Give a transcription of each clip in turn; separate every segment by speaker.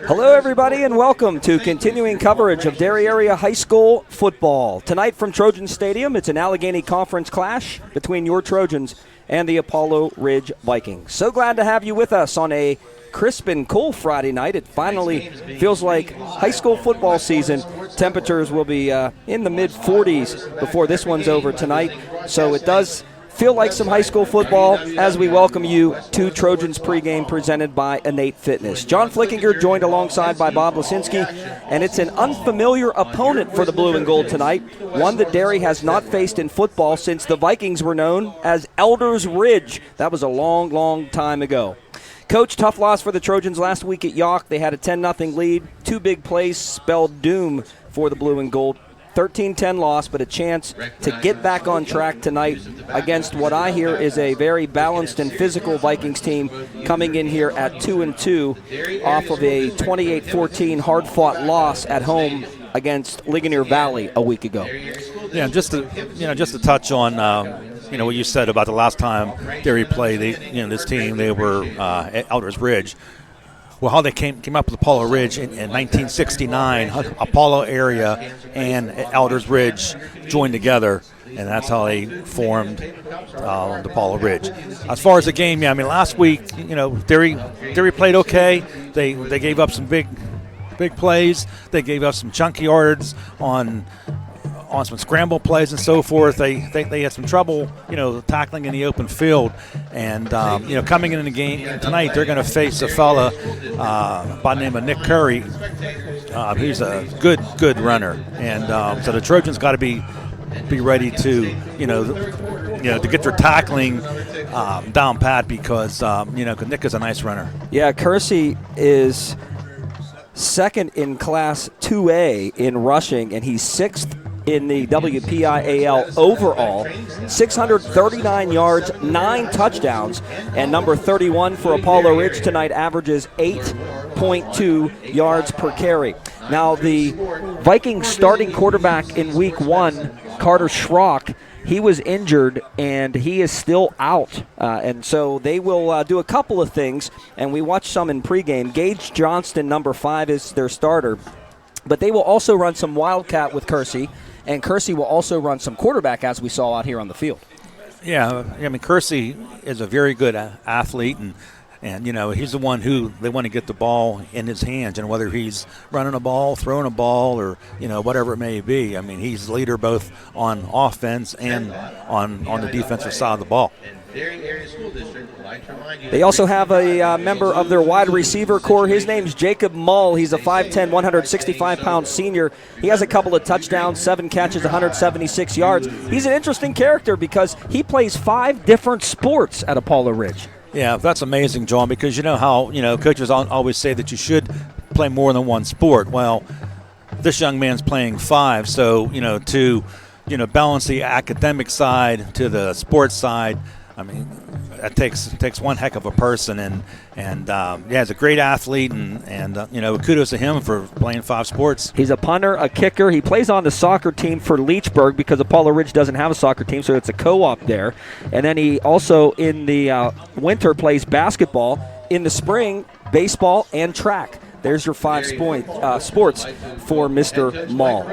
Speaker 1: Hello, everybody, and welcome to continuing coverage of Derry area high school football. Tonight from Trojan Stadium, it's an Allegheny Conference clash between your Trojans and the Apollo Ridge Vikings. So glad to have you with us on a crisp and cool Friday night. It finally feels like high school football season. Temperatures will be in the mid-40s before this one's over tonight, so it does feel like some high school football as we welcome you to Trojans pregame presented by Innate Fitness. John Flickinger joined alongside by Bob Lisinski, and it's an unfamiliar opponent for the Blue and Gold tonight, one that Derry has not faced in football since the Vikings were known as Elders Ridge. That was a long, long time ago. Coach, tough loss for the Trojans last week at York. They had a 10-0 lead. Two big plays spelled doom for the Blue and Gold. 13-10 loss, but a chance to get back on track tonight against what I hear is a very balanced and physical Vikings team coming in here at 2-2 off of a 28-14 hard-fought loss at home against Ligonier Valley a week ago.
Speaker 2: Yeah, just to touch on what you said about the last time Derry played this team. They were at Elders Ridge. Well, how they came up with Apollo Ridge in 1969, Apollo area and Elders Ridge joined together, and that's how they formed the Apollo Ridge. As far as the game, last week, Derry played okay. They gave up some big plays. They gave up some chunky yards on some scramble plays and so forth. They had some trouble, tackling in the open field. And, coming in the game tonight, they're going to face a fella by the name of Nick Curry. He's a good runner. And so the Trojans got to be ready to get their tackling down pat because, Nick is a nice runner.
Speaker 1: Yeah, Kersey is second in Class 2A in rushing, and he's sixth in the WPIAL overall. 639 yards, 9 touchdowns, and number 31 for Apollo Ridge tonight averages 8.2 yards per carry. Now, the Vikings starting quarterback in week 1, Carter Schrock, he was injured, and he is still out. And so they will do a couple of things, and we watched some in pregame. Gage Johnston, number 5, is their starter. But they will also run some Wildcat with Kersey, and Kersey will also run some quarterback, as we saw out here on the field.
Speaker 2: Yeah, Kersey is a very good athlete, and he's the one who they want to get the ball in his hands, and whether he's running a ball, throwing a ball, or whatever it may be. He's the leader both on offense and on the defensive side of the ball.
Speaker 1: They also have a member of their wide receiver core. His name's Jacob Mull. He's a 5'10", 165-pound senior. He has a couple of touchdowns, 7 catches, 176 yards. He's an interesting character because he plays 5 different sports at Apollo Ridge.
Speaker 2: Yeah, that's amazing, John, because you know how coaches always say that you should play more than one sport. Well, this young man's playing 5, so to balance the academic side to the sports side, that takes one heck of a person, and he's a great athlete, and kudos to him for playing 5 sports.
Speaker 1: He's a punter, a kicker. He plays on the soccer team for Leechburg because Apollo Ridge doesn't have a soccer team, so it's a co-op there. And then he also in the winter plays basketball, in the spring baseball and track. There's your 5 sports for Mr. Mall.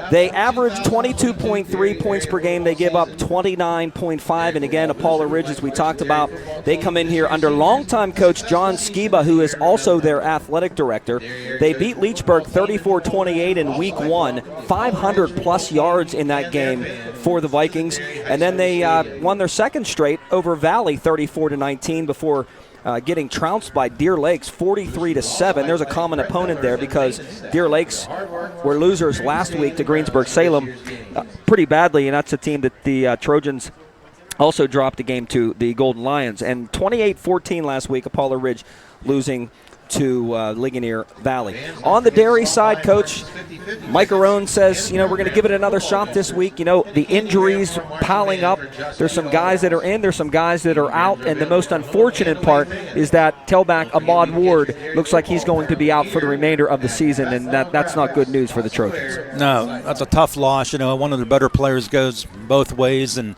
Speaker 1: They average 22.3 points per game. They give up 29.5. And again, Apollo Ridge, as we talked about, they come in here under longtime coach John Skiba, who is also their athletic director. They beat Leechburg 34-28 in week 1, 500-plus yards in that game for the Vikings. And then they won their second straight over Valley 34-19 before getting trounced by Deer Lakes 43-7. There's a common opponent there because Deer Lakes were losers last week to Greensburg-Salem pretty badly, and that's a team that the Trojans also dropped a game to the Golden Lions. And 28-14 last week, Apollo Ridge losing to Ligonier Valley. On the Derry side, Coach Mike Arone says, we're going to give it another shot this week. The injuries piling up. There's some guys that are in, there's some guys that are out, and the most unfortunate part is that tailback Ahmad Ward looks like he's going to be out for the remainder of the season, and that's not good news for the Trojans.
Speaker 2: No, that's a tough loss. One of the better players goes both ways, and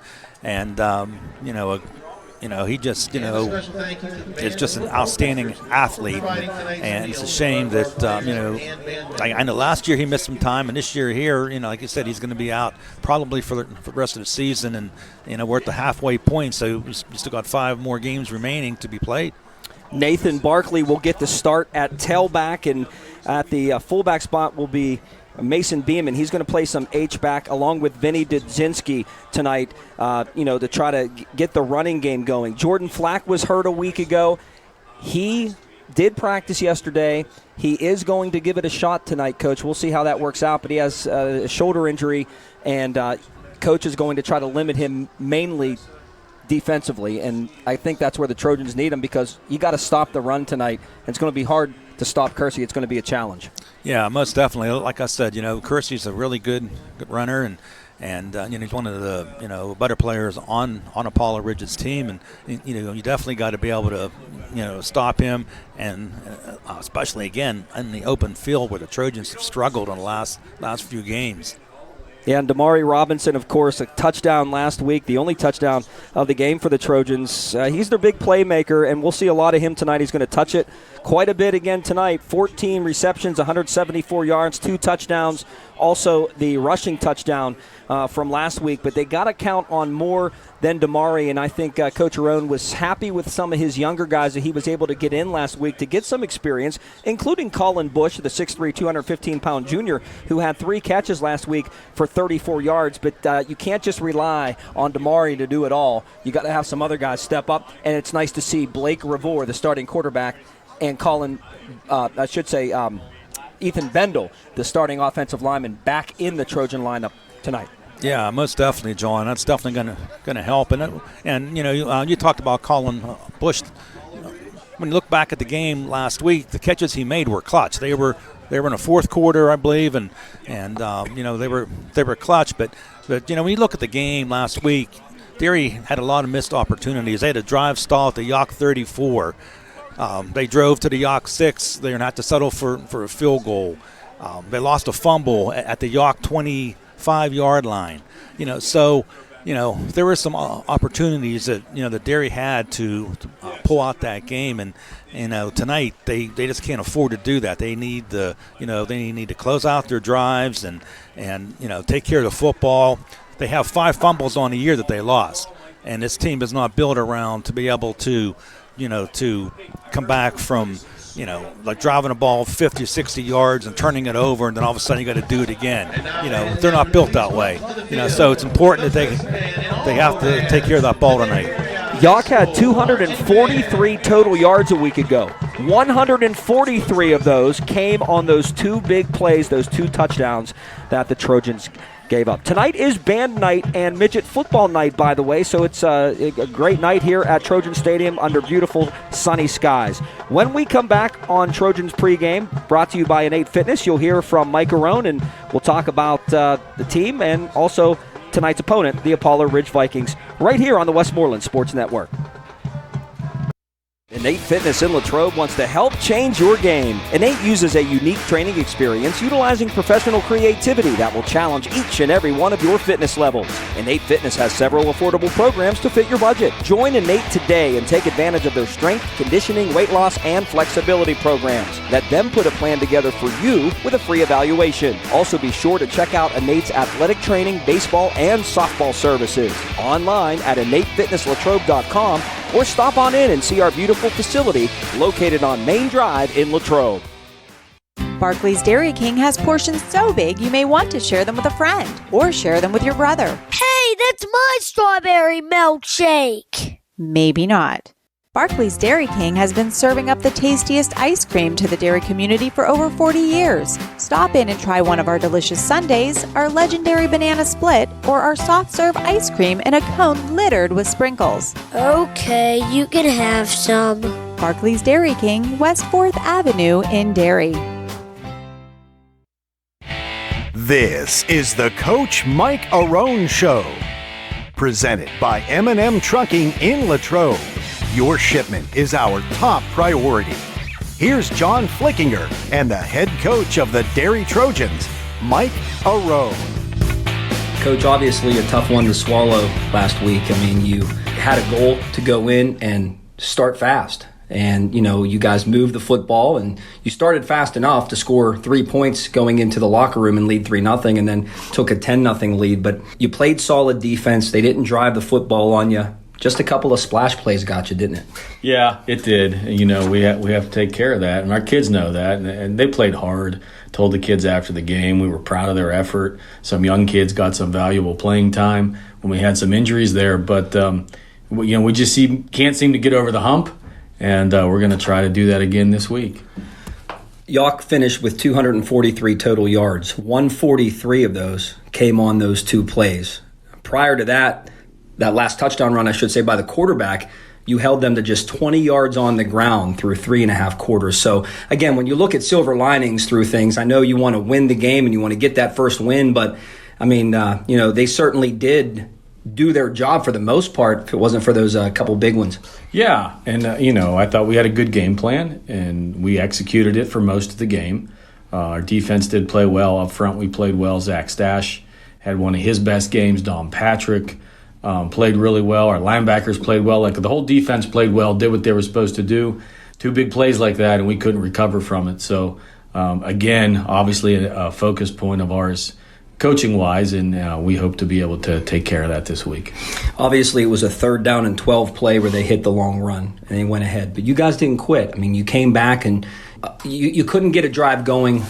Speaker 2: he just, is just an outstanding athlete, and it's a shame that, I know last year he missed some time, and this year here, like you said, he's going to be out probably for the rest of the season, and we're at the halfway point, so we still got 5 more games remaining to be played.
Speaker 1: Nathan Barkley will get the start at tailback, and at the fullback spot will be Mason Beeman. He's going to play some H-back along with Vinny Dudzinski tonight, to try to get the running game going. Jordan Flack was hurt a week ago. He did practice yesterday. He is going to give it a shot tonight, Coach. We'll see how that works out, but he has a shoulder injury, and Coach is going to try to limit him mainly defensively, and I think that's where the Trojans need him, because you got to stop the run tonight. It's going to be hard to stop Kersey. It's going to be a challenge.
Speaker 2: Yeah, most definitely. Like I said, Kersey's a really good runner, and he's one of the better players on Apollo Ridge's team, and you definitely got to be able to stop him, and especially again in the open field where the Trojans have struggled in the last few games.
Speaker 1: Yeah, and Damari Robinson, of course, a touchdown last week, the only touchdown of the game for the Trojans. He's their big playmaker, and we'll see a lot of him tonight. He's going to touch it quite a bit again tonight. 14 receptions, 174 yards, 2 touchdowns. Also the rushing touchdown from last week. But they got to count on more than Damari, and I think Coach Arone was happy with some of his younger guys that he was able to get in last week to get some experience, including Colin Bush, the 6'3", 215-pound junior, who had 3 catches last week for 34 yards. But you can't just rely on Damari to do it all. You got to have some other guys step up, and it's nice to see Blake Revore, the starting quarterback, and Ethan Bendel, the starting offensive lineman, back in the Trojan lineup tonight.
Speaker 2: Yeah, most definitely, John. That's definitely going to help. And you talked about Colin Bush. When you look back at the game last week, the catches he made were clutch. They were in the fourth quarter, I believe, and they were clutch. But when you look at the game last week, Derry had a lot of missed opportunities. They had a drive stall at the Yock 34. They drove to the Yock 6. They're going to have to settle for a field goal. They lost a fumble at the Yock 25-yard line. There were some opportunities that that Derry had to pull out that game, and tonight they just can't afford to do that. They need they need to close out their drives and take care of the football. They have 5 fumbles on the year that they lost, and this team is not built around to be able to to come back from, like driving a ball 50, 60 yards and turning it over, and then all of a sudden you got to do it again. They're not built that way. So it's important that they have to take care of that ball tonight.
Speaker 1: Yock had 243 total yards a week ago. 143 of those came on those 2 big plays, those 2 touchdowns that the Trojans gave up. Tonight is band night and midget football night, by the way, so it's a great night here at Trojan Stadium under beautiful sunny skies. When we come back on Trojans pregame, brought to you by Innate Fitness, you'll hear from Mike Arone, and we'll talk about the team and also tonight's opponent, the Apollo Ridge Vikings, right here on the Westmoreland Sports Network. Innate Fitness in Latrobe wants to help change your game. Innate uses a unique training experience utilizing professional creativity that will challenge each and every one of your fitness levels. Innate Fitness has several affordable programs to fit your budget. Join Innate today and take advantage of their strength, conditioning, weight loss, and flexibility programs. Let them put a plan together for you with a free evaluation. Also be sure to check out Innate's athletic training, baseball, and softball services. Online at InnateFitnessLatrobe.com or stop on in and see our beautiful facility located on Main Drive in Latrobe.
Speaker 3: Barclays Dairy King has portions so big you may want to share them with a friend or share them with your brother.
Speaker 4: Hey, that's my strawberry milkshake.
Speaker 3: Maybe not. Barclays Dairy King has been serving up the tastiest ice cream to the dairy community for over 40 years. Stop in and try one of our delicious sundaes, our legendary banana split, or our soft serve ice cream in a cone littered with sprinkles.
Speaker 4: Okay, you can have some.
Speaker 3: Barclays Dairy King, West 4th Avenue in Derry.
Speaker 5: This is the Coach Mike Arone Show, presented by M&M Trucking in Latrobe. Your shipment is our top priority. Here's John Flickinger and the head coach of the Derry Trojans, Mike Arone.
Speaker 6: Coach, obviously a tough one to swallow last week. I mean, you had a goal to go in and start fast. And, you guys moved the football, and you started fast enough to score 3 points going into the locker room and lead 3-0, and then took a 10-0 lead. But you played solid defense. They didn't drive the football on you. Just a couple of splash plays got you, didn't it?
Speaker 7: Yeah, it did. We have to take care of that, and our kids know that, and they played hard. Told the kids after the game we were proud of their effort. Some young kids got some valuable playing time when we had some injuries there, but we just can't seem to get over the hump. And we're going to try to do that again this week.
Speaker 6: Yawk finished with 243 total yards. 143 of those came on those 2 plays. Prior to that last touchdown run, I should say, by the quarterback, you held them to just 20 yards on the ground through 3.5 quarters. So, again, when you look at silver linings through things, I know you want to win the game and you want to get that first win, but, they certainly did do their job for the most part if it wasn't for those couple big ones.
Speaker 7: Yeah, and I thought we had a good game plan, and we executed it for most of the game. Our defense did play well. Up front, we played well. Zach Stash had one of his best games. Don Patrick played really well. Our linebackers played well. Like, the whole defense played well, did what they were supposed to do. 2 big plays like that, and we couldn't recover from it. So, again, obviously a focus point of ours coaching-wise, and we hope to be able to take care of that this week.
Speaker 6: Obviously, it was a 3rd down and 12 play where they hit the long run, and they went ahead. But you guys didn't quit. You came back, and you couldn't get a drive going.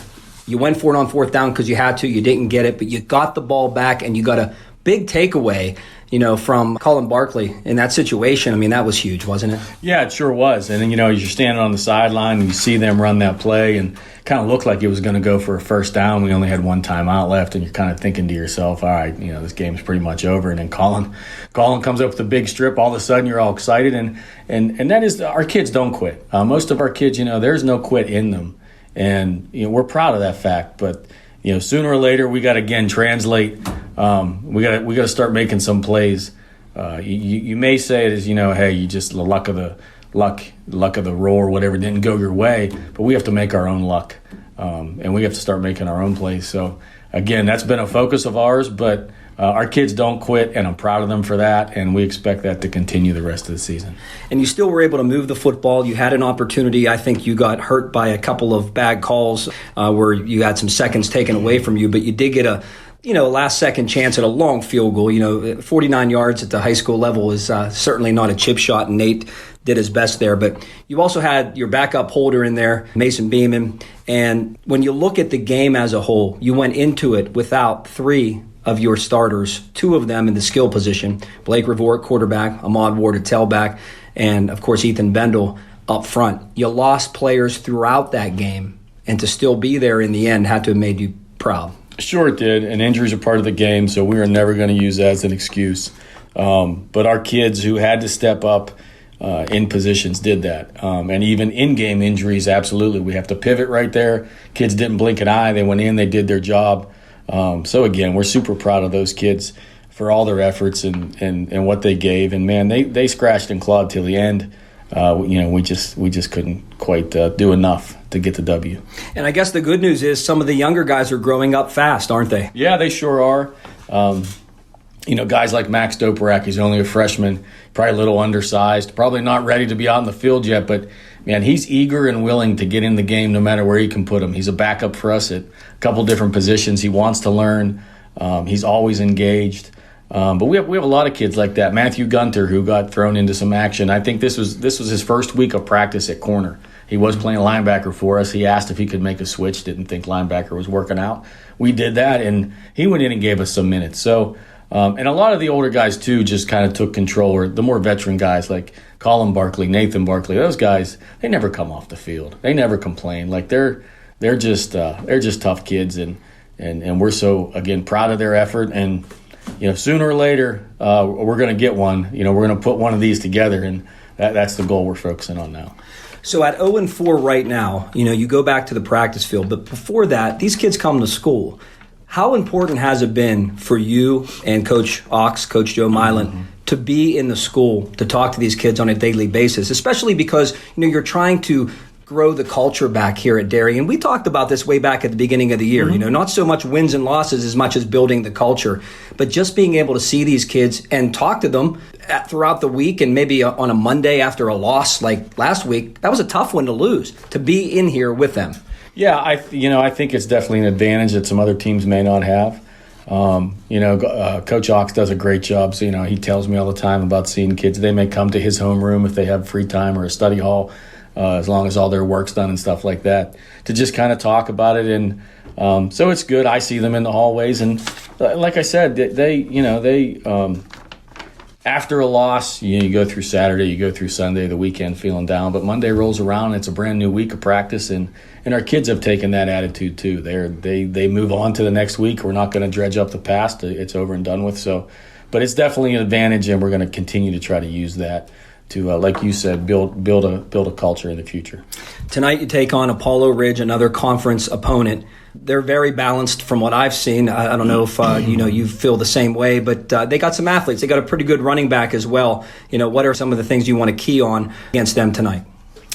Speaker 6: You went for it on 4th down because you had to. You didn't get it, but you got the ball back, and you got a big takeaway, from Colin Barkley in that situation. That was huge, wasn't it?
Speaker 7: Yeah, it sure was. And then, you're standing on the sideline and you see them run that play and kind of looked like it was going to go for a 1st down. We only had 1 timeout left, and you're kind of thinking to yourself, all right, this game's pretty much over. And then Colin comes up with a big strip. All of a sudden, you're all excited. And that is, our kids don't quit. Most of our kids, there's no quit in them. And, we're proud of that fact. But, sooner or later, we got to, again, translate. We got to start making some plays. You may say it as, hey, you just the luck of the roar, whatever didn't go your way, but we have to make our own luck, and we have to start making our own plays. So again, that's been a focus of ours, but our kids don't quit, and I'm proud of them for that, and we expect that to continue the rest of the season.
Speaker 6: And you still were able to move the football. You had an opportunity. I think you got hurt by a couple of bad calls where you had some seconds taken away from you, but you did get a last-second chance at a long field goal. 49 yards at the high school level is certainly not a chip shot, and Nate did his best there. But you also had your backup holder in there, Mason Beeman. And when you look at the game as a whole, you went into it without 3 of your starters, 2 of them in the skill position, Blake Revore at quarterback, Ahmad Ward at tailback, and, of course, Ethan Bendel up front. You lost players throughout that game, and to still be there in the end had to have made you proud.
Speaker 7: Sure it did, and injuries are part of the game, so we are never going to use that as an excuse. But our kids who had to step up in positions did that. And even in-game injuries, absolutely. We have to pivot right there. Kids didn't blink an eye. They went in, they did their job. So, again, we're super proud of those kids for all their efforts and what they gave. And, man, they scratched and clawed till the end. We just couldn't quite do enough to get the W.
Speaker 6: And I guess the good news is some of the younger guys are growing up fast, aren't they?
Speaker 7: Yeah, they sure are. Guys like Max Doperak, he's only a freshman, probably a little undersized, probably not ready to be out in the field yet, but, man, he's eager and willing to get in the game no matter where you can put him. He's a backup for us at a couple different positions. He wants to learn. He's always engaged. But we have a lot of kids like that. Matthew Gunter, who got thrown into some action. I think this was his first week of practice at corner. He was playing linebacker for us. He asked if he could make a switch. Didn't think linebacker was working out. We did that, and he went in and gave us some minutes. So, and a lot of the older guys too just kind of took control. Or the more veteran guys like Colin Barkley, Nathan Barkley, those guys, they never come off the field. They never complain. Like they're just tough kids, and we're so again proud of their effort. And sooner or later, we're going to get one. We're going to put one of these together, and that's the goal we're focusing on now.
Speaker 6: So at 0-4 right now, you go back to the practice field. But before that, these kids come to school. How important has it been for you and Coach Ox, Coach Joe Milan, to be in the school to talk to these kids on a daily basis, especially because you're trying to grow the culture back here at Derry. And we talked about this way back at the beginning of the year. You know, not so much wins and losses as much as building the culture, but just being able to see these kids and talk to them throughout the week, and maybe on a Monday after a loss like last week. That was a tough one to lose, to be in here with them.
Speaker 7: Yeah, I think it's definitely an advantage that some other teams may not have. Coach Ox does a great job. So, he tells me all the time about seeing kids. They may come to his homeroom if they have free time, or a study hall, as long as all their work's done and stuff like that, to just kind of talk about it. And so it's good. I see them in the hallways, and like I said, they after a loss, you go through Saturday, you go through Sunday, the weekend feeling down, but Monday rolls around, and it's a brand new week of practice, and our kids have taken that attitude too. They move on to the next week. We're not going to dredge up the past. It's over and done with. So, but it's definitely an advantage, and we're going to continue to try to use that to, like you said, build a culture in the future.
Speaker 6: Tonight you take on Apollo Ridge, another conference opponent. They're very balanced from what I've seen. I don't know if you feel the same way, but they got some athletes. They got a pretty good running back as well. What are some of the things you want to key on against them tonight?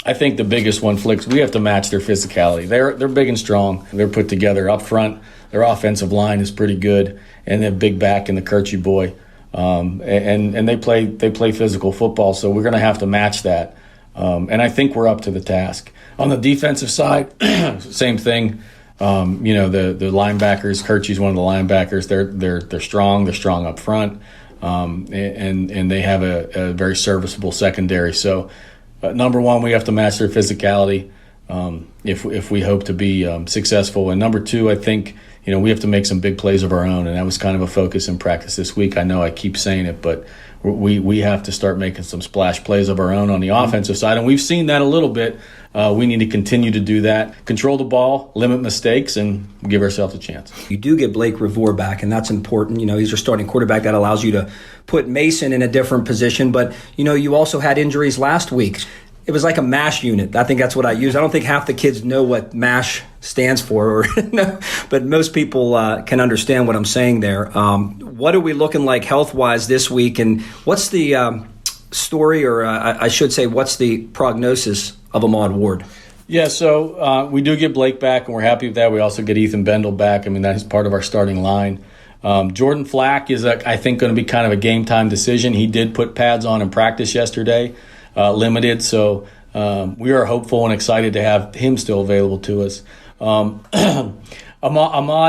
Speaker 7: I think the biggest one, Flicks, we have to match their physicality. They're big and strong. They're put together up front. Their offensive line is pretty good, and they have big back in the Kirchie boy. And they play physical football, so we're going to have to match that. And I think we're up to the task. On the defensive side, same thing. The linebackers, Kirchie's one of the linebackers. They're strong. They're strong up front, and they have a very serviceable secondary. So, number one, we have to match their physicality if we hope to be successful. And number two, I think we have to make some big plays of our own, and that was kind of a focus in practice this week. I know I keep saying it, but we have to start making some splash plays of our own on the offensive side, and we've seen that a little bit. We need to continue to do that, control the ball, limit mistakes, and give ourselves a chance.
Speaker 6: You do get Blake Revore back, and that's important. He's your starting quarterback. That allows you to put Mason in a different position, but you also had injuries last week. It was like a MASH unit. I think that's what I use. I don't think half the kids know what MASH stands for, but most people can understand what I'm saying there. What are we looking like health-wise this week, and what's the story, or I should say, what's the prognosis of Ahmad Ward?
Speaker 7: Yeah, so we do get Blake back, and we're happy with that. We also get Ethan Bendel back. I mean, that is part of our starting line. Jordan Flack is, I think, going to be kind of a game-time decision. He did put pads on in practice yesterday. Limited, so we are hopeful and excited to have him still available to us. Ahmad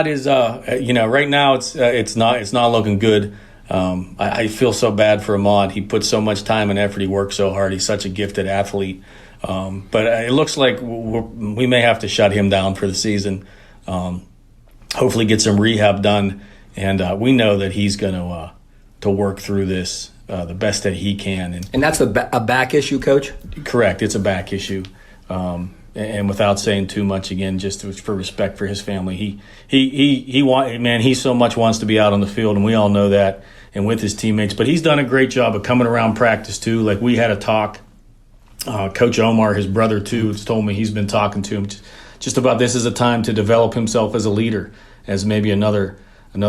Speaker 7: is, right now it's not looking good. I feel so bad for Ahmad. He put so much time and effort. He worked so hard. He's such a gifted athlete. But it looks like we may have to shut him down for the season. Hopefully get some rehab done, and we know that he's going to work through this the best that he can. And that's
Speaker 6: a back issue, Coach?
Speaker 7: Correct. It's a back issue. And without saying too much, again, just for respect for his family, he so much wants to be out on the field, and we all know that, and with his teammates. But he's done a great job of coming around practice too. Like, we had a talk. Coach Omar, his brother too, has told me he's been talking to him just about this as a time to develop himself as a leader, as maybe another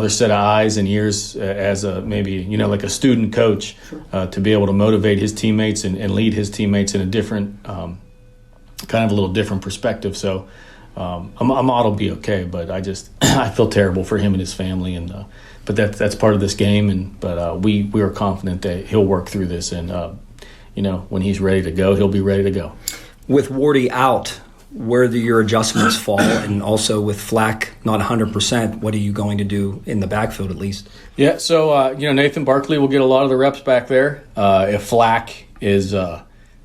Speaker 7: set of eyes and ears, as like a student coach, to be able to motivate his teammates and lead his teammates in a different, kind of a little different perspective. So Ahmad will be okay, but I feel terrible for him and his family, but that's part of this game. But we are confident that he'll work through this, and when he's ready to go, he'll be ready to go.
Speaker 6: With Wardy out, where do your adjustments fall? And also with Flack not 100%, what are you going to do in the backfield at least?
Speaker 7: Yeah, so Nathan Barkley will get a lot of the reps back there. If Flack is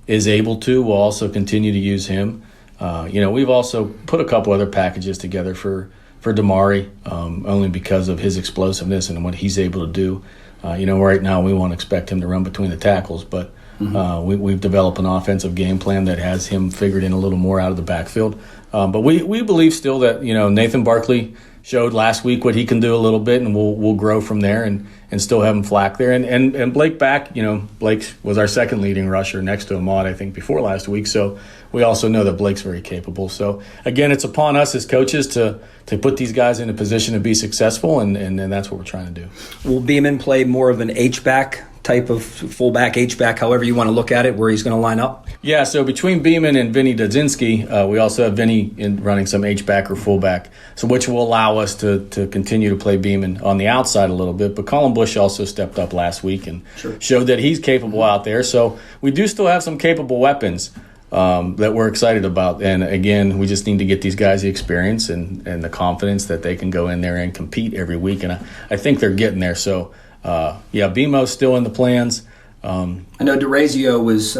Speaker 7: able to, we'll also continue to use him. We've also put a couple other packages together for Damari, only because of his explosiveness and what he's able to do. Right now we won't expect him to run between the tackles, but we've developed an offensive game plan that has him figured in a little more out of the backfield. But we believe still that Nathan Barkley showed last week what he can do a little bit, and we'll grow from there and still have him Flack there. And Blake back, Blake was our second leading rusher next to Ahmad, I think, before last week. So we also know that Blake's very capable. So again, it's upon us as coaches to put these guys in a position to be successful, and that's what we're trying to do.
Speaker 6: Will Beeman play more of an H-back type of fullback, H-back, however you want to look at it, where he's going to line up?
Speaker 7: Yeah, so between Beeman and Vinny Dudzinski, we also have Vinny running some H-back or fullback, so which will allow us to continue to play Beeman on the outside a little bit. But Colin Bush also stepped up last week and showed that he's capable out there. So we do still have some capable weapons that we're excited about. And, again, we just need to get these guys the experience and the confidence that they can go in there and compete every week. And I think they're getting there. So, BMO's still in the plans.
Speaker 6: I know DeRazio was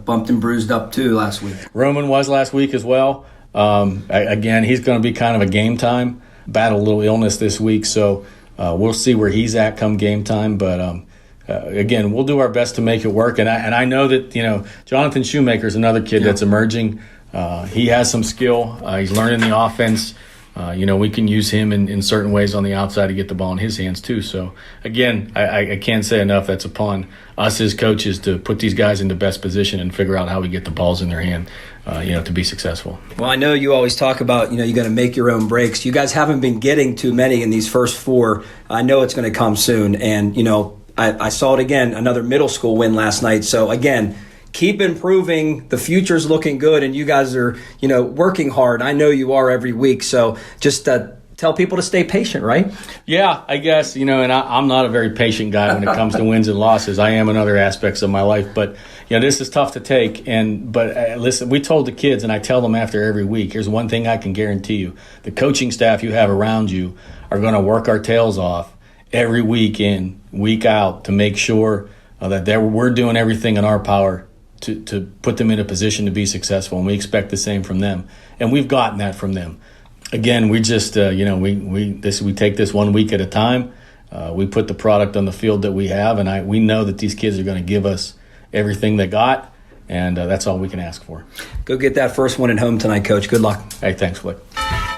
Speaker 6: bumped and bruised up too last week.
Speaker 7: Roman was last week as well. Again, he's going to be kind of a game time. Battled a little illness this week, so we'll see where he's at come game time. But again, we'll do our best to make it work. And I know that Jonathan Shoemaker is another kid that's emerging. He has some skill. He's learning the offense. We can use him in certain ways on the outside to get the ball in his hands too. So, again, I can't say enough. That's upon us as coaches to put these guys in the best position and figure out how we get the balls in their hand, to be successful.
Speaker 6: Well, I know you always talk about, you got to make your own breaks. You guys haven't been getting too many in these first 4. I know it's going to come soon. And, I saw it again, another middle school win last night. So, again, keep improving. The future's looking good, and you guys are, working hard. I know you are every week. So just tell people to stay patient, right?
Speaker 7: Yeah, I guess, and I'm not a very patient guy when it comes to wins and losses. I am in other aspects of my life. But, this is tough to take. But listen, we told the kids, and I tell them after every week, here's one thing I can guarantee you. The coaching staff you have around you are going to work our tails off every week in, week out to make sure that we're doing everything in our power to put them in a position to be successful, and we expect the same from them. And we've gotten that from them. Again, we just, we take this 1 week at a time. We put the product on the field that we have, and we know that these kids are going to give us everything they got, and that's all we can ask for.
Speaker 6: Go get that first one at home tonight, Coach. Good luck.
Speaker 7: Hey, thanks, Flick.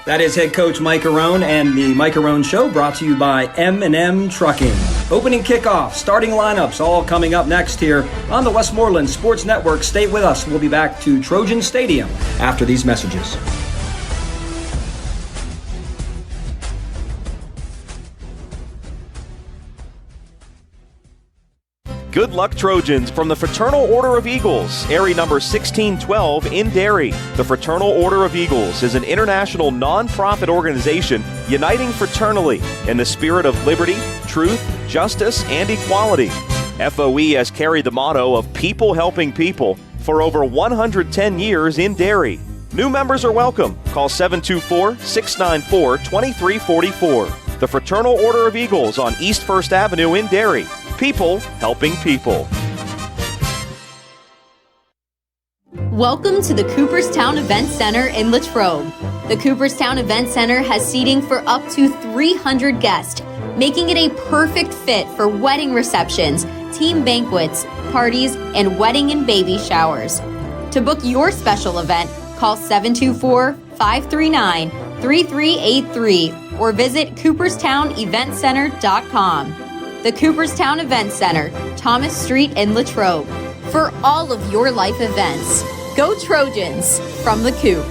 Speaker 6: That is head coach Mike Arone, and the Mike Arone Show brought to you by M&M Trucking. Opening kickoff, starting lineups, all coming up next here on the Westmoreland Sports Network. Stay with us. We'll be back to Trojan Stadium after these messages.
Speaker 8: Good luck, Trojans, from the Fraternal Order of Eagles, area number 1612 in Derry. The Fraternal Order of Eagles is an international non-profit organization uniting fraternally in the spirit of liberty, truth, justice, and equality. FOE has carried the motto of people helping people for over 110 years in Derry. New members are welcome. Call 724-694-2344. The Fraternal Order of Eagles on East 1st Avenue in Derry. People helping people.
Speaker 9: Welcome to the Cooperstown Event Center in Latrobe. The Cooperstown Event Center has seating for up to 300 guests, making it a perfect fit for wedding receptions, team banquets, parties, and wedding and baby showers. To book your special event, call 724-539-3383 or visit CooperstownEventCenter.com. The Cooperstown Event Center, Thomas Street in Latrobe. For all of your life events, go Trojans from the Coop.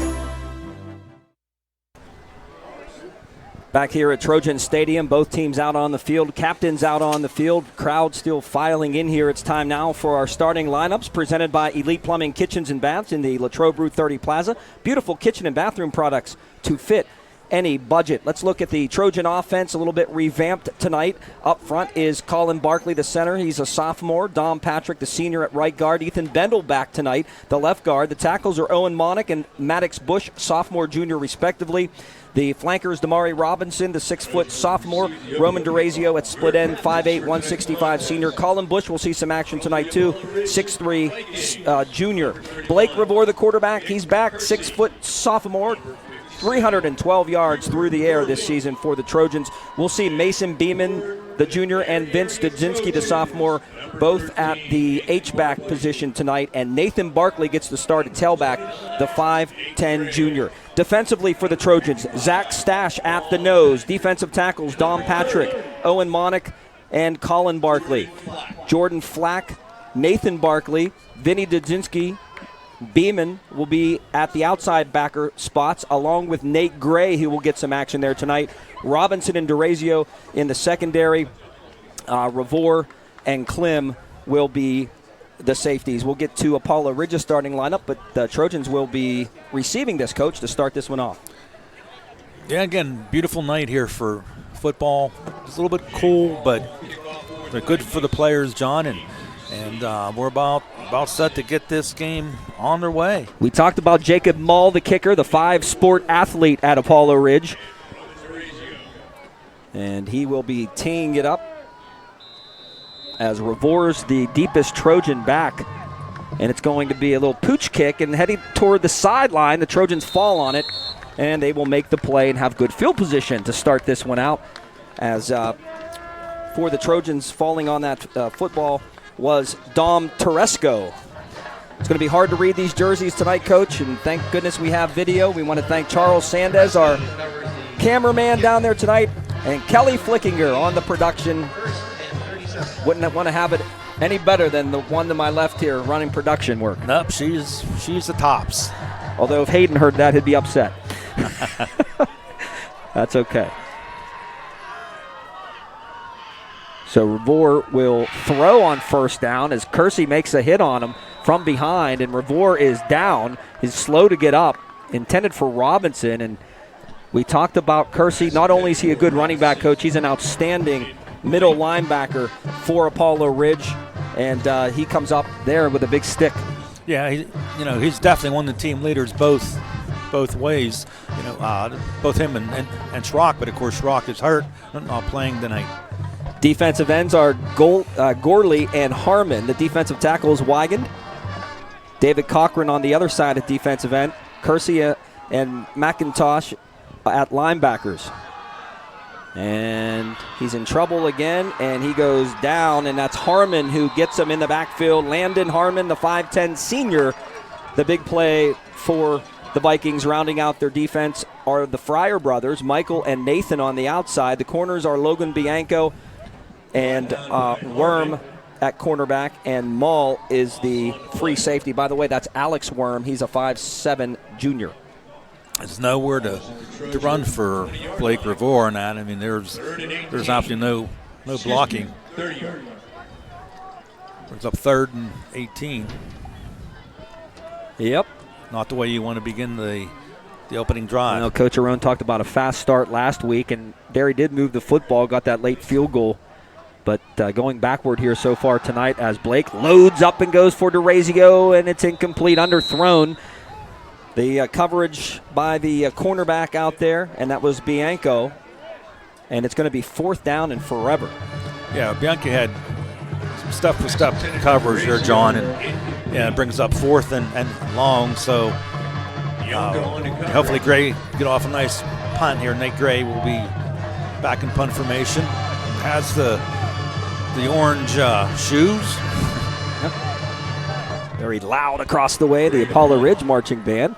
Speaker 1: Back here at Trojan Stadium, both teams out on the field, captains out on the field, crowd still filing in here. It's time now for our starting lineups presented by Elite Plumbing Kitchens and Baths in the Latrobe Route 30 Plaza. Beautiful kitchen and bathroom products to fit any budget. Let's look at the Trojan offense, a little bit revamped tonight. Up front is Colin Barkley, the center. He's a sophomore. Dom Patrick, the senior at right guard. Ethan Bendel back tonight, the left guard. The tackles are Owen Monick and Maddox Bush, sophomore, junior, respectively. The flankers, Damari Robinson, the 6-foot sophomore. Roman DeRazio at split end, 5'8", 165 senior. Colin Bush will see some action tonight, too, 6'3", junior. Blake Revore, the quarterback, he's back, 6-foot sophomore. 312 yards through the air this season for the Trojans. We'll see Mason Beeman, the junior, and Vince Dudzinski, the sophomore, both at the H-back position tonight. And Nathan Barkley gets the start at tailback, the 5'10 junior. Defensively for the Trojans, Zach Stash at the nose. Defensive tackles, Dom Patrick, Owen Monick, and Colin Barkley. Jordan Flack, Nathan Barkley, Vinny Dudzinski, Beeman will be at the outside backer spots, along with Nate Gray, who will get some action there tonight. Robinson and DeRazio in the secondary. Revore and Klim will be the safeties. We'll get to Apollo Ridge's starting lineup, but the Trojans will be receiving this, Coach, to start this one off.
Speaker 2: Yeah, again, beautiful night here for football. It's a little bit cool, but they're good for the players, John, and we're about set to get this game on their way.
Speaker 1: We talked about Jacob Mull, the kicker, the 5-sport athlete at Apollo Ridge. And he will be teeing it up as Revor's the deepest Trojan back. And it's going to be a little pooch kick and heading toward the sideline. The Trojans fall on it, and they will make the play and have good field position to start this one out. As for the Trojans, falling on that football was Dom Teresco. It's going to be hard to read these jerseys tonight, Coach, and thank goodness we have video. We want to thank Charles Sandez, our cameraman down there tonight, and Kelly Flickinger on the production. Wouldn't want to have it any better than the one to my left here running production work.
Speaker 2: Nope, she's the tops.
Speaker 1: Although if Hayden heard that, he'd be upset. That's okay. So Revor will throw on first down as Kersey makes a hit on him from behind, and Revor is down. He's slow to get up, intended for Robinson, and we talked about Kersey. Not only is he a good running back, Coach, he's an outstanding middle linebacker for Apollo Ridge, and he comes up there with a big stick.
Speaker 2: Yeah, he's definitely one of the team leaders both ways. Both him and Schrock, but of course Schrock is hurt, not playing tonight.
Speaker 1: Defensive ends are Gorley and Harmon. The defensive tackle is Wigand. David Cochran on the other side at defensive end. Kersey and McIntosh at linebackers. And he's in trouble again, and he goes down, and that's Harmon who gets him in the backfield. Landon Harmon, the 5'10 senior. The big play for the Vikings rounding out their defense are the Fryer brothers, Michael and Nathan on the outside. The corners are Logan Bianco and Worm at cornerback, and Mull is the free safety. By the way, that's Alex Worm. He's a 5'7 junior.
Speaker 2: There's nowhere to run for Blake Revor on that. I mean, there's absolutely no blocking. It's up 3rd and 18.
Speaker 1: Yep.
Speaker 2: Not the way you want to begin the opening drive.
Speaker 1: I know Coach Arone talked about a fast start last week, and Derry did move the football, got that late field goal. But going backward here so far tonight as Blake loads up and goes for DeRazio, and it's incomplete, underthrown. The coverage by the cornerback out there, and that was Bianco. And it's going to be 4th down and forever.
Speaker 2: Yeah, Bianco had some step-for-step coverage there, John, and it brings up 4th and long. So hopefully Gray get off a nice punt here. Nate Gray will be back in punt formation. Has the orange shoes.
Speaker 1: Yep. Very loud across the way, the Apollo Ridge marching band.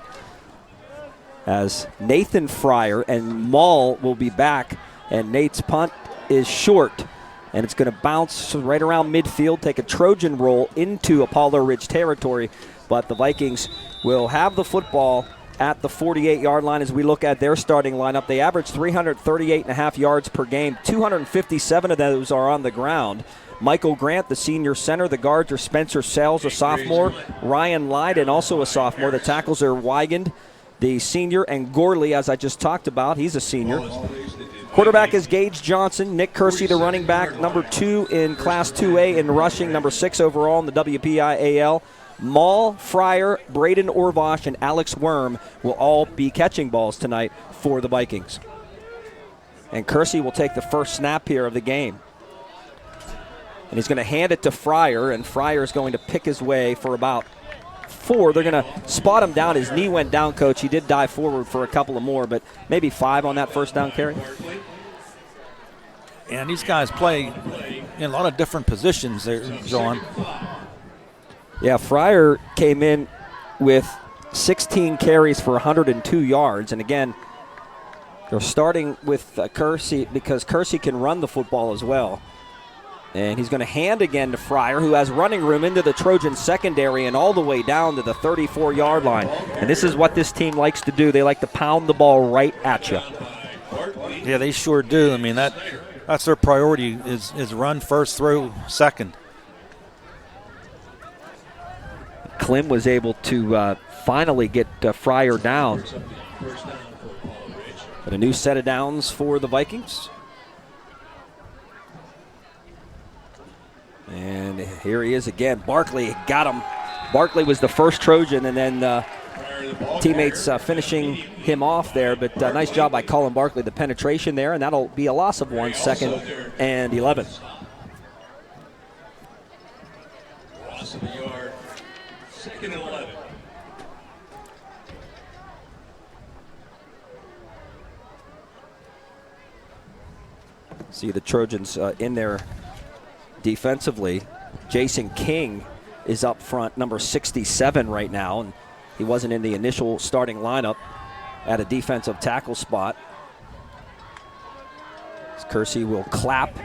Speaker 1: As Nathan Fryer and Mull will be back, and Nate's punt is short, and it's going to bounce right around midfield, take a Trojan roll into Apollo Ridge territory, but the Vikings will have the football at the 48-yard line. As we look at their starting lineup, they average 338.5 yards per game. 257 of those are on the ground. Michael Grant, the senior center. The guards are Spencer Sells, a sophomore. Ryan Lyden, also a sophomore. The tackles are Wigand, the senior, and Gorley, as I just talked about. He's a senior. Quarterback is Gage Johnson. Nick Kersey, the running back, number 2 in Class 2A in rushing, number 6 overall in the WPIAL. Mull, Fryer, Braden Orvosh, and Alex Worm will all be catching balls tonight for the Vikings. And Kersey will take the first snap here of the game. And he's going to hand it to Fryer, and Fryer is going to pick his way for about 4. They're going to spot him down. His knee went down, Coach. He did dive forward for a couple of more, but maybe 5 on that first down carry.
Speaker 2: And these guys play in a lot of different positions there, John.
Speaker 1: Yeah, Fryer came in with 16 carries for 102 yards. And again, they're starting with Kersey because Kersey can run the football as well. And he's going to hand again to Fryer, who has running room into the Trojan secondary and all the way down to the 34-yard line. And this is what this team likes to do. They like to pound the ball right at you.
Speaker 2: Yeah, they sure do. I mean, that's their priority is run first, throw second.
Speaker 1: Klim was able to finally get Fryer down. But a new set of downs for the Vikings. And here he is again. Barkley got him. Barkley was the first Trojan, and then teammates finishing him off there. But nice job by Colin Barkley, the penetration there, and that'll be a loss of 1, 2nd and 11.
Speaker 10: Loss of a yard, 2nd and 11.
Speaker 1: See the Trojans in there defensively. Jason King is up front, number 67 right now, and he wasn't in the initial starting lineup at a defensive tackle spot. Kersey will clap,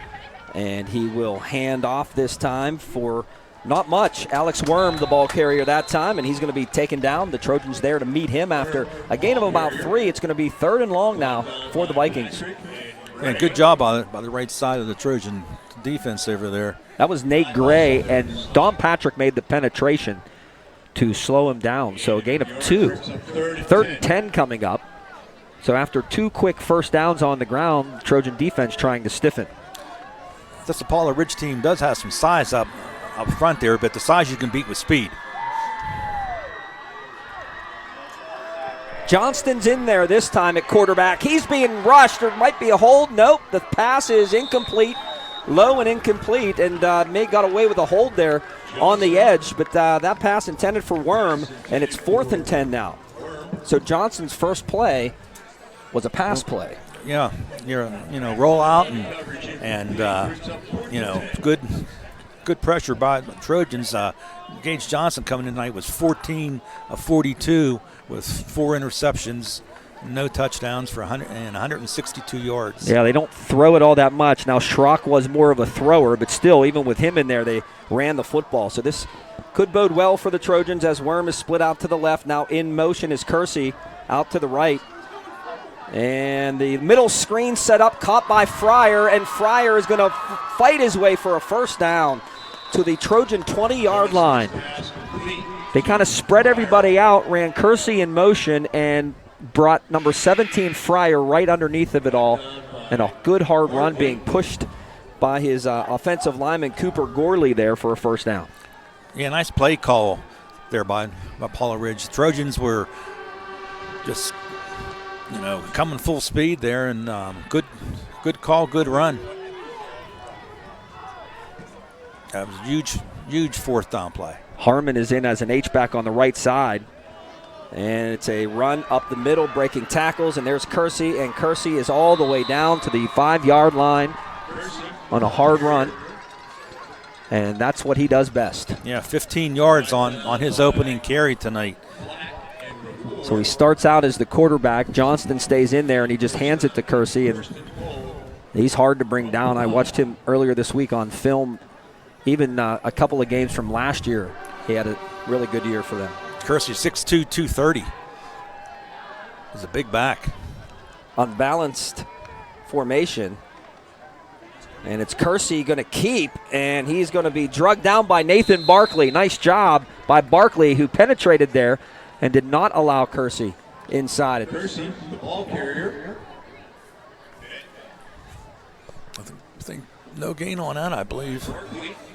Speaker 1: and he will hand off this time for not much. Alex Worm, the ball carrier that time, and he's going to be taken down. The Trojans there to meet him after a gain of about 3. It's going to be 3rd and long now for the Vikings.
Speaker 2: And good job by the right side of the Trojan defense over there.
Speaker 1: That was Nate Gray, and Don Patrick made the penetration to slow him down. So a gain of 2. 3rd and 10 coming up. So after 2 quick first downs on the ground, Trojan defense trying to stiffen.
Speaker 2: This Apollo Ridge team does have some size up front there, but the size you can beat with speed.
Speaker 1: Johnston's in there this time at quarterback. He's being rushed. There might be a hold. Nope, the pass is incomplete. Low and incomplete, and May got away with a hold there on the edge, but that pass intended for Worm, and it's 4th and 10 now. So Johnston's first play was a pass play.
Speaker 2: Yeah, roll out and good pressure by the Trojans. Gage Johnson coming in tonight was 14 of 42 with 4 interceptions. No touchdowns for 162 yards.
Speaker 1: Yeah, they don't throw it all that much. Now, Schrock was more of a thrower, but still, even with him in there, they ran the football. So this could bode well for the Trojans as Worm is split out to the left. Now in motion is Kersey out to the right. And the middle screen set up, caught by Fryer, and Fryer is going to fight his way for a first down to the Trojan 20-yard line. They kind of spread everybody out, ran Kersey in motion, and brought number 17 Fryer right underneath of it all, and a good hard run being pushed by his offensive lineman Cooper Gorley there for a first down.
Speaker 2: Yeah, nice play call there by Apollo Ridge. The Trojans were just coming full speed there, and good call, good run. That was a huge 4th down play.
Speaker 1: Harmon is in as an H-back on the right side. And it's a run up the middle, breaking tackles, and there's Kersey, and Kersey is all the way down to the 5-yard line on a hard run, and that's what he does best.
Speaker 2: Yeah, 15 yards on his opening carry tonight.
Speaker 1: So he starts out as the quarterback. Johnston stays in there, and he just hands it to Kersey, and he's hard to bring down. I watched him earlier this week on film, even a couple of games from last year. He had a really good year for them.
Speaker 2: Kersey, 6'2", 230. He's a big back.
Speaker 1: Unbalanced formation. And it's Kersey going to keep, and he's going to be drugged down by Nathan Barkley. Nice job by Barkley, who penetrated there and did not allow Kersey inside it.
Speaker 10: Kersey, the ball carrier.
Speaker 2: I think no gain on that, I believe.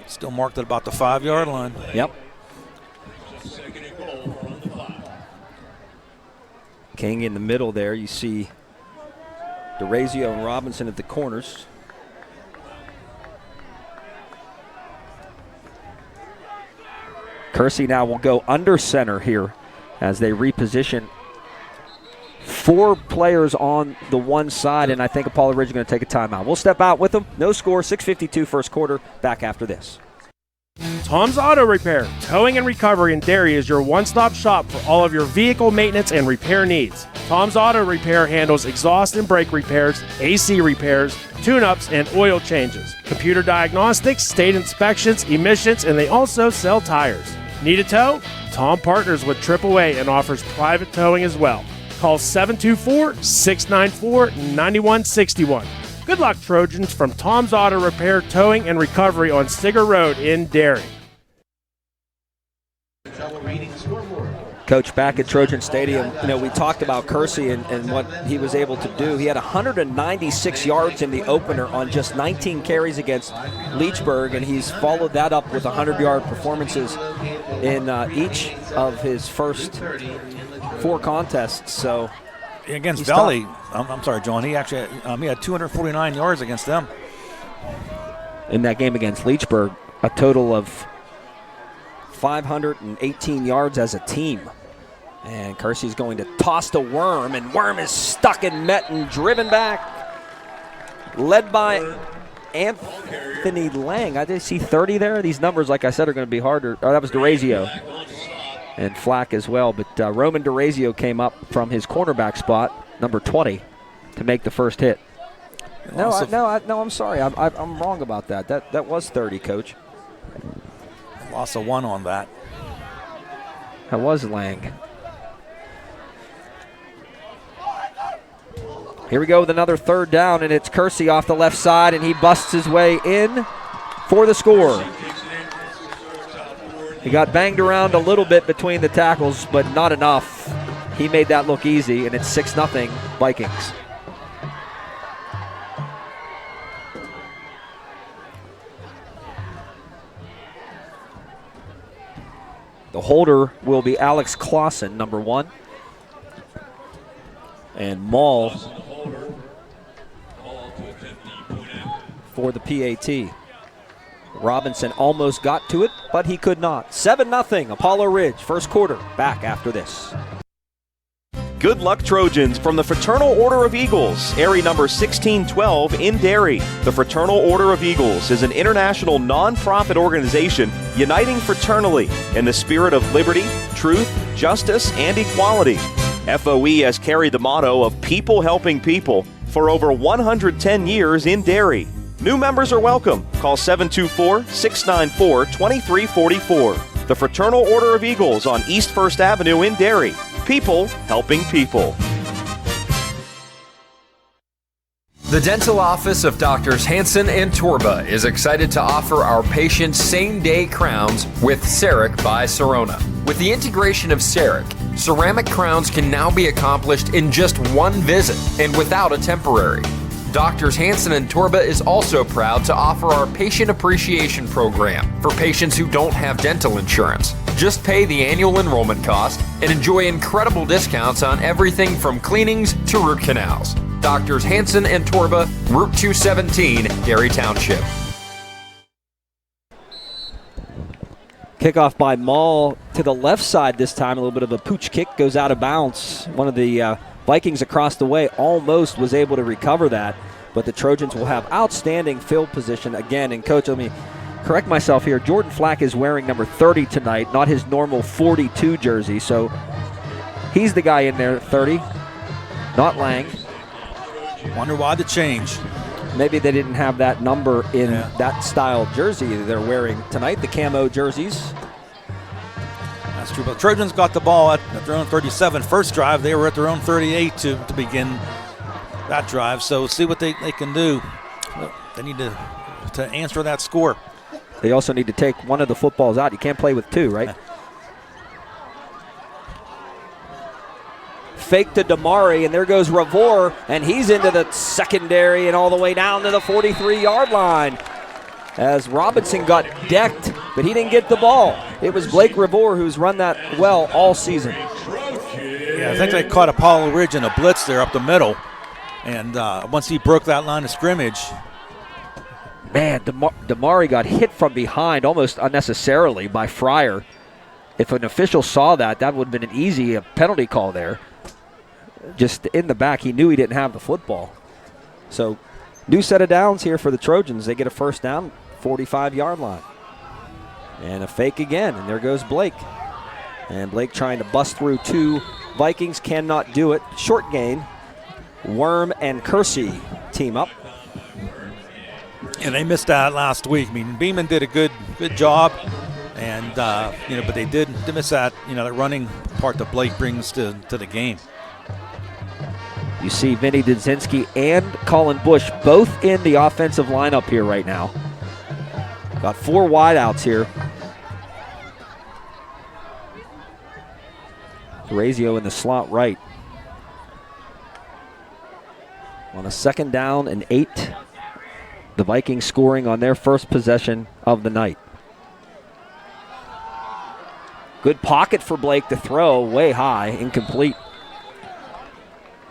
Speaker 2: Still marked at about the 5-yard line.
Speaker 1: Yep. King in the middle there. You see DeRazio and Robinson at the corners. Kersey now will go under center here as they reposition 4 players on the one side, and I think Apollo Ridge is going to take a timeout. We'll step out with them. No score, 6:52 first quarter. Back after this.
Speaker 11: Tom's Auto Repair, Towing and Recovery in Derry is your one-stop shop for all of your vehicle maintenance and repair needs. Tom's Auto Repair handles exhaust and brake repairs, AC repairs, tune-ups, and oil changes, computer diagnostics, state inspections, emissions, and they also sell tires. Need a tow? Tom partners with AAA and offers private towing as well. Call 724-694-9161. Good luck, Trojans, from Tom's Auto Repair, Towing and Recovery on Sigger Road in Derry.
Speaker 1: Coach, back at Trojan Stadium, we talked about Kersey and what he was able to do. He had 196 yards in the opener on just 19 carries against Leechburg, and he's followed that up with 100-yard performances in each of his first 4 contests. So
Speaker 2: against Valley, I'm sorry, John, he actually he had 249 yards against them.
Speaker 1: In that game against Leechburg, a total of 518 yards as a team. And Kersey's going to toss to Worm, and Worm is stuck in Met and driven back. Led by Anthony Lang. I did see 30 there. These numbers, like I said, are going to be harder. Oh, that was DeRazio. And Flack as well. But Roman DeRazio came up from his cornerback spot, number 20, to make the first hit. No, I'm sorry. I'm wrong about that. That was 30, Coach.
Speaker 2: Loss of 1 on that.
Speaker 1: That was Lang. Here we go with another 3rd down, and it's Kersey off the left side, and he busts his way in for the score. He got banged around a little bit between the tackles, but not enough. He made that look easy, and it's 6-0 Vikings. The holder will be Alex Clausen, number 1. And Maul for the PAT. Robinson almost got to it, but he could not. 7-0 Apollo Ridge, first quarter. Back after this.
Speaker 8: Good luck, Trojans, from the Fraternal Order of Eagles, Airy number 1612 in Derry. The Fraternal Order of Eagles is an international non-profit organization uniting fraternally in the spirit of liberty, truth, justice, and equality. FOE has carried the motto of people helping people for over 110 years in Derry. New members are welcome. Call 724-694-2344. The Fraternal Order of Eagles on East 1st Avenue in Derry. People helping people.
Speaker 12: The dental office of Doctors Hansen and Torba is excited to offer our patients same-day crowns with CEREC by Sirona. With the integration of CEREC, ceramic crowns can now be accomplished in just one visit and without a temporary. Doctors Hansen and Torba is also proud to offer our Patient Appreciation Program for patients who don't have dental insurance. Just pay the annual enrollment cost and enjoy incredible discounts on everything from cleanings to root canals. Doctors Hansen and Torba, Route 217, Derry Township.
Speaker 1: Kickoff by Maul to the left side this time. A little bit of a pooch kick goes out of bounds. One of the Vikings across the way almost was able to recover that, but the Trojans will have outstanding field position again. And Coach, let me correct myself here. Jordan Flack is wearing number 30 tonight, not his normal 42 jersey. So he's the guy in there at 30, not Lang.
Speaker 2: Wonder why the change.
Speaker 1: Maybe they didn't have that number in that style jersey they're wearing tonight, the camo jerseys.
Speaker 2: That's true, but the Trojans got the ball at their own 37. First drive, they were at their own 38 to begin that drive. So see what they can do. They need to answer that score.
Speaker 1: They also need to take one of the footballs out. You can't play with 2, right? Fake to Damari, and there goes Ravor, and he's into the secondary and all the way down to the 43-yard line. As Robinson got decked, but he didn't get the ball. It was Blake Ravor who's run that well all season.
Speaker 2: Yeah, I think they caught Apollo Ridge in a blitz there up the middle. And once he broke that line of scrimmage.
Speaker 1: Man, Damari got hit from behind almost unnecessarily by Fryer. If an official saw that, that would have been an easy penalty call there. Just in the back, he knew he didn't have the football. So, new set of downs here for the Trojans. They get a first down, 45-yard line. And a fake again, and there goes Blake. And Blake trying to bust through 2. Vikings cannot do it. Short gain. Worm and Kersey team up.
Speaker 2: And they missed that last week. I mean, Beeman did a good job, and but they did miss that that running part that Blake brings to the game.
Speaker 1: You see Vinny Dudzinski and Colin Bush both in the offensive lineup here right now. Got 4 wideouts here. D'Orazio in the slot right. On a 2nd down and 8. The Vikings scoring on their first possession of the night. Good pocket for Blake to throw, way high, incomplete.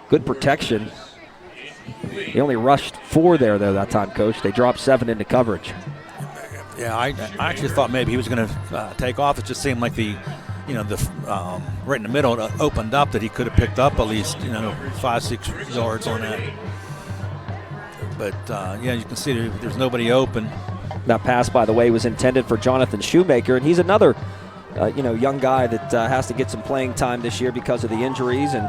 Speaker 1: Good protection. He only rushed 4 there that time, Coach. They dropped 7 into coverage.
Speaker 2: Yeah, I actually thought maybe he was going to take off. It just seemed like the right in the middle it opened up that he could have picked up at least 5-6 yards on that. But yeah, you can see there's nobody open.
Speaker 1: That pass, by the way, was intended for Jonathan Shoemaker, and he's another young guy that has to get some playing time this year because of the injuries. And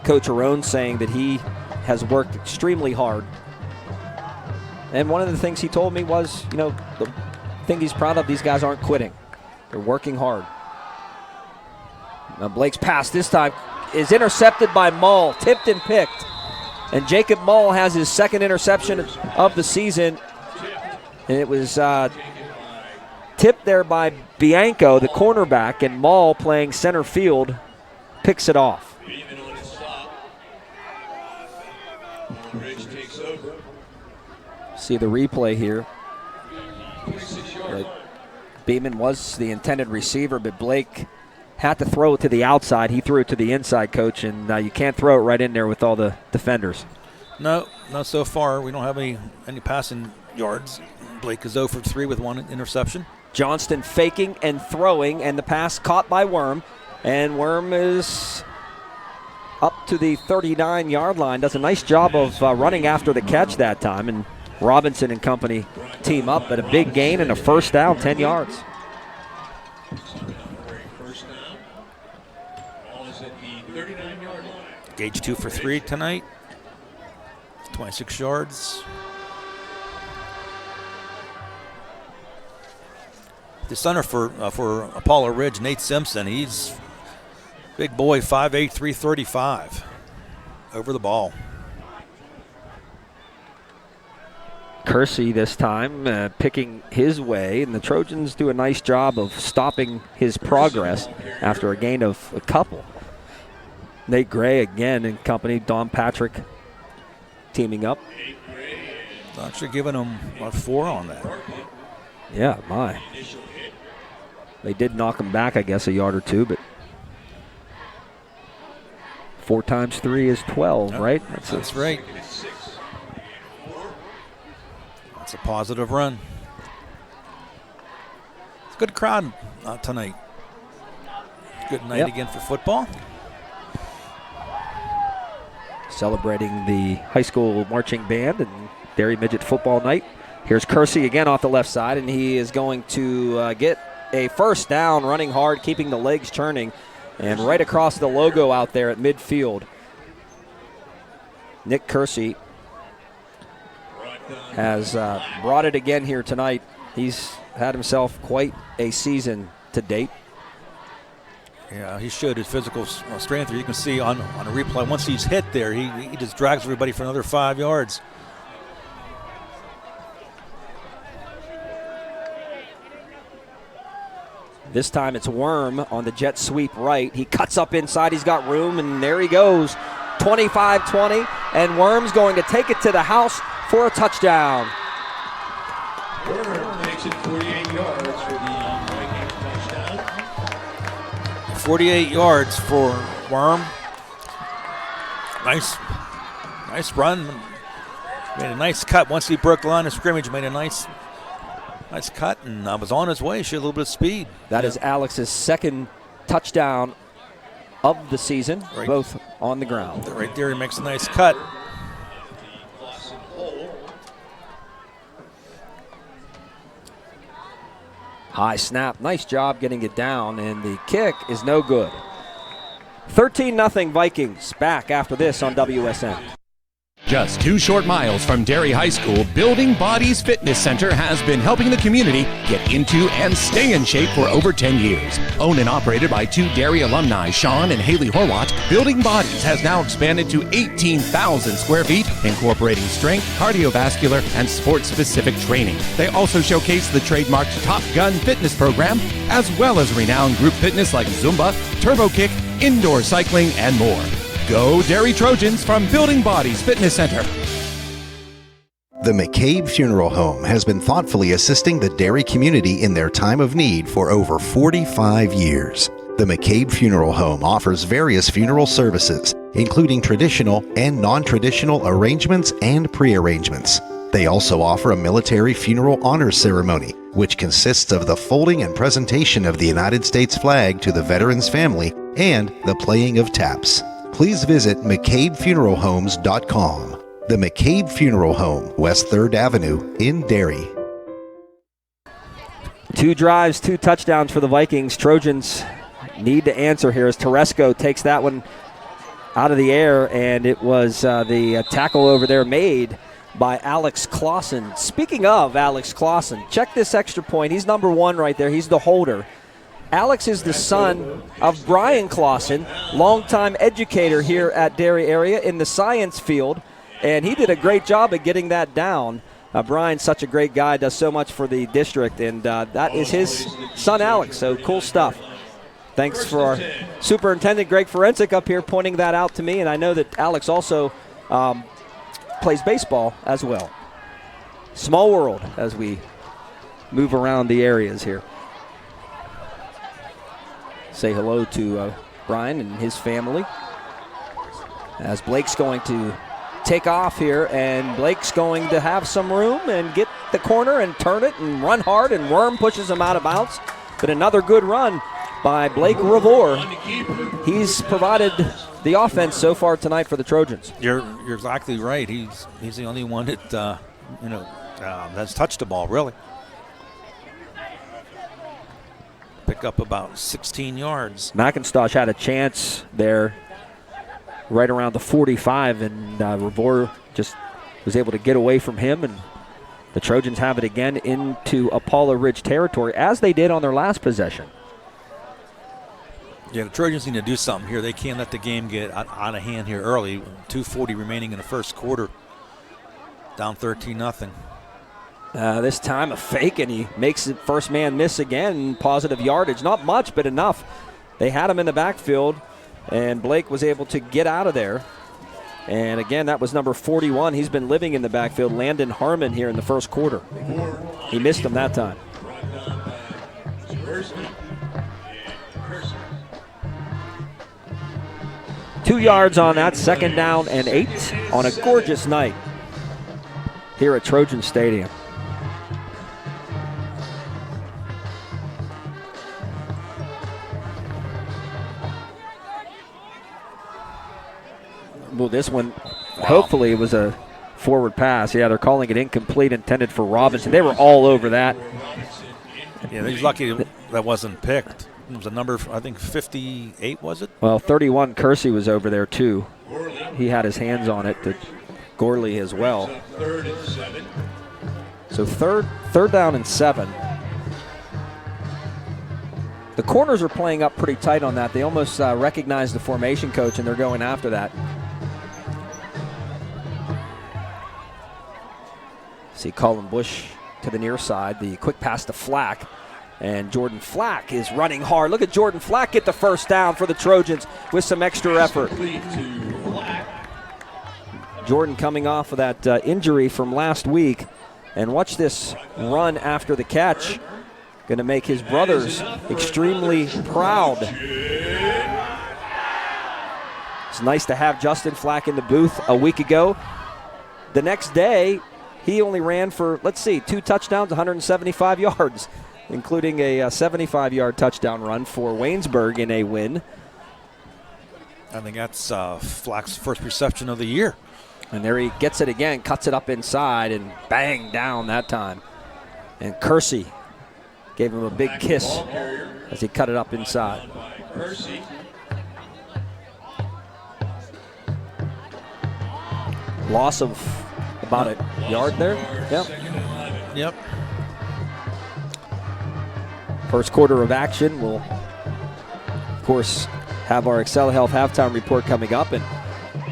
Speaker 1: Coach Arone saying that he has worked extremely hard. And one of the things he told me was, the thing he's proud of, these guys aren't quitting. They're working hard. Now Blake's pass this time is intercepted by Mull, tipped and picked. And Jacob Mull has his 2nd interception of the season. And it was tipped there by Bianco, the cornerback, and Mull playing center field picks it off. See the replay here. Beeman was the intended receiver, but Blake had to throw it to the outside. He threw it to the inside, Coach, and you can't throw it right in there with all the defenders.
Speaker 2: No, not so far. We don't have any passing yards. Blake is 0 for 3 with 1 interception.
Speaker 1: Johnston faking and throwing, and the pass caught by Worm. And Worm is up to the 39-yard line. Does a nice job of running after the catch that time. And Robinson and company team up, but a big gain and a 1st down, 10 yards.
Speaker 2: Gage 2 for 3 tonight. 26 yards. The center for Apollo Ridge, Nate Simpson, he's big boy, 5'8", 335 over the ball.
Speaker 1: Kersey this time picking his way, and the Trojans do a nice job of stopping his progress after a gain of a couple. Nate Gray again and company, Don Patrick teaming up.
Speaker 2: Actually giving him 4 on that.
Speaker 1: Yeah, my. They did knock him back, I guess, a yard or 2, but 4 times 3 is 12, right?
Speaker 2: That's right. That's a positive run. It's a good crowd tonight. Good night again for football.
Speaker 1: Celebrating the high school marching band and Derry Midget football night. Here's Kersey again off the left side, and he is going to get a 1st down, running hard, keeping the legs churning, and right across the logo out there at midfield. Nick Kersey has brought it again here tonight. He's had himself quite a season to date.
Speaker 2: Yeah, he showed his physical strength. You can see on a replay, once he's hit there, he just drags everybody for another 5 yards.
Speaker 1: This time it's Worm on the jet sweep right. He cuts up inside. He's got room, and there he goes. 25-20, and Worm's going to take it to the house for a touchdown.
Speaker 10: Worm makes it 48 yards for the Vikings touchdown.
Speaker 2: 48 yards for Worm. Nice run. Made a nice cut once he broke the line of scrimmage. Made a nice cut, and was on his way. Showed a little bit of speed.
Speaker 1: That is Alex's 2nd touchdown of the season, both on the ground.
Speaker 2: Right there, he makes a nice cut.
Speaker 1: High snap, nice job getting it down, and the kick is no good. 13-0 Vikings, back after this on WSN.
Speaker 13: Just 2 short miles from Derry High School, Building Bodies Fitness Center has been helping the community get into and stay in shape for over 10 years. Owned and operated by 2 Derry alumni, Sean and Haley Horwat, Building Bodies has now expanded to 18,000 square feet, incorporating strength, cardiovascular, and sports-specific training. They also showcase the trademarked Top Gun fitness program, as well as renowned group fitness like Zumba, Turbo Kick, indoor cycling, and more. Go Derry Trojans from Building Bodies Fitness Center.
Speaker 5: The McCabe Funeral Home has been thoughtfully assisting the Derry community in their time of need for over 45 years. The McCabe Funeral Home offers various funeral services, including traditional and non-traditional arrangements and pre-arrangements. They also offer a military funeral honors ceremony, which consists of the folding and presentation of the United States flag to the veteran's family and the playing of taps. Please visit McCabeFuneralHomes.com. The McCabe Funeral Home, West 3rd Avenue in Derry.
Speaker 1: 2 drives, 2 touchdowns for the Vikings. Trojans need to answer here as Teresco takes that one out of the air, and it was the tackle over there made by Alex Clausen. Speaking of Alex Clausen, check this extra point. He's number 1 right there. He's the holder. Alex is the son of Brian Clausen, longtime educator here at Derry area in the science field, and he did a great job at getting that down. Brian's such a great guy, does so much for the district, and that is his son Alex, so cool stuff. Thanks for our superintendent, Greg Forensic, up here pointing that out to me, and I know that Alex also plays baseball as well. Small world as we move around the areas here. Say hello to Brian and his family as Blake's going to take off here, and Blake's going to have some room and get the corner and turn it and run hard, and Worm pushes him out of bounds. But another good run by Blake Revore. He's provided the offense so far tonight for the Trojans.
Speaker 2: You're exactly right. He's the only one that that's touched the ball really. Pick up about 16 yards.
Speaker 1: McIntosh had a chance there right around the 45, and Revore just was able to get away from him, and the Trojans have it again into Apollo Ridge territory, as they did on their last possession.
Speaker 2: Yeah, the Trojans need to do something here. They can't let the game get out of hand here early. 2:40 remaining in the first quarter. Down 13-0.
Speaker 1: This time a fake, and he makes it first man miss again. Positive yardage, not much, but enough. They had him in the backfield, and Blake was able to get out of there. And again, that was number 41. He's been living in the backfield, Landon Harmon, here in the first quarter. He missed him that time. 2 yards on that, 2nd down and 8 on a gorgeous night here at Trojan Stadium. Well, this one, hopefully it was a forward pass. Yeah, they're calling it incomplete, intended for Robinson. They were all over that.
Speaker 2: Yeah, he's lucky that wasn't picked. It was a number, I think 58, was it?
Speaker 1: Well, 31, Kersey was over there too. He had his hands on it, Gorley as well. So third down and 7. The corners are playing up pretty tight on that. They almost recognize the formation coach, and they're going after that. See Colin Bush to the near side, the quick pass to Flack, and Jordan Flack is running hard. Look at Jordan Flack get the first down for the Trojans with some extra effort. Jordan coming off of that injury from last week, and watch this run after the catch. Going to make his brothers extremely proud. It's nice to have Justin Flack in the booth a week ago. The next day, he only ran for, 2 touchdowns, 175 yards, including a 75-yard touchdown run for Waynesburg in a win.
Speaker 2: I think that's Flack's first reception of the year.
Speaker 1: And there he gets it again, cuts it up inside, and bang, down that time. And Kersey gave him a big kiss as he cut it up inside. Loss of about a yard there. Yep.
Speaker 2: Yep.
Speaker 1: First quarter of action. We'll, of course, have our Excel Health halftime report coming up. And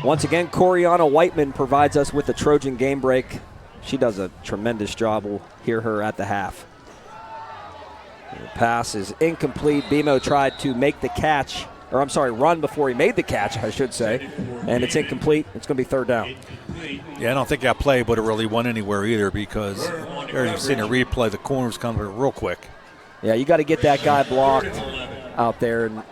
Speaker 1: once again, Coriana Whiteman provides us with the Trojan game break. She does a tremendous job. We'll hear her at the half. The pass is incomplete. Bimo tried to make the catch, or I'm sorry, run before he made the catch, I should say. And it's incomplete. It's going to be third down.
Speaker 2: Yeah, I don't think that play would have really went anywhere either, because there you've seen a replay, the corners come real quick.
Speaker 1: Yeah, you got to get that guy blocked out there, and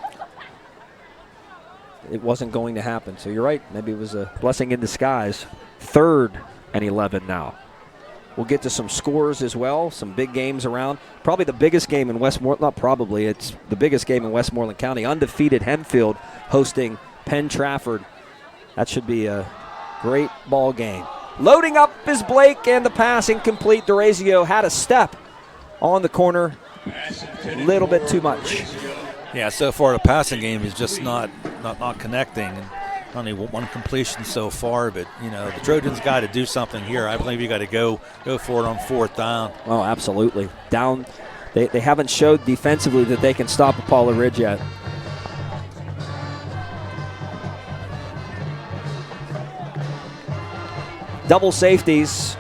Speaker 1: it wasn't going to happen. So you're right. Maybe it was a blessing in disguise. 3rd and 11 now. We'll get to some scores as well, some big games around. Probably the biggest game in Westmoreland, not probably, it's the biggest game in Westmoreland County. Undefeated Hempfield hosting Penn Trafford. That should be a great ball game. Loading up is Blake, and the pass incomplete. DeRazio had a step on the corner. A little bit too much.
Speaker 2: Yeah, so far the passing game is just not connecting. And only one completion so far, but the Trojans got to do something here. I believe you got to go for it on 4th down.
Speaker 1: Oh, absolutely. Down. They haven't showed defensively that they can stop Apollo Ridge yet. Double safeties.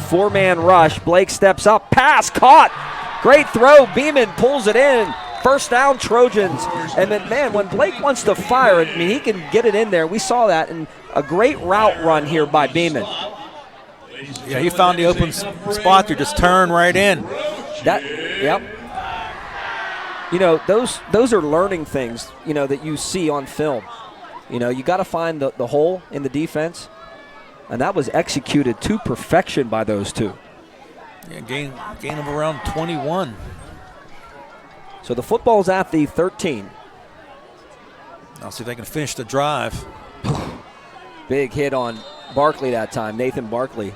Speaker 1: 4-man rush. Blake steps up. Pass caught. Great throw. Beeman pulls it in. First down, Trojans. And then, man, when Blake wants to fire, I mean, he can get it in there. We saw that, and a great route run here by Beeman.
Speaker 2: Yeah, he found the open spot to just turn right in.
Speaker 1: Yep. Those are learning things, that you see on film. You got to find the hole in the defense, and that was executed to perfection by those two.
Speaker 2: Yeah, gain of around 21.
Speaker 1: So the football's at the 13.
Speaker 2: I'll see if they can finish the drive.
Speaker 1: Big hit on Barkley that time, Nathan Barkley.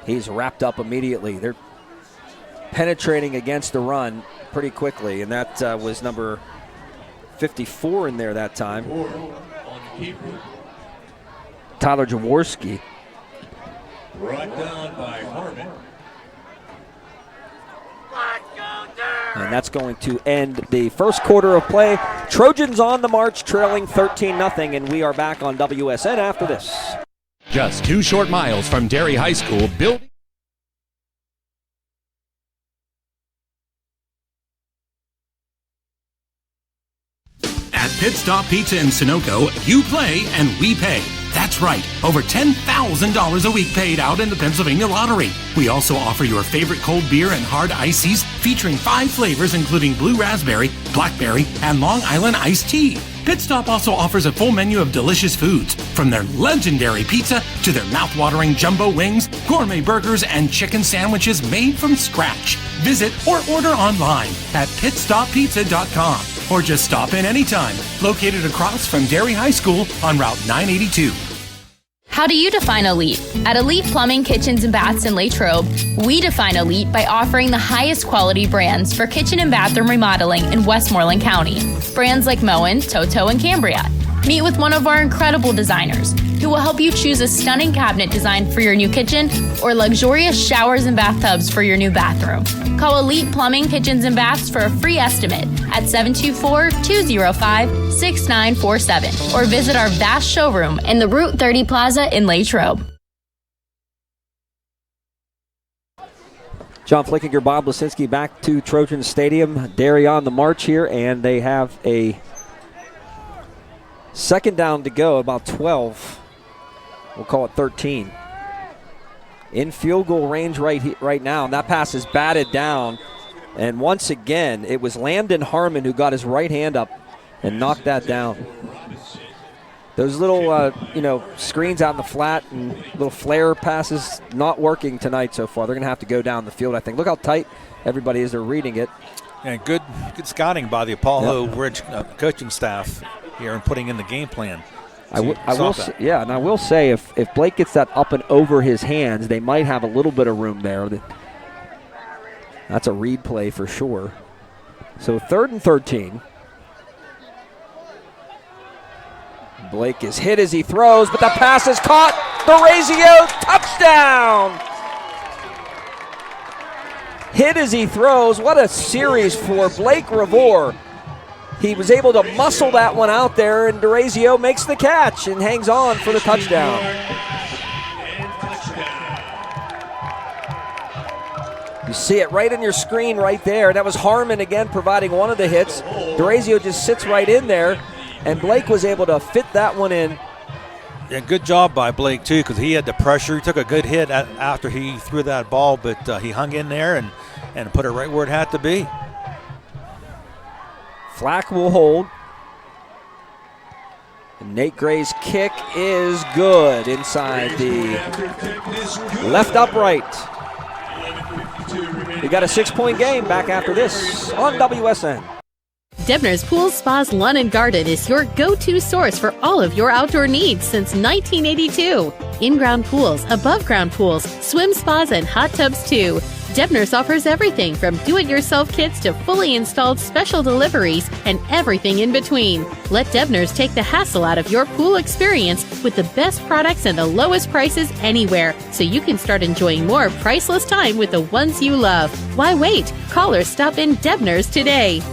Speaker 1: He's wrapped up immediately. They're penetrating against the run pretty quickly, and that was number 54 in there that time. Tyler Jaworski.
Speaker 10: Brought down by Harmon.
Speaker 1: And that's going to end the first quarter of play. Trojans on the march, trailing 13-0, and we are back on WSN after this.
Speaker 13: Just 2 short miles from Derry High School, building.
Speaker 14: At Pit Stop Pizza in Sunoco, you play and we pay. That's right, over $10,000 a week paid out in the Pennsylvania Lottery. We also offer your favorite cold beer and hard ices featuring 5 flavors including blue raspberry, blackberry, and Long Island iced tea. Pit Stop also offers a full menu of delicious foods, from their legendary pizza to their mouth-watering jumbo wings, gourmet burgers, and chicken sandwiches made from scratch. Visit or order online at pitstoppizza.com or just stop in anytime. Located across from Derry High School on Route 982.
Speaker 9: How do you define elite? At Elite Plumbing, Kitchens, and Baths in Latrobe, we define elite by offering the highest quality brands for kitchen and bathroom remodeling in Westmoreland County. Brands like Moen, Toto, and Cambria. Meet with one of our incredible designers who will help you choose a stunning cabinet design for your new kitchen or luxurious showers and bathtubs for your new bathroom. Call Elite Plumbing, Kitchens, and Baths for a free estimate at 724-205-6947 or visit our vast showroom in the Route 30 Plaza in Latrobe.
Speaker 1: John Flickinger, Bob Lisinski back to Trojan Stadium. Derry on the march here, and they have a second down to go, about 12. We'll call it 13. In field goal range right now, and that pass is batted down. And once again, it was Landon Harmon who got his right hand up and knocked that down. Those little, screens out in the flat and little flare passes not working tonight so far. They're going to have to go down the field, I think. Look how tight everybody is. They're reading it.
Speaker 2: And good scouting by the Apollo Ridge coaching staff here and putting in the game plan.
Speaker 1: I will say if Blake gets that up and over his hands, they might have a little bit of room there. That's a read play for sure. So 3rd and 13. Blake is hit as he throws, but the pass is caught. DeRazio, touchdown! Hit as he throws. What a series for Blake Revore. He was able to muscle that one out there, and DeRazio makes the catch and hangs on for the touchdown. You see it right on your screen right there. That was Harmon again providing one of the hits. DeRazio just sits right in there, and Blake was able to fit that one in.
Speaker 2: Yeah, good job by Blake, too, because he had the pressure. He took a good hit after he threw that ball, but he hung in there and put it right where it had to be.
Speaker 1: Flack will hold. And Nate Gray's kick is good inside the left upright. We got a 6-point game back after this on WSN.
Speaker 15: Debner's Pools, Spas, Lawn and Garden is your go-to source for all of your outdoor needs since 1982. In-ground pools, above-ground pools, swim spas, and hot tubs too. Debner's offers everything from do-it-yourself kits to fully installed special deliveries and everything in between. Let Debner's take the hassle out of your pool experience with the best products and the lowest prices anywhere, so you can start enjoying more priceless time with the ones you love. Why wait? Call or stop in Debner's today.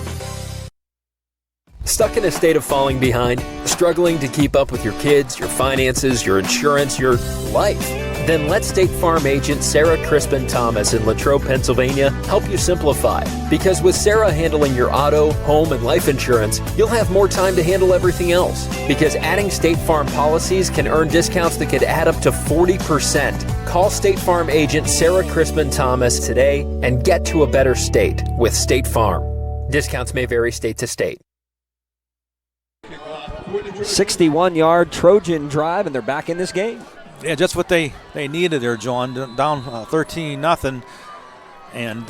Speaker 12: Stuck in a state of falling behind? Struggling to keep up with your kids, your finances, your insurance, your life? Then let State Farm agent Sarah Crispin Thomas in Latrobe, Pennsylvania help you simplify. Because with Sarah handling your auto, home, and life insurance, you'll have more time to handle everything else. Because adding State Farm policies can earn discounts that could add up to 40%. Call State Farm agent Sarah Crispin Thomas today and get to a better state with State Farm. Discounts may vary state to state.
Speaker 1: 61-yard Trojan drive, and they're back in this game.
Speaker 2: Yeah, just what they needed there, John. Down 13-0, and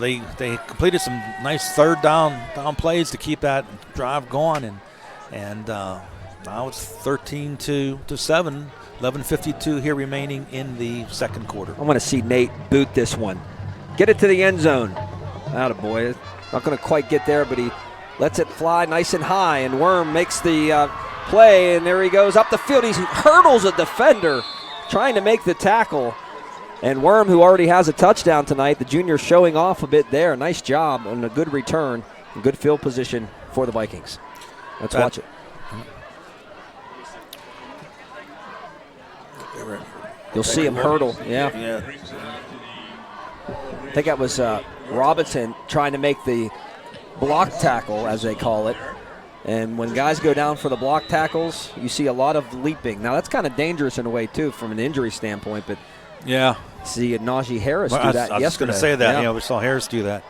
Speaker 2: they completed some nice third down plays to keep that drive going, and now it's 13-7, 11:52 here remaining in the second quarter.
Speaker 1: I want to see Nate boot this one, get it to the end zone. Attaboy. Not going to quite get there, but he lets it fly nice and high, and Worm makes the play, and there he goes up the field. He hurdles a defender trying to make the tackle. And Worm, who already has a touchdown tonight, the junior showing off a bit there. Nice job and a good return and good field position for the Vikings. Let's watch it. You'll see him hurdle. Yeah. I think that was Robinson trying to make the block tackle, as they call it. And when guys go down for the block tackles, you see a lot of leaping. Now, that's kind of dangerous in a way, too, from an injury standpoint. But
Speaker 2: yeah,
Speaker 1: see Najee Harris do that yesterday.
Speaker 2: I was going to say that. Yeah. We saw Harris do that.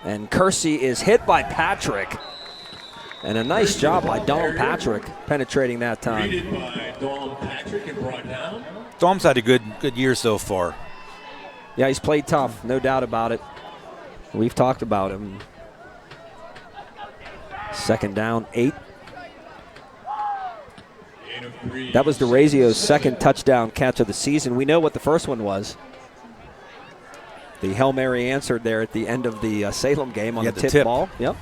Speaker 1: And Kersey is hit by Patrick. And a nice job by Dom Patrick penetrating that time.
Speaker 2: Dom's had a good year so far.
Speaker 1: Yeah, he's played tough, no doubt about it. We've talked about him. Second down, 8. That was DeRazio's second touchdown catch of the season. We know what the first one was. The Hail Mary answered there at the end of the Salem game on the tip ball. Yep.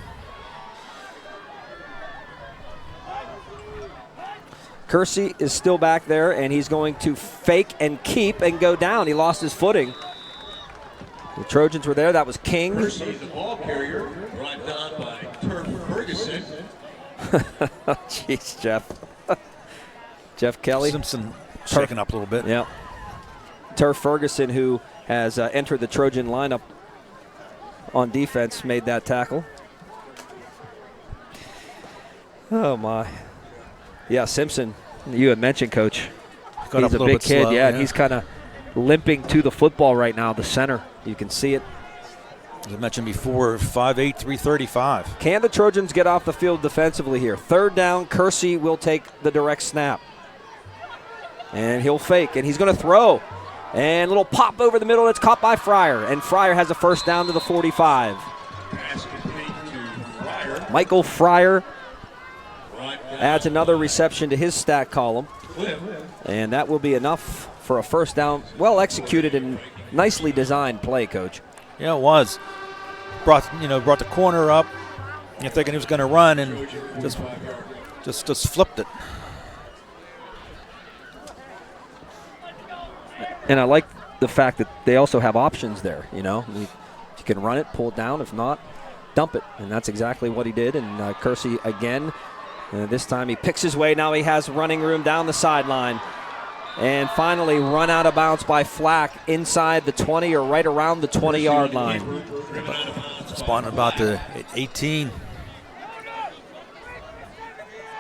Speaker 1: Kersey is still back there, and he's going to fake and keep and go down. He lost his footing. The Trojans were there. That was King.
Speaker 10: Kersey, the ball carrier, brought down by Turf Ferguson.
Speaker 1: Jeez, Jeff. Jeff Kelly.
Speaker 2: Simpson shaking up a little bit.
Speaker 1: Yeah. Turf Ferguson, who has entered the Trojan lineup on defense, made that tackle. Oh, my. Yeah, Simpson, you had mentioned, Coach. He's a big kid, slow, yeah. He's kind of limping to the football right now, the center. You can see it.
Speaker 2: As I mentioned before, 5'8", 335.
Speaker 1: Can the Trojans get off the field defensively here? Third down, Kersey will take the direct snap. And he'll fake, and he's going to throw. And a little pop over the middle, and it's caught by Fryer. And Fryer has a first down to the 45. Michael Fryer adds another reception to his stat column. And that will be enough for a first down. Well executed and nicely designed play, Coach.
Speaker 2: Yeah, it was. Brought the corner up. You're thinking he was going to run, and just Just flipped it.
Speaker 1: And I like the fact that they also have options there. You can run it, pull it down. If not, dump it. And that's exactly what he did. And Kersey again. This time he picks his way. Now he has running room down the sideline. And finally run out of bounds by Flack inside the 20 or right around the 20-yard line.
Speaker 2: Spawning about the 18.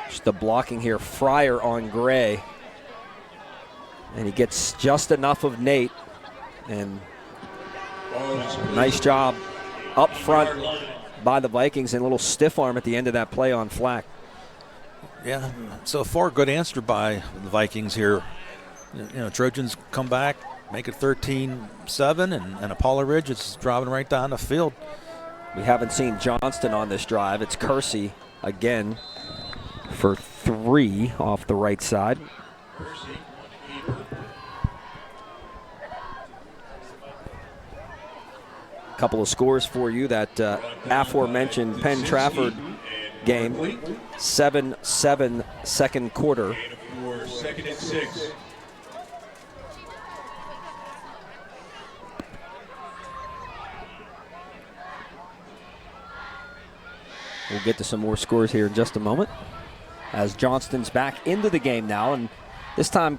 Speaker 1: Just the blocking here. Fryer on Gray. And he gets just enough of Nate. And nice job up front by the Vikings, and a little stiff arm at the end of that play on Flack.
Speaker 2: Yeah, so far good answer by the Vikings here. Trojans come back, make it 13-7, and Apollo Ridge is driving right down the field.
Speaker 1: We haven't seen Johnston on this drive. It's Kersey again for 3 off the right side. Couple of scores for you. That aforementioned Penn Trafford game, 7-7 second quarter.
Speaker 10: Second and 6.
Speaker 1: We'll get to some more scores here in just a moment, as Johnston's back into the game now, and this time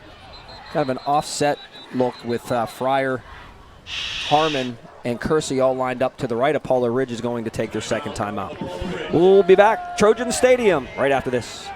Speaker 1: kind of an offset look with Fryer, Harmon, and Kersey all lined up to the right. Apollo Ridge is going to take their second timeout. We'll be back, Trojan Stadium, right after this.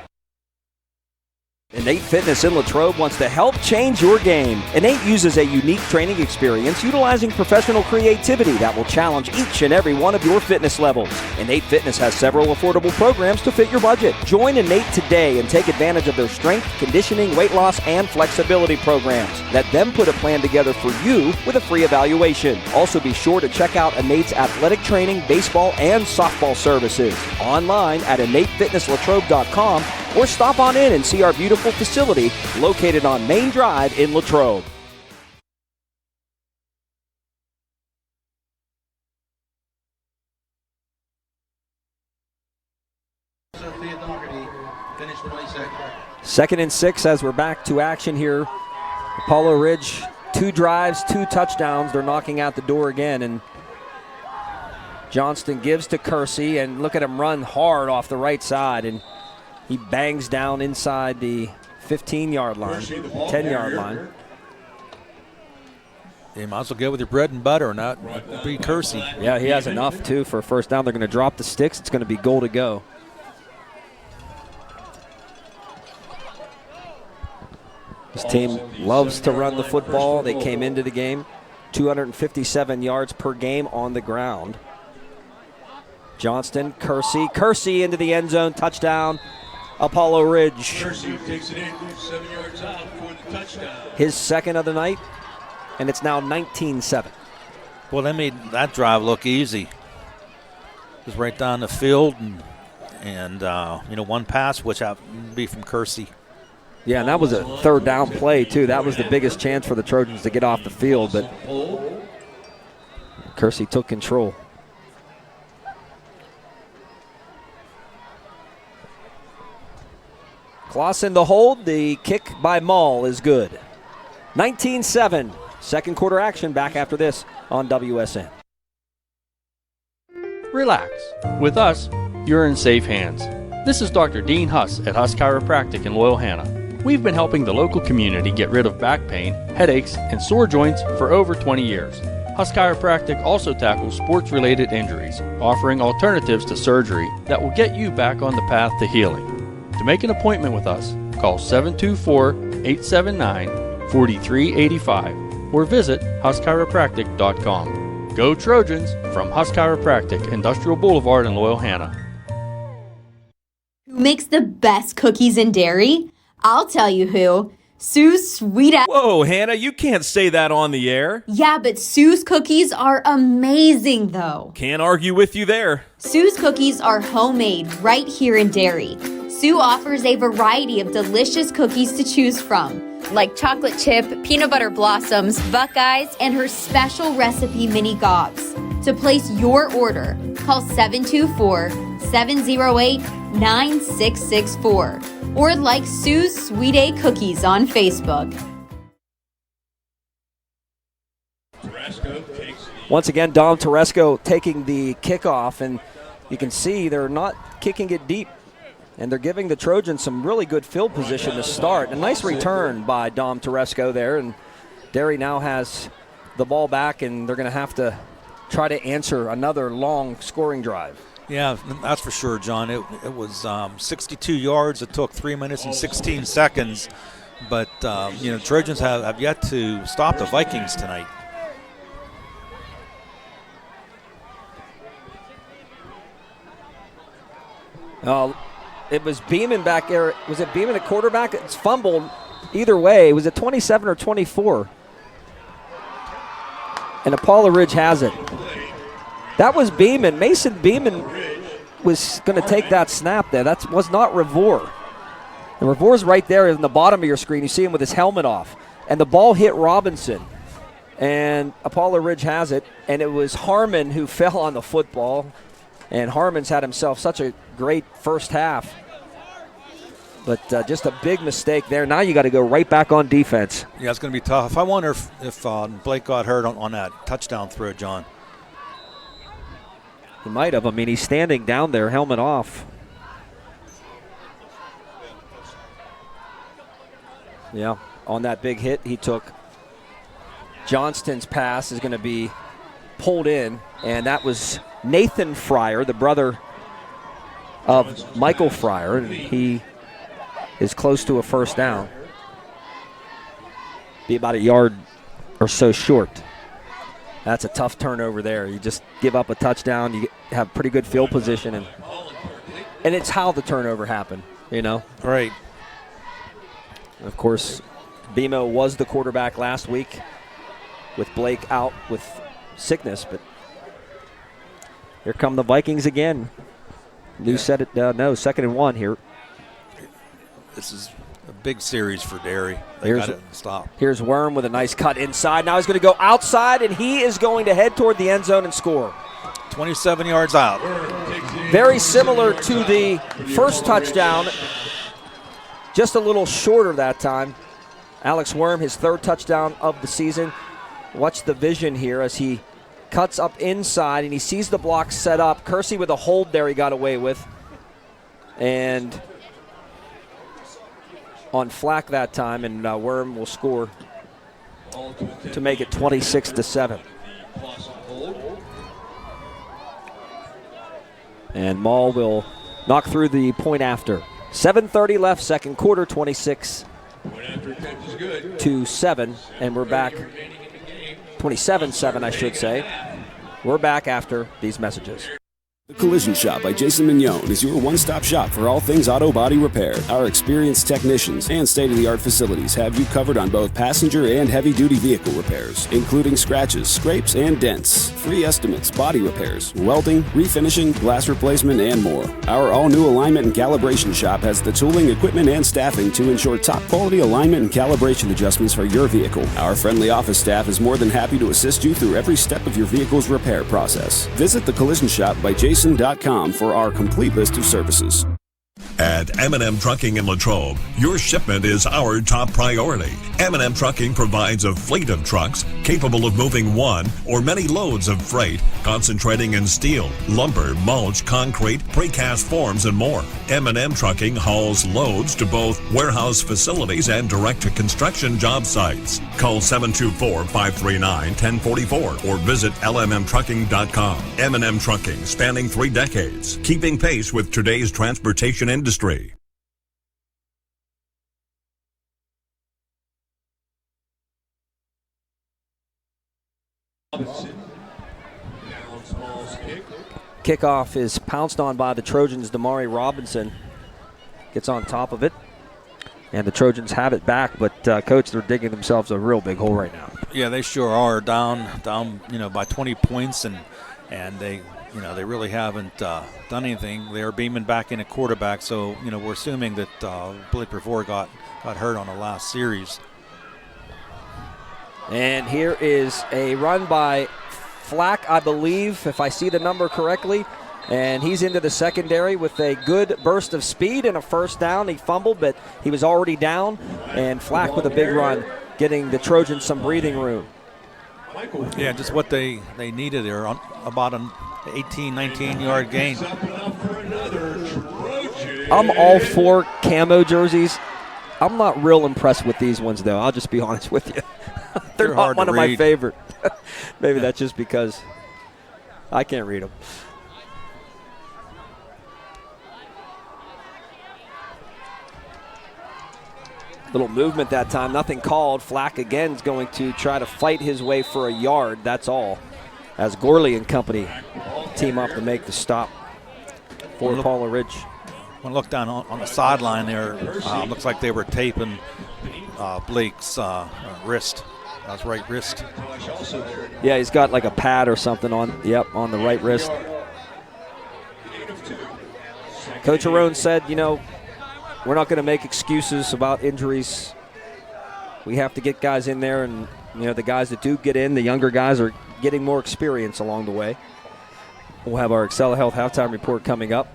Speaker 1: Innate Fitness in Latrobe wants to help change your game. Innate uses a unique training experience utilizing professional creativity that will challenge each and every one of your fitness levels. Innate Fitness has several affordable programs to fit your budget. Join Innate today and take advantage of their strength, conditioning, weight loss, and flexibility programs. Let them put a plan together for you with a free evaluation. Also be sure to check out Innate's athletic training, baseball, and softball services. Online at InnateFitnessLatrobe.com or stop on in and see our beautiful facility located on Main Drive in Latrobe. Second and 6 as we're back to action here. Apollo Ridge, 2 drives, 2 touchdowns. They're knocking out the door again, and Johnston gives to Kersey, and look at him run hard off the right side, and he bangs down inside the 15-yard line, 10-yard line.
Speaker 2: You might as well go with your bread and butter, not be Kersey.
Speaker 1: Yeah, he has enough, too, for a first down. They're going to drop the sticks. It's going to be goal to go. This team loves to run the football. They came into the game 257 yards per game on the ground. Johnston, Kersey into the end zone, touchdown, Apollo Ridge.
Speaker 10: Kersey takes it in, 7 yards out for the touchdown.
Speaker 1: His second of the night, and it's now 19-7.
Speaker 2: Well, they made that drive look easy. It was right down the field, and one pass, which happened to be from Kersey.
Speaker 1: Yeah, and that was a third down play, too. That was the biggest chance for the Trojans to get off the field, but Kersey took control. Clausen the hold. The kick by Maul is good. 19-7. Second quarter action back after this on WSN.
Speaker 16: Relax. With us, you're in safe hands. This is Dr. Dean Huss at Huss Chiropractic in Loyal Hannah. We've been helping the local community get rid of back pain, headaches, and sore joints for over 20 years. Huss Chiropractic also tackles sports-related injuries, offering alternatives to surgery that will get you back on the path to healing. To make an appointment with us, call 724-879-4385 or visit HussChiropractic.com. Go Trojans from Huss Chiropractic, Industrial Boulevard in Loyal Hannah.
Speaker 9: Who makes the best cookies in Derry? I'll tell you who. Sue's Sweet Apple.
Speaker 8: Whoa, Hannah, you can't say that on the air.
Speaker 9: Yeah, but Sue's cookies are amazing, though.
Speaker 8: Can't argue with you there.
Speaker 9: Sue's cookies are homemade right here in Derry. Sue offers a variety of delicious cookies to choose from, like chocolate chip, peanut butter blossoms, Buckeyes, and her special recipe mini gobs. To place your order, call 724-708-9664 or like Sue's Sweet A Cookies on Facebook.
Speaker 1: Once again, Dom Teresco taking the kickoff, and you can see they're not kicking it deep, and they're giving the Trojans some really good field position to start. A nice return by Dom Teresco there, and Derry now has the ball back, and they're going to have to try to answer another long scoring drive.
Speaker 2: Yeah, that's for sure, John. It was 62 yards. It took 3 minutes and 16 seconds. But, Trojans have yet to stop the Vikings tonight.
Speaker 1: It was Beeman back there. Was it Beeman at quarterback? It's fumbled. Either way, was it 27 or 24? And Apollo Ridge has it. That was Beeman. Mason Beeman was going to take that snap there. That was not Revore. And Revore's right there in the bottom of your screen. You see him with his helmet off. And the ball hit Robinson. And Apollo Ridge has it. And it was Harmon who fell on the football. And Harmon's had himself such a great first half. But just a big mistake there. Now you got to go right back on defense.
Speaker 2: Yeah, it's going to be tough. I wonder if Blake got hurt on that touchdown throw, John.
Speaker 1: He might have. I mean, he's standing down there, helmet off. Yeah, on that big hit he took. Johnston's pass is going to be pulled in, and that was Nathan Fryer, the brother of Michael Fryer, and he is close to a first down. Be about a yard or so short. That's a tough turnover there. You just give up a touchdown, you have pretty good field position, and it's how the turnover happened,
Speaker 2: Right.
Speaker 1: Of course, BMO was the quarterback last week with Blake out with sickness, but here come the Vikings again. Second and 1 here.
Speaker 2: This is a big series for Derry. They got to stop.
Speaker 1: Here's Worm with a nice cut inside. Now he's going to go outside, and he is going to head toward the end zone and score.
Speaker 2: 27 yards out.
Speaker 1: Very similar to the first touchdown, just a little shorter that time. Alex Worm, his third touchdown of the season. Watch the vision here as he cuts up inside, and he sees the block set up. Kersey with a hold there he got away with. And on flack that time, and Worm will score to make it 26-7. And Maul will knock through the point after. 7:30 left, second quarter, 26-7, and we're back. 27-7, I should say. We're back after these messages.
Speaker 17: The Collision Shop by Jason Mignone is your one-stop shop for all things auto body repair. Our experienced technicians and state-of-the-art facilities have you covered on both passenger and heavy-duty vehicle repairs, including scratches, scrapes, and dents, free estimates, body repairs, welding, refinishing, glass replacement, and more. Our all-new alignment and calibration shop has the tooling, equipment, and staffing to ensure top-quality alignment and calibration adjustments for your vehicle. Our friendly office staff is more than happy to assist you through every step of your vehicle's repair process. Visit the Collision Shop by Jason for our complete list of services.
Speaker 18: At M&M Trucking in Latrobe, your shipment is our top priority. M&M Trucking provides a fleet of trucks capable of moving one or many loads of freight, concentrating in steel, lumber, mulch, concrete, precast forms, and more. M&M Trucking hauls loads to both warehouse facilities and direct-to-construction job sites. Call 724-539-1044 or visit lmmtrucking.com. M&M Trucking, spanning 3 decades, keeping pace with today's transportation industry.
Speaker 1: Kickoff is pounced on by the Trojans. Damari Robinson gets on top of it, and the Trojans have it back. But Coach, they're digging themselves a real big hole right now.
Speaker 2: Yeah, they sure are. Down, by 20 points, and they. They really haven't done anything. They are beaming back in at quarterback, so, we're assuming that Blake Revore got hurt on the last series.
Speaker 1: And here is a run by Flack, I believe, if I see the number correctly. And he's into the secondary with a good burst of speed and a first down. He fumbled, but he was already down. And Flack with a big run, getting the Trojans some breathing room.
Speaker 2: Yeah, just what they needed there, on about an 18, 19-yard gain.
Speaker 1: I'm all for camo jerseys. I'm not real impressed with these ones, though. I'll just be honest with you. They're not one of my favorite. Maybe that's just because I can't read them. Little movement that time, nothing called. Flack again is going to try to fight his way for a yard, that's all. As Gorley and company team up to make the stop for Paula Ridge.
Speaker 2: When I look down on the sideline there, looks like they were taping Blake's wrist. That's right wrist.
Speaker 1: Yeah, he's got like a pad or something on the right wrist. Coach Arone said, we're not going to make excuses about injuries. We have to get guys in there, and the guys that do get in, the younger guys are getting more experience along the way. We'll have our Excella Health halftime report coming up.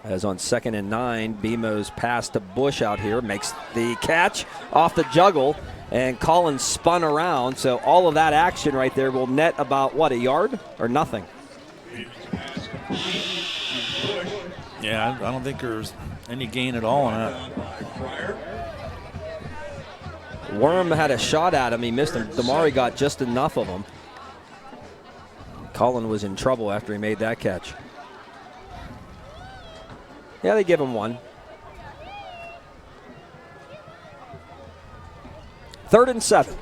Speaker 1: As on 2nd and 9, BMO's pass to Bush out here makes the catch off the juggle, and Collins spun around. So all of that action right there will net about, a yard or nothing?
Speaker 2: Yeah, I don't think there's any gain at all on that.
Speaker 1: Worm had a shot at him. He missed him. Damari got just enough of him. Collins was in trouble after he made that catch. Yeah, they give him one. 3rd and 7.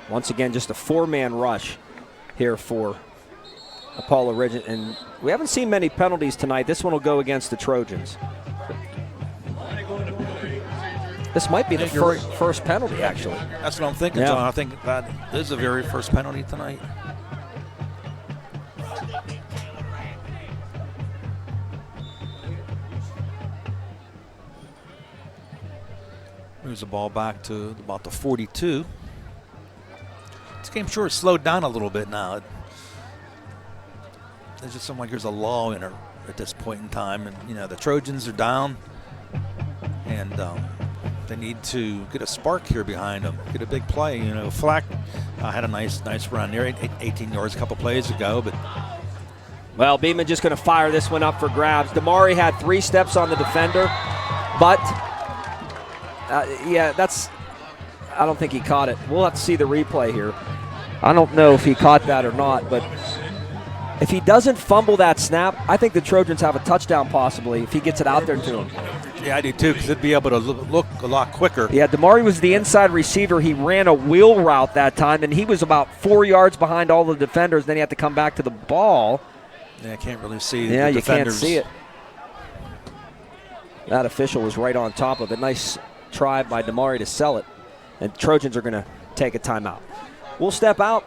Speaker 1: Once again, just a 4-man rush here for Paula Ridge. And we haven't seen many penalties tonight. This one will go against the Trojans. This might be the first penalty, actually.
Speaker 2: That's what I'm thinking, John. I think that is the very first penalty tonight. Moves the ball back to about the 42. This game sure has slowed down a little bit now. It just seems like there's a lull in it at this point in time. And, the Trojans are down. And they need to get a spark here behind them, get a big play. Flack had a nice run there, 18 yards a couple plays ago. But
Speaker 1: well, Beeman just going to fire this one up for grabs. Damari had 3 steps on the defender, but I don't think he caught it. We'll have to see the replay here. I don't know if he caught that or not, but if he doesn't fumble that snap, I think the Trojans have a touchdown possibly if he gets it out there to him.
Speaker 2: Yeah, I do too, because they'd be able to look a lot quicker.
Speaker 1: Yeah, Damari was the inside receiver. He ran a wheel route that time, and he was about 4 yards behind all the defenders. Then he had to come back to the ball.
Speaker 2: Yeah, I can't really see the
Speaker 1: defenders.
Speaker 2: Yeah, you
Speaker 1: can't see it. That official was right on top of it. Nice try by Damari to sell it. And Trojans are going to take a timeout. We'll step out,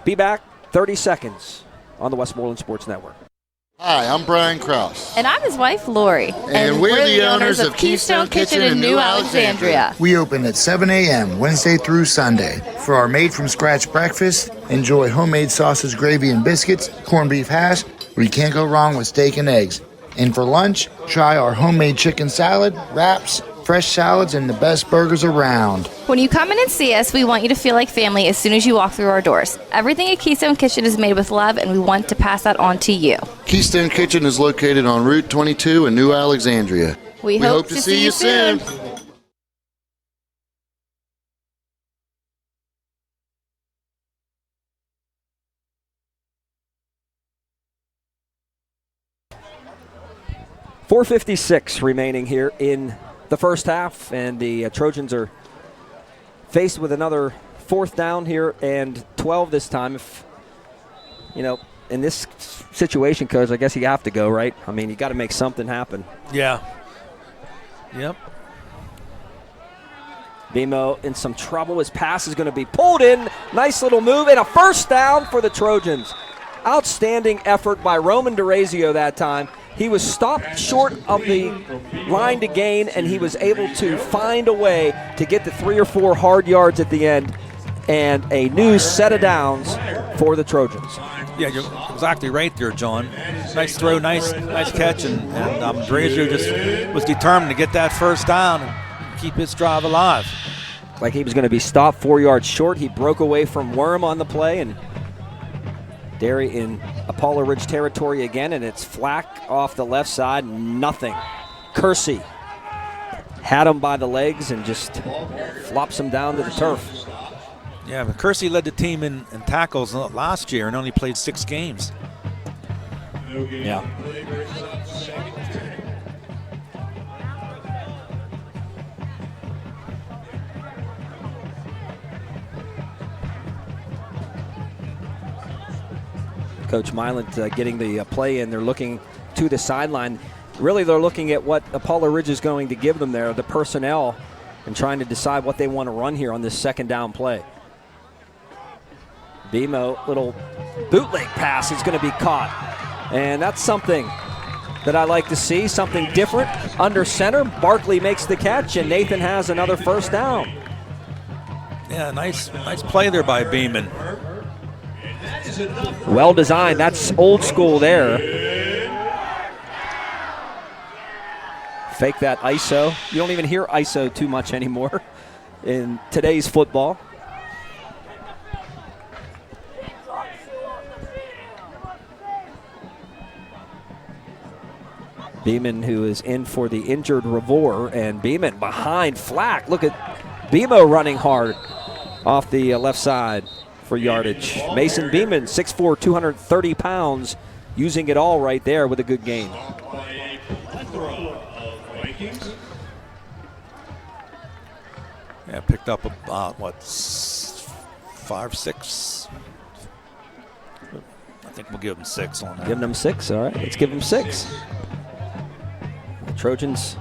Speaker 1: be back 30 seconds on the Westmoreland Sports Network.
Speaker 19: Hi, I'm Brian Krause.
Speaker 20: And I'm his wife, Lori.
Speaker 19: And we're the owners of Keystone Kitchen in New Alexandria.
Speaker 21: We open at 7 a.m. Wednesday through Sunday. For our made-from-scratch breakfast, enjoy homemade sausage, gravy, and biscuits, corned beef hash, where you can't go wrong with steak and eggs. And for lunch, try our homemade chicken salad, wraps, fresh salads, and the best burgers around.
Speaker 20: When you come in and see us, we want you to feel like family as soon as you walk through our doors. Everything at Keystone Kitchen is made with love, and we want to pass that on to you.
Speaker 19: Keystone Kitchen is located on Route 22 in New Alexandria.
Speaker 20: We hope to see you soon.
Speaker 1: .456 remaining here in the first half, and the Trojans are faced with another 4th down here and 12 this time. If, in this situation, Coach, I guess you have to go, right? I mean, you got to make something happen.
Speaker 2: Yeah. Yep.
Speaker 1: BMO in some trouble. His pass is going to be pulled in. Nice little move, and a first down for the Trojans. Outstanding effort by Roman DeRazio that time. He was stopped short of the line to gain, and he was able to find a way to get the 3 or 4 hard yards at the end, and a new set of downs for the Trojans.
Speaker 2: Yeah, you're exactly right there, John. Nice throw, nice catch, and Brazier just was determined to get that first down and keep his drive alive.
Speaker 1: Like he was going to be stopped 4 yards short. He broke away from Worm on the play, and Derry in Apollo Ridge territory again, and it's Flack off the left side, nothing. Kersey had him by the legs and just flops him down to the turf.
Speaker 2: Yeah, but Kersey led the team in tackles last year and only played 6 games.
Speaker 1: Yeah. Coach Myland getting the play in. They're looking to the sideline. Really, they're looking at what Apollo Ridge is going to give them there, the personnel, and trying to decide what they want to run here on this second down play. Bemo, little bootleg pass is going to be caught. And that's something that I like to see, something different. Under center, Barkley makes the catch, and Nathan has another first down.
Speaker 2: Yeah, nice play there by Beeman.
Speaker 1: Well designed. That's old school there. Fake that ISO. You don't even hear ISO too much anymore in today's football. Beeman, who is in for the injured Revore, and Beeman behind Flack. Look at Bemo running hard off the left side for yardage. Mason Beeman, 6'4", 230 pounds, using it all right there with a good gain.
Speaker 2: Yeah, picked up about, 5, 6? I think we'll give him 6 on that.
Speaker 1: Giving them 6, all right. Let's give them 6. The Trojans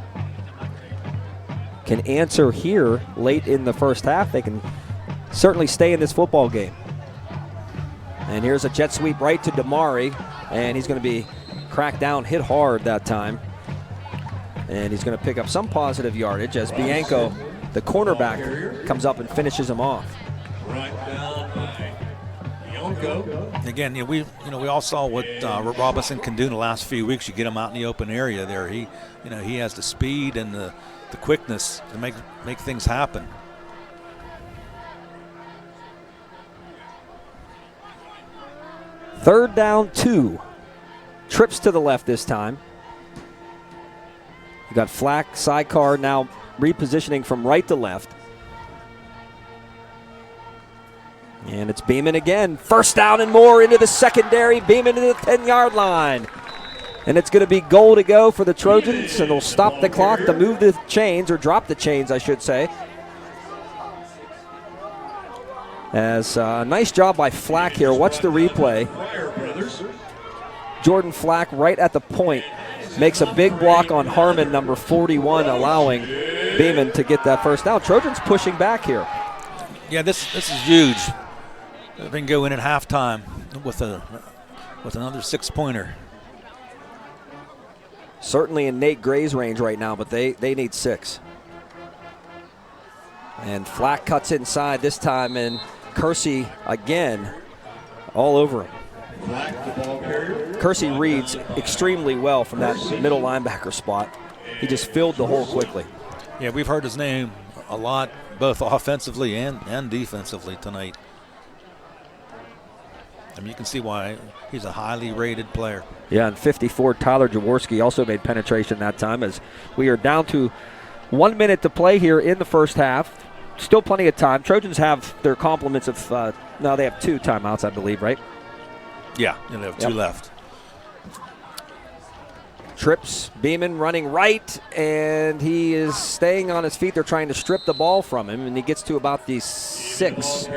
Speaker 1: can answer here late in the first half. They can certainly stay in this football game. And here's a jet sweep right to Damari, and he's going to be cracked down, hit hard that time. And he's going to pick up some positive yardage as Bianco, the cornerback, comes up and finishes him off.
Speaker 2: Again, we all saw what Robinson can do in the last few weeks. You get him out in the open area there. He has the speed and the quickness to make things happen.
Speaker 1: Third down 2. Trips to the left this time. You got Flack, Sycar now repositioning from right to left. And it's Beeman again. First down and more into the secondary. Beeman to the 10-yard line. And it's going to be goal to go for the Trojans, and they'll stop the clock to move the chains, or drop the chains, I should say. As nice job by Flack here. Watch the replay. Jordan Flack right at the point makes a big block on Harmon, number 41, allowing Beeman to get that first down. Trojans pushing back here.
Speaker 2: Yeah, this is huge. They can go in at halftime with another 6-pointer.
Speaker 1: Certainly in Nate Gray's range right now, but they need 6. And Flack cuts inside this time, and Kersey again all over him. Kersey reads extremely well from that middle linebacker spot. He just filled the hole quickly.
Speaker 2: Yeah, we've heard his name a lot, both offensively and defensively tonight. I mean, you can see why he's a highly rated player.
Speaker 1: Yeah, and 54, Tyler Jaworski also made penetration that time, as we are down to 1 minute to play here in the first half. Still plenty of time. Trojans have their complements of, no, they have 2 timeouts, I believe, right?
Speaker 2: Yeah, and they have 2 left.
Speaker 1: Trips, Beeman running right, and he is staying on his feet. They're trying to strip the ball from him, and he gets to about the 6.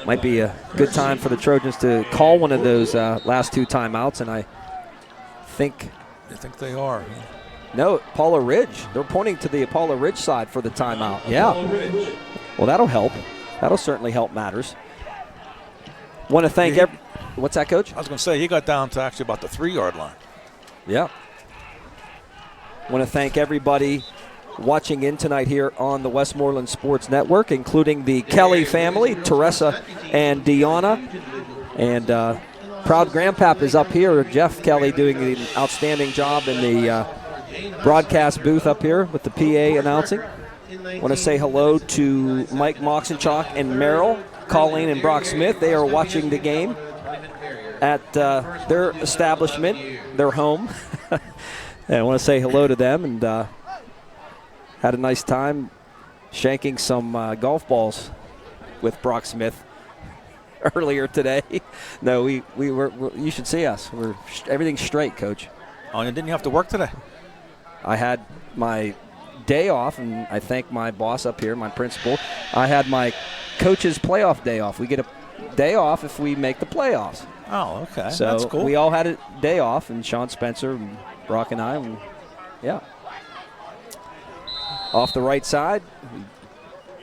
Speaker 1: Might be a good time for the Trojans to call one of those last 2 timeouts, and I think
Speaker 2: they are.
Speaker 1: No, Apollo Ridge. They're pointing to the Apollo Ridge side for the timeout. Yeah. Well, that'll help. That'll certainly help matters. Want to thank what's that, Coach?
Speaker 2: I was going to say, he got down to actually about the 3-yard line.
Speaker 1: Yeah. Want to thank everybody watching in tonight here on the Westmoreland Sports Network, including the Kelly family, Teresa and Deanna. And proud grandpap is up here, Jeff Kelly, doing an outstanding job in the broadcast booth up here with the PA announcing. Want to say hello to Mike Moxenchock and Merrill, Colleen and Brock Smith. They are watching the game at their establishment, their home. And I want to say hello to them, and had a nice time shanking some golf balls with Brock Smith earlier today. No, we were you should see us. Everything's straight, Coach.
Speaker 2: Oh, and didn't you have to work today?
Speaker 1: I had my day off, and I thank my boss up here, my principal. I had my coach's playoff day off. We get a day off if we make the playoffs.
Speaker 2: Oh, okay.
Speaker 1: So
Speaker 2: that's cool.
Speaker 1: We all had a day off, and Sean Spencer and Brock and I, yeah. Off the right side,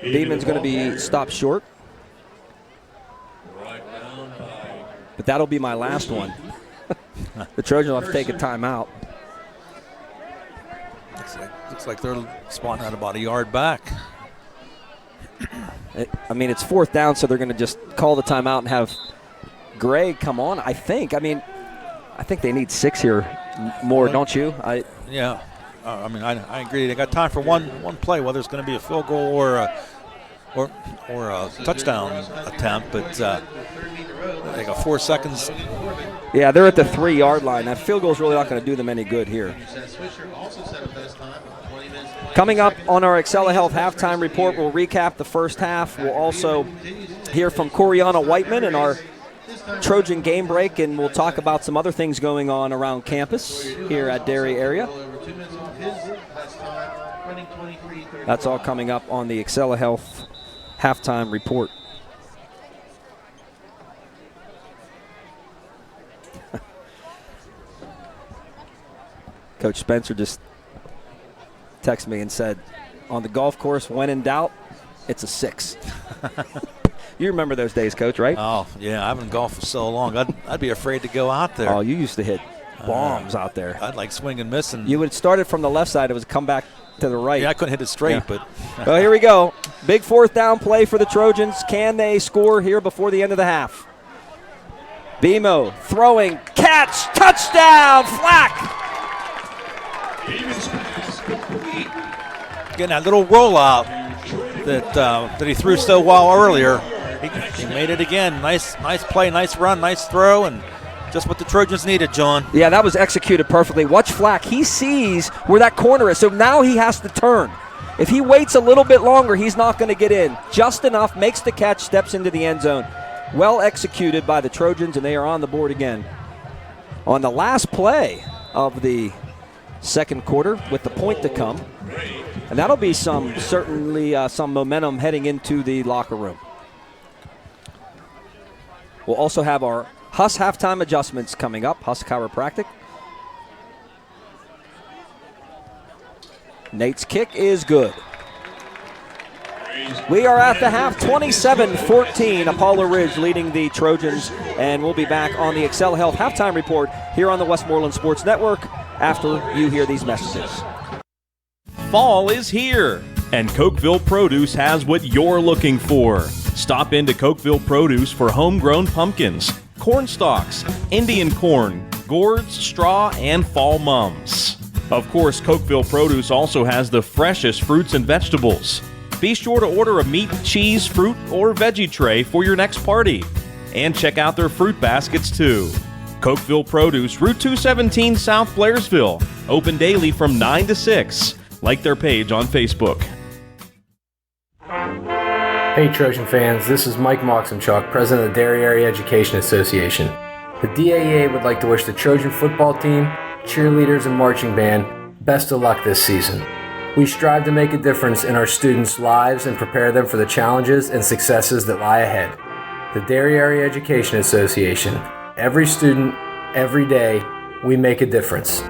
Speaker 1: Beeman's going to be stopped short. But that'll be my last one. The Trojans will have to take a timeout.
Speaker 2: Looks like they're spawning out about a yard back.
Speaker 1: I mean, it's 4th down, so they're going to just call the timeout and have Gray come on, I think. I mean, I think they need 6 here more, don't you?
Speaker 2: Yeah. I mean, I agree. They got time for one play, whether it's going to be a field goal or a touchdown attempt. But they got 4 seconds.
Speaker 1: Yeah, they're at the 3-yard line. That field goal is really not going to do them any good here. Coming up on our Excella Health halftime report, we'll recap the first half. We'll also hear from Coriana Whiteman in our Trojan game break, and we'll talk about some other things going on around campus here at Derry area. That's all coming up on the Excella Health halftime report. Coach Spencer just texted me and said, on the golf course, when in doubt, it's a 6. You remember those days, Coach, right?
Speaker 2: Oh, yeah. I haven't golfed for so long. I'd be afraid to go out there.
Speaker 1: Oh, you used to hit bombs out there.
Speaker 2: I'd like swing and miss. And
Speaker 1: you would start it from the left side. It was come back to the right.
Speaker 2: Yeah, I couldn't hit it straight,
Speaker 1: yeah.
Speaker 2: But.
Speaker 1: Well, here we go. Big 4th down play for the Trojans. Can they score here before the end of the half? Bemo throwing, catch, touchdown, Flack.
Speaker 2: Getting that little rollout that he threw so well earlier. He made it again. Nice play, nice run, nice throw, and just what the Trojans needed, John.
Speaker 1: Yeah, that was executed perfectly. Watch Flack. He sees where that corner is, so now he has to turn. If he waits a little bit longer, he's not going to get in. Just enough, makes the catch, steps into the end zone. Well executed by the Trojans, and they are on the board again. On the last play of the second quarter with the point to come. And that'll be certainly some momentum heading into the locker room. We'll also have our Huss halftime adjustments coming up, Huss Chiropractic. Nate's kick is good. We are at the half, 27-14, Apollo Ridge leading the Trojans, and we'll be back on the Excella Health halftime report here on the Westmoreland Sports Network after you hear these messages.
Speaker 8: Fall is here, and Cokeville Produce has what you're looking for. Stop into Cokeville Produce for homegrown pumpkins, corn stalks, Indian corn, gourds, straw, and fall mums. Of course, Cokeville Produce also has the freshest fruits and vegetables. Be sure to order a meat, cheese, fruit, or veggie tray for your next party. And check out their fruit baskets too. Cokeville Produce, Route 217 South Blairsville. Open daily from 9 to 6. Like their page on Facebook.
Speaker 4: Hey Trojan fans, this is Mike Moxenchock, president of the Derry Area Education Association. The DAEA would like to wish the Trojan football team, cheerleaders, and marching band best of luck this season. We strive to make a difference in our students' lives and prepare them for the challenges and successes that lie ahead. The Derry Area Education Association. Every student, every day, we make a difference.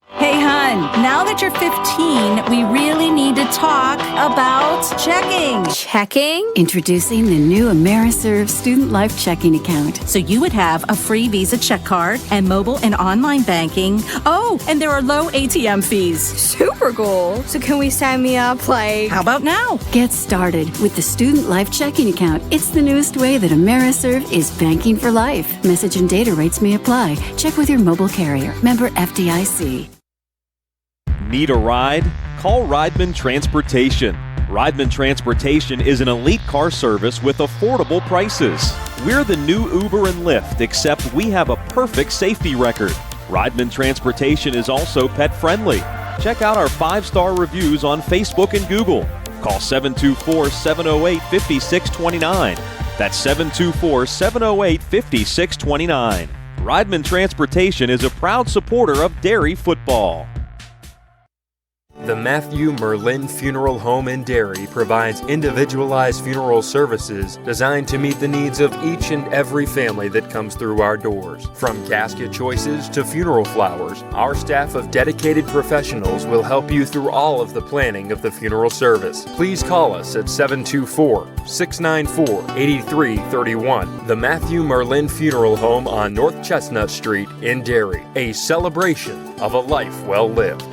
Speaker 22: Hey, hon,
Speaker 3: Now that you're 15, we really need to talk about checking.
Speaker 22: Checking? Introducing the new Ameriserve Student Life Checking Account.
Speaker 3: So you would have a free Visa check card and mobile and online banking. Oh, and there are low ATM fees.
Speaker 22: Super cool. So can we sign me up, like...
Speaker 3: How about now?
Speaker 22: Get started with the Student Life Checking Account. It's the newest way that Ameriserve is banking for life. Message and data rates may apply. Check with your mobile carrier. Member FDIC.
Speaker 8: Need a ride? Call Rideman Transportation. Rideman Transportation is an elite car service with affordable prices. We're the new Uber and Lyft, except we have a perfect safety record. Rideman Transportation is also pet-friendly. Check out our 5-star reviews on Facebook and Google. Call 724-708-5629. That's 724-708-5629. Rideman Transportation is a proud supporter of Derry football.
Speaker 23: The Matthew Merlin Funeral Home in Derry provides individualized funeral services designed to meet the needs of each and every family that comes through our doors. From casket choices to funeral flowers, our staff of dedicated professionals will help you through all of the planning of the funeral service. Please call us at 724-694-8331. The Matthew Merlin Funeral Home on North Chestnut Street in Derry. A celebration of a life well lived.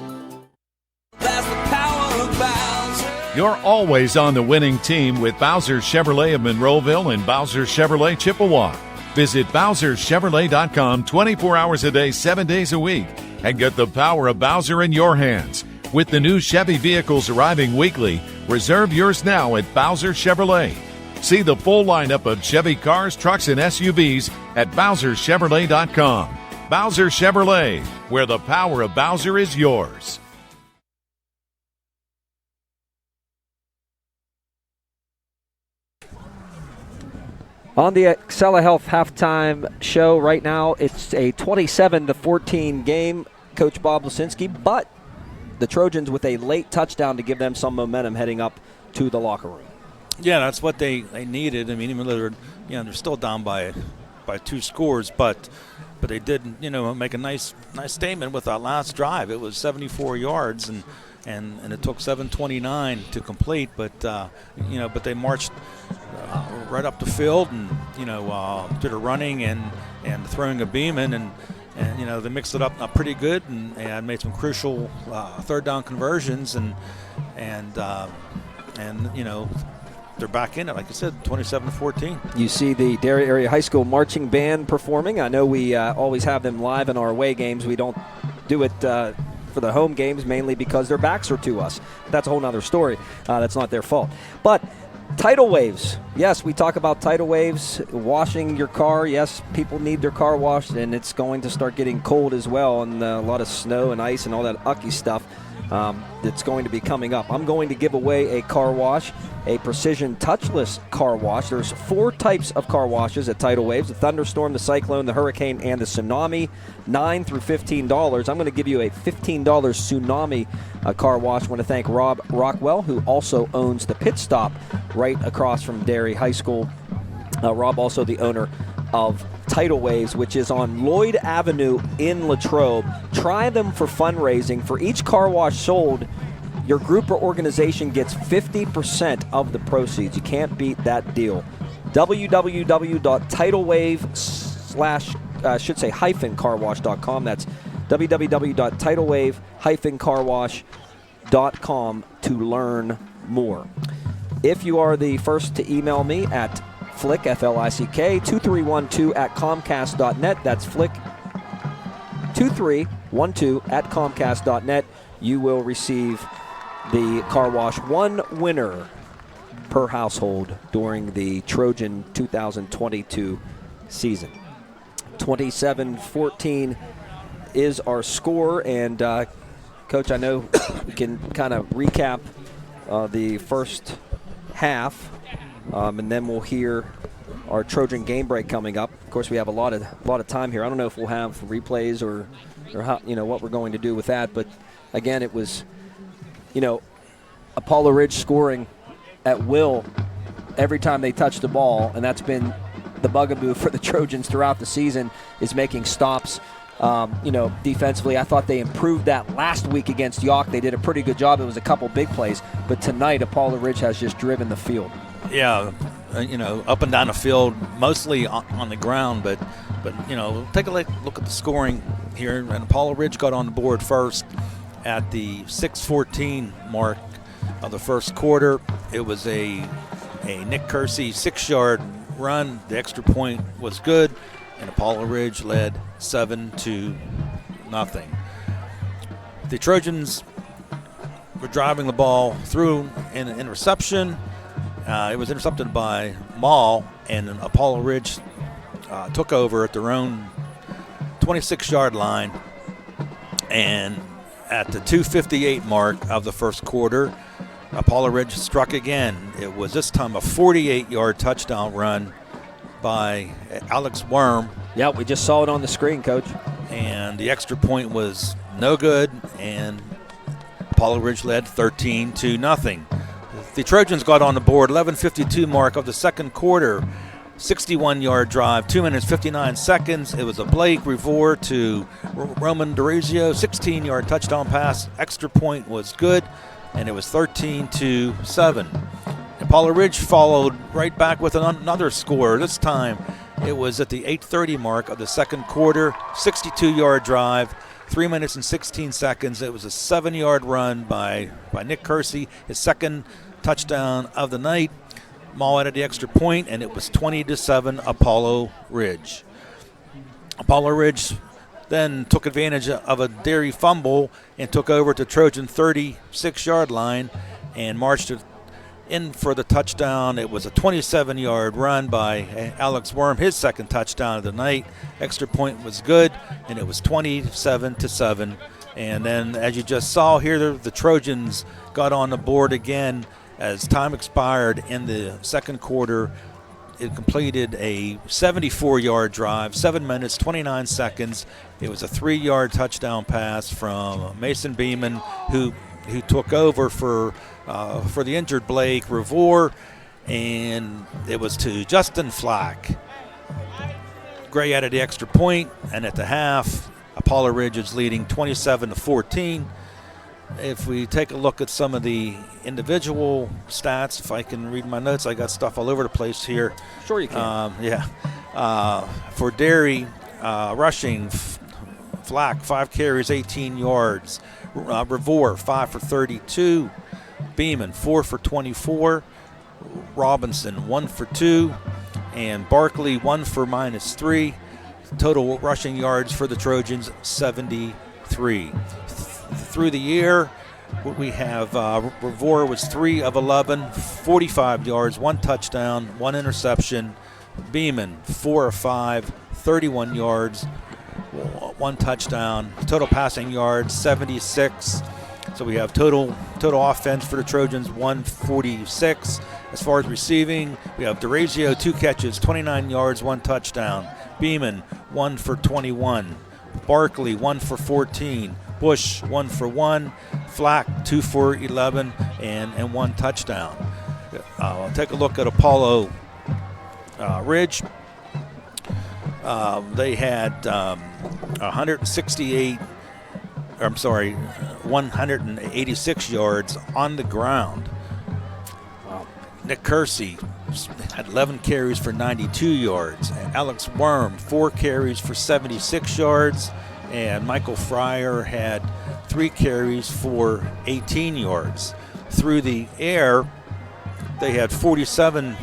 Speaker 24: You're always on the winning team with Bowser Chevrolet of Monroeville and Bowser Chevrolet Chippewa. Visit BowserChevrolet.com 24 hours a day, 7 days a week, and get the power of Bowser in your hands. With the new Chevy vehicles arriving weekly, reserve yours now at Bowser Chevrolet. See the full lineup of Chevy cars, trucks, and SUVs at BowserChevrolet.com. Bowser Chevrolet, where the power of Bowser is yours.
Speaker 1: On the Excella Health halftime show right now, it's a 27-14 game, Coach Bob Lesinski, but the Trojans with a late touchdown to give them some momentum heading up to the locker room.
Speaker 2: Yeah, that's what they needed. I mean, even though they're still down by 2 scores, but they did make a nice statement with that last drive. It was 74 yards and it took 7:29 to complete, but they marched right up the field and did a running and throwing a beam in and they mixed it up pretty good and made some crucial third down conversions and they're back in it, like I said, 27-14.
Speaker 1: You see the Derry Area High School marching band performing. I know we always have them live in our away games. We don't do it for the home games mainly because their backs are to us. That's a whole other story. That's not their fault. But tidal waves. Yes, we talk about tidal waves, washing your car. Yes, people need their car washed, and it's going to start getting cold as well, and a lot of snow and ice and all that ucky stuff that's going to be coming up. I'm going to give away a car wash, a precision touchless car wash. There's 4 types of car washes at Tidal Waves: the thunderstorm, the cyclone, the hurricane, and the tsunami. $9 through $15. I'm going to give you a $15 tsunami car wash. I want to thank Rob Rockwell, who also owns the Pit Stop right across from Derry High School. Rob, also the owner of Tidal Waves, which is on Lloyd Avenue in Latrobe. Try them for fundraising. For each car wash sold, your group or organization gets 50% of the proceeds. You can't beat that deal. www.tidalwave/carwash.com. That's www.tidalwave-carwash.com to learn more. If you are the first to email me at Flick, F-L-I-C-K, 2312 at Comcast.net. That's Flick 2312 at Comcast.net. You will receive the car wash. 1 winner per household during the Trojan 2022 season. 27-14 is our score. And, Coach, I know we can kind of recap the first half. And then we'll hear our Trojan game break coming up. Of course, we have a lot of time here. I don't know if we'll have replays or how, what we're going to do with that. But again, it was, Apollo Ridge scoring at will every time they touch the ball, and that's been the bugaboo for the Trojans throughout the season, is making stops Defensively, I thought they improved that last week against York. They did a pretty good job. It was a couple big plays. But tonight, Apollo Ridge has just driven the field.
Speaker 2: Yeah, up and down the field, mostly on the ground. But take a look at the scoring here. And Apollo Ridge got on the board first at the 6:14 mark of the first quarter. It was a Nick Kersey 6-yard run. The extra point was good, and Apollo Ridge led 7-0. The Trojans were driving the ball through an interception. It was intercepted by Maul, and Apollo Ridge took over at their own 26-yard line. And at the 2:58 mark of the first quarter, Apollo Ridge struck again. It was this time a 48-yard touchdown run by Alex Worm.
Speaker 1: Yeah, we just saw it on the screen, Coach.
Speaker 2: And the extra point was no good, and Apollo Ridge led 13-0. The Trojans got on the board, 11:52 mark of the second quarter, 61-yard drive, 2 minutes 59 seconds. It was a Blake Revore to Roman D'Orazio, 16-yard touchdown pass. Extra point was good, and it was 13-7. Apollo Ridge followed right back with another score. This time it was at the 8:30 mark of the second quarter, 62-yard drive, 3 minutes and 16 seconds. It was a 7-yard run by Nick Kersey, his second touchdown of the night. Maul added the extra point, and it was 20-7 Apollo Ridge. Apollo Ridge then took advantage of a Derry fumble and took over to Trojan 36-yard line and marched it in for the touchdown. It was a 27-yard run by Alex Worm, his second touchdown of the night. Extra point was good, and it was 27-7. And then, as you just saw here, the Trojans got on the board again as time expired in the second quarter. It completed a 74-yard drive, 7 minutes, 29 seconds. It was a 3-yard touchdown pass from Mason Beeman, who took over for the injured Blake Revore, and it was to Justin Flack. Gray added the extra point, and at the half, Apollo Ridge is leading 27-14. If we take a look at some of the individual stats, if I can read my notes, I got stuff all over the place here.
Speaker 1: Sure you can.
Speaker 2: For Derry, rushing, Flack, 5 carries, 18 yards. Revore, 5 for 32. Beeman, 4 for 24. Robinson, 1 for 2. And Barkley, 1 for -3. Total rushing yards for the Trojans, 73. Through the air, we have Revore was 3 of 11, 45 yards, 1 touchdown, 1 interception. Beeman, 4 of 5, 31 yards, 1 touchdown. Total passing yards, 76. So we have total offense for the Trojans, 146. As far as receiving, we have D'Orazio, 2 catches, 29 yards, 1 touchdown. Beeman, 1 for 21. Barkley, 1 for 14. Bush, 1 for 1. Flack, 2 for 11, and 1 touchdown. I'll take a look at Apollo Ridge. They had 186 yards on the ground. Nick Kersey had 11 carries for 92 yards. Alex Worm, 4 carries for 76 yards. And Michael Fryer had 3 carries for 18 yards. Through the air, they had 47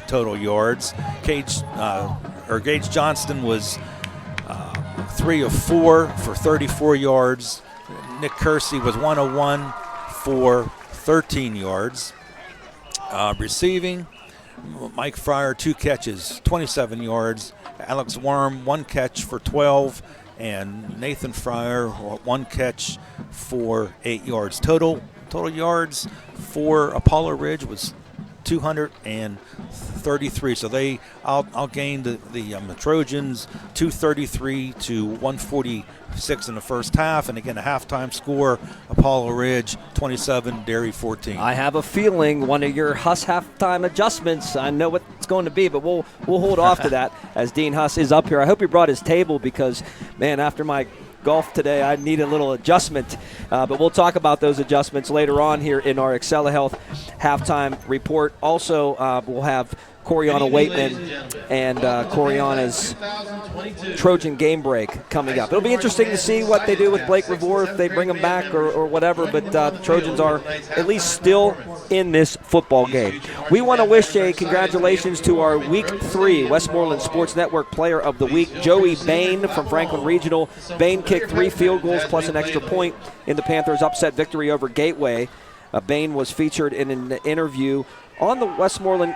Speaker 2: total yards. Gage Johnston was 3 of 4 for 34 yards. Nick Kersey was 1 of 1 for 13 yards. Receiving, Mike Fryer, 2 catches, 27 yards. Alex Worm, 1 catch for 12. And Nathan Fryer, 1 catch for 8 yards. Total yards for Apollo Ridge was 233. So they outgained the Trojans 233 to 146 in the first half. And again, a halftime score, Apollo Ridge 27, Derry 14.
Speaker 1: I have a feeling one of your Huss halftime adjustments, I know what's going to be, but we'll hold off to that as Dean Huss is up here. I hope he brought his table because, man, after my golf today, I need a little adjustment. But we'll talk about those adjustments later on here in our Excella Health halftime report. Also, we'll have Coriana Waitman and Coriana's Trojan game break coming up. It'll be interesting to see what they do with Blake Revore, if they bring him back or whatever, but the Trojans are at least still in this football game. We want to wish a congratulations to our Week 3 Westmoreland Sports Network Player of the Week, Joey Bain from Franklin Regional. Bain kicked 3 field goals plus an extra point in the Panthers' upset victory over Gateway. Bain was featured in an interview on the Westmoreland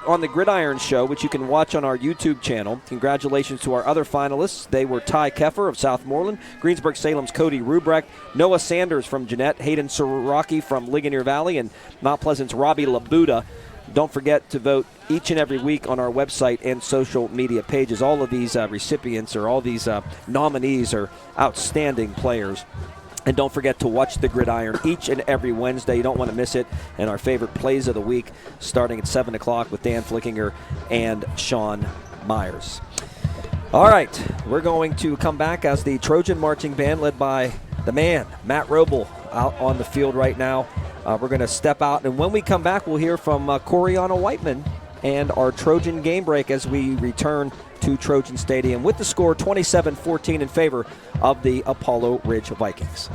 Speaker 1: on the Gridiron Show, which you can watch on our YouTube channel. Congratulations to our other finalists. They were Ty Keffer of Southmoreland, Greensburg-Salem's Cody Rubrecht, Noah Sanders from Jeanette, Hayden Siraki from Ligonier Valley, and Mount Pleasant's Robbie Labuda. Don't forget to vote each and every week on our website and social media pages. All of these recipients or all these nominees are outstanding players. And don't forget to watch the Gridiron each and every Wednesday. You don't want to miss it. And our favorite plays of the week starting at 7 o'clock with Dan Flickinger and Sean Myers. All right, we're going to come back as the Trojan Marching Band led by the man, Matt Roble, out on the field right now. We're going to step out. And when we come back, we'll hear from Coriana Whiteman and our Trojan game break as we return to Trojan Stadium with the score 27-14 in favor of the Apollo Ridge Vikings.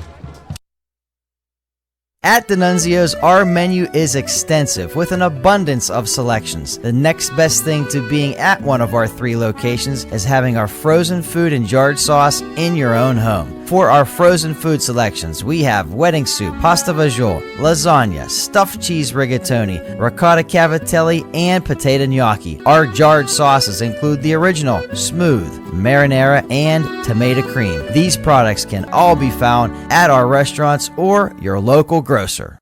Speaker 5: At D'Annunzio's, our menu is extensive with an abundance of selections. The next best thing to being at one of our 3 locations is having our frozen food and jarred sauce in your own home. For our frozen food selections, we have wedding soup, pasta vajol, lasagna, stuffed cheese rigatoni, ricotta cavatelli, and potato gnocchi. Our jarred sauces include the original, smooth, marinara, and tomato cream. These products can all be found at our restaurants or your local grocer.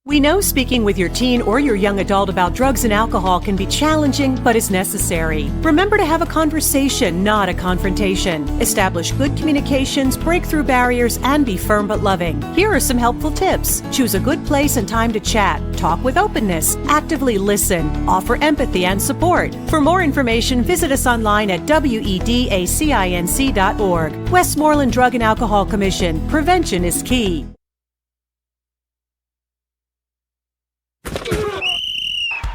Speaker 6: We know speaking with your teen or your young adult about drugs and alcohol can be challenging, but is necessary. Remember to have a conversation, not a confrontation. Establish good communications, break through barriers, and be firm but loving. Here are some helpful tips. Choose a good place and time to chat. Talk with openness. Actively listen. Offer empathy and support. For more information, visit us online at wedacinc.org. Westmoreland Drug and Alcohol Commission. Prevention is key.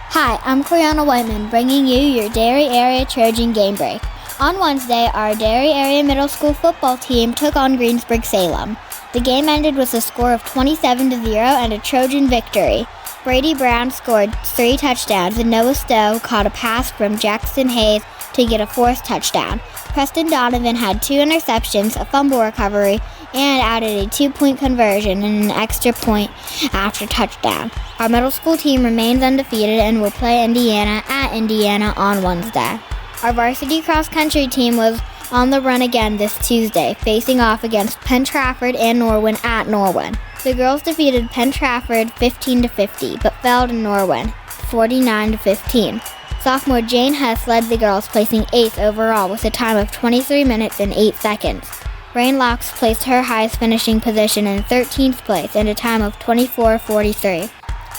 Speaker 7: Hi, I'm Coriana Whiteman, bringing you your Derry Area Trojan Game Break. On Wednesday, our Derry Area Middle School football team took on Greensburg-Salem. The game ended with a score of 27-0 and a Trojan victory. Brady Brown scored 3 touchdowns, and Noah Stowe caught a pass from Jackson Hayes to get a 4th touchdown. Preston Donovan had 2 interceptions, a fumble recovery, and added a 2-point conversion and an extra point after touchdown. Our middle school team remains undefeated and will play Indiana at Indiana on Wednesday. Our varsity cross-country team was on the run again this Tuesday, facing off against Penn Trafford and Norwin at Norwin. The girls defeated Penn Trafford 15-50, but fell to Norwin 49-15. Sophomore Jane Hess led the girls, placing 8th overall with a time of 23 minutes and 8 seconds. Rain Locks placed her highest finishing position in 13th place and a time of 24:43.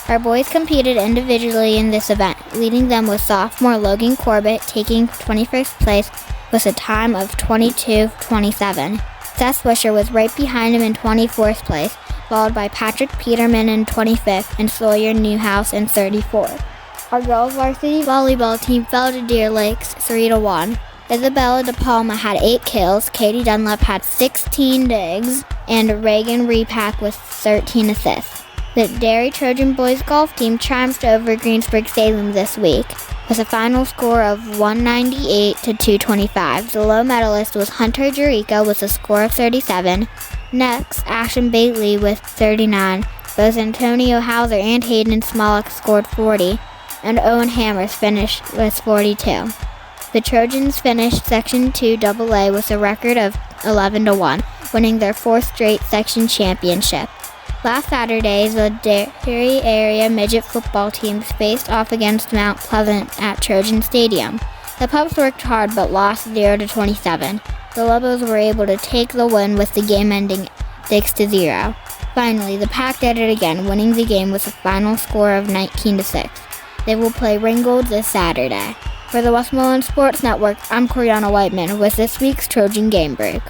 Speaker 7: Our boys competed individually in this event, leading them with sophomore Logan Corbett taking 21st place with a time of 22:27. Seth Swisher was right behind him in 24th place, followed by Patrick Peterman in 25th and Sawyer Newhouse in 34th. Our girls varsity volleyball team fell to Deer Lakes 3-1. Isabella DePalma had 8 kills, Katie Dunlap had 16 digs, and Reagan Repack with 13 assists. The Derry Trojan boys golf team triumphed over Greensburg-Salem this week with a final score of 198 to 225. The low medalist was Hunter Jericho with a score of 37. Next, Ashton Bailey with 39. Both Antonio Hauser and Hayden Smollett scored 40, and Owen Hammers finished with 42. The Trojans finished Section 2 AA with a record of 11-1, winning their 4th straight section championship. Last Saturday, the Derry area midget football teams faced off against Mount Pleasant at Trojan Stadium. The Pups worked hard but lost 0-27. The Lobos were able to take the win with the game ending 6-0. Finally, the Pack did it again, winning the game with a final score of 19-6. They will play Ringgold this Saturday. For the Westmoreland Sports Network, I'm Coriana Whiteman with this week's Trojan Game Break.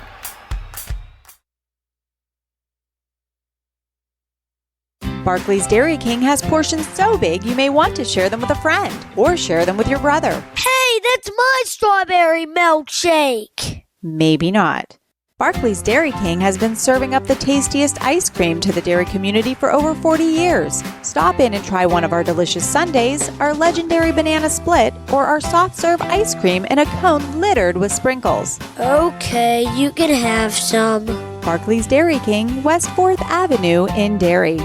Speaker 11: Barclays Dairy King has portions so big you may want to share them with a friend or share them with your brother.
Speaker 13: Hey, that's my strawberry milkshake!
Speaker 11: Maybe not. Barclays Dairy King has been serving up the tastiest ice cream to the dairy community for over 40 years. Stop in and try one of our delicious sundaes, our legendary banana split, or our soft serve ice cream in a cone littered with sprinkles.
Speaker 13: Okay, you can have some.
Speaker 11: Barclays Dairy King, West 4th Avenue in Derry.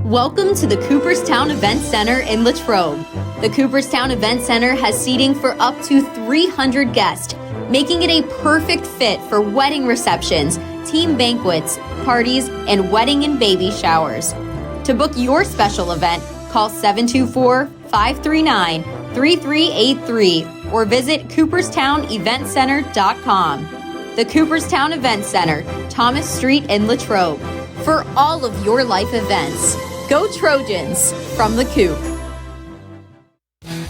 Speaker 9: Welcome to the Cooperstown Event Center in Latrobe. The Cooperstown Event Center has seating for up to 300 guests, making it a perfect fit for wedding receptions, team banquets, parties, and wedding and baby showers. To book your special event, call 724-539-3383 or visit CooperstownEventCenter.com. The Cooperstown Event Center, Thomas Street in Latrobe. For all of your life events, go Trojans from the Coop.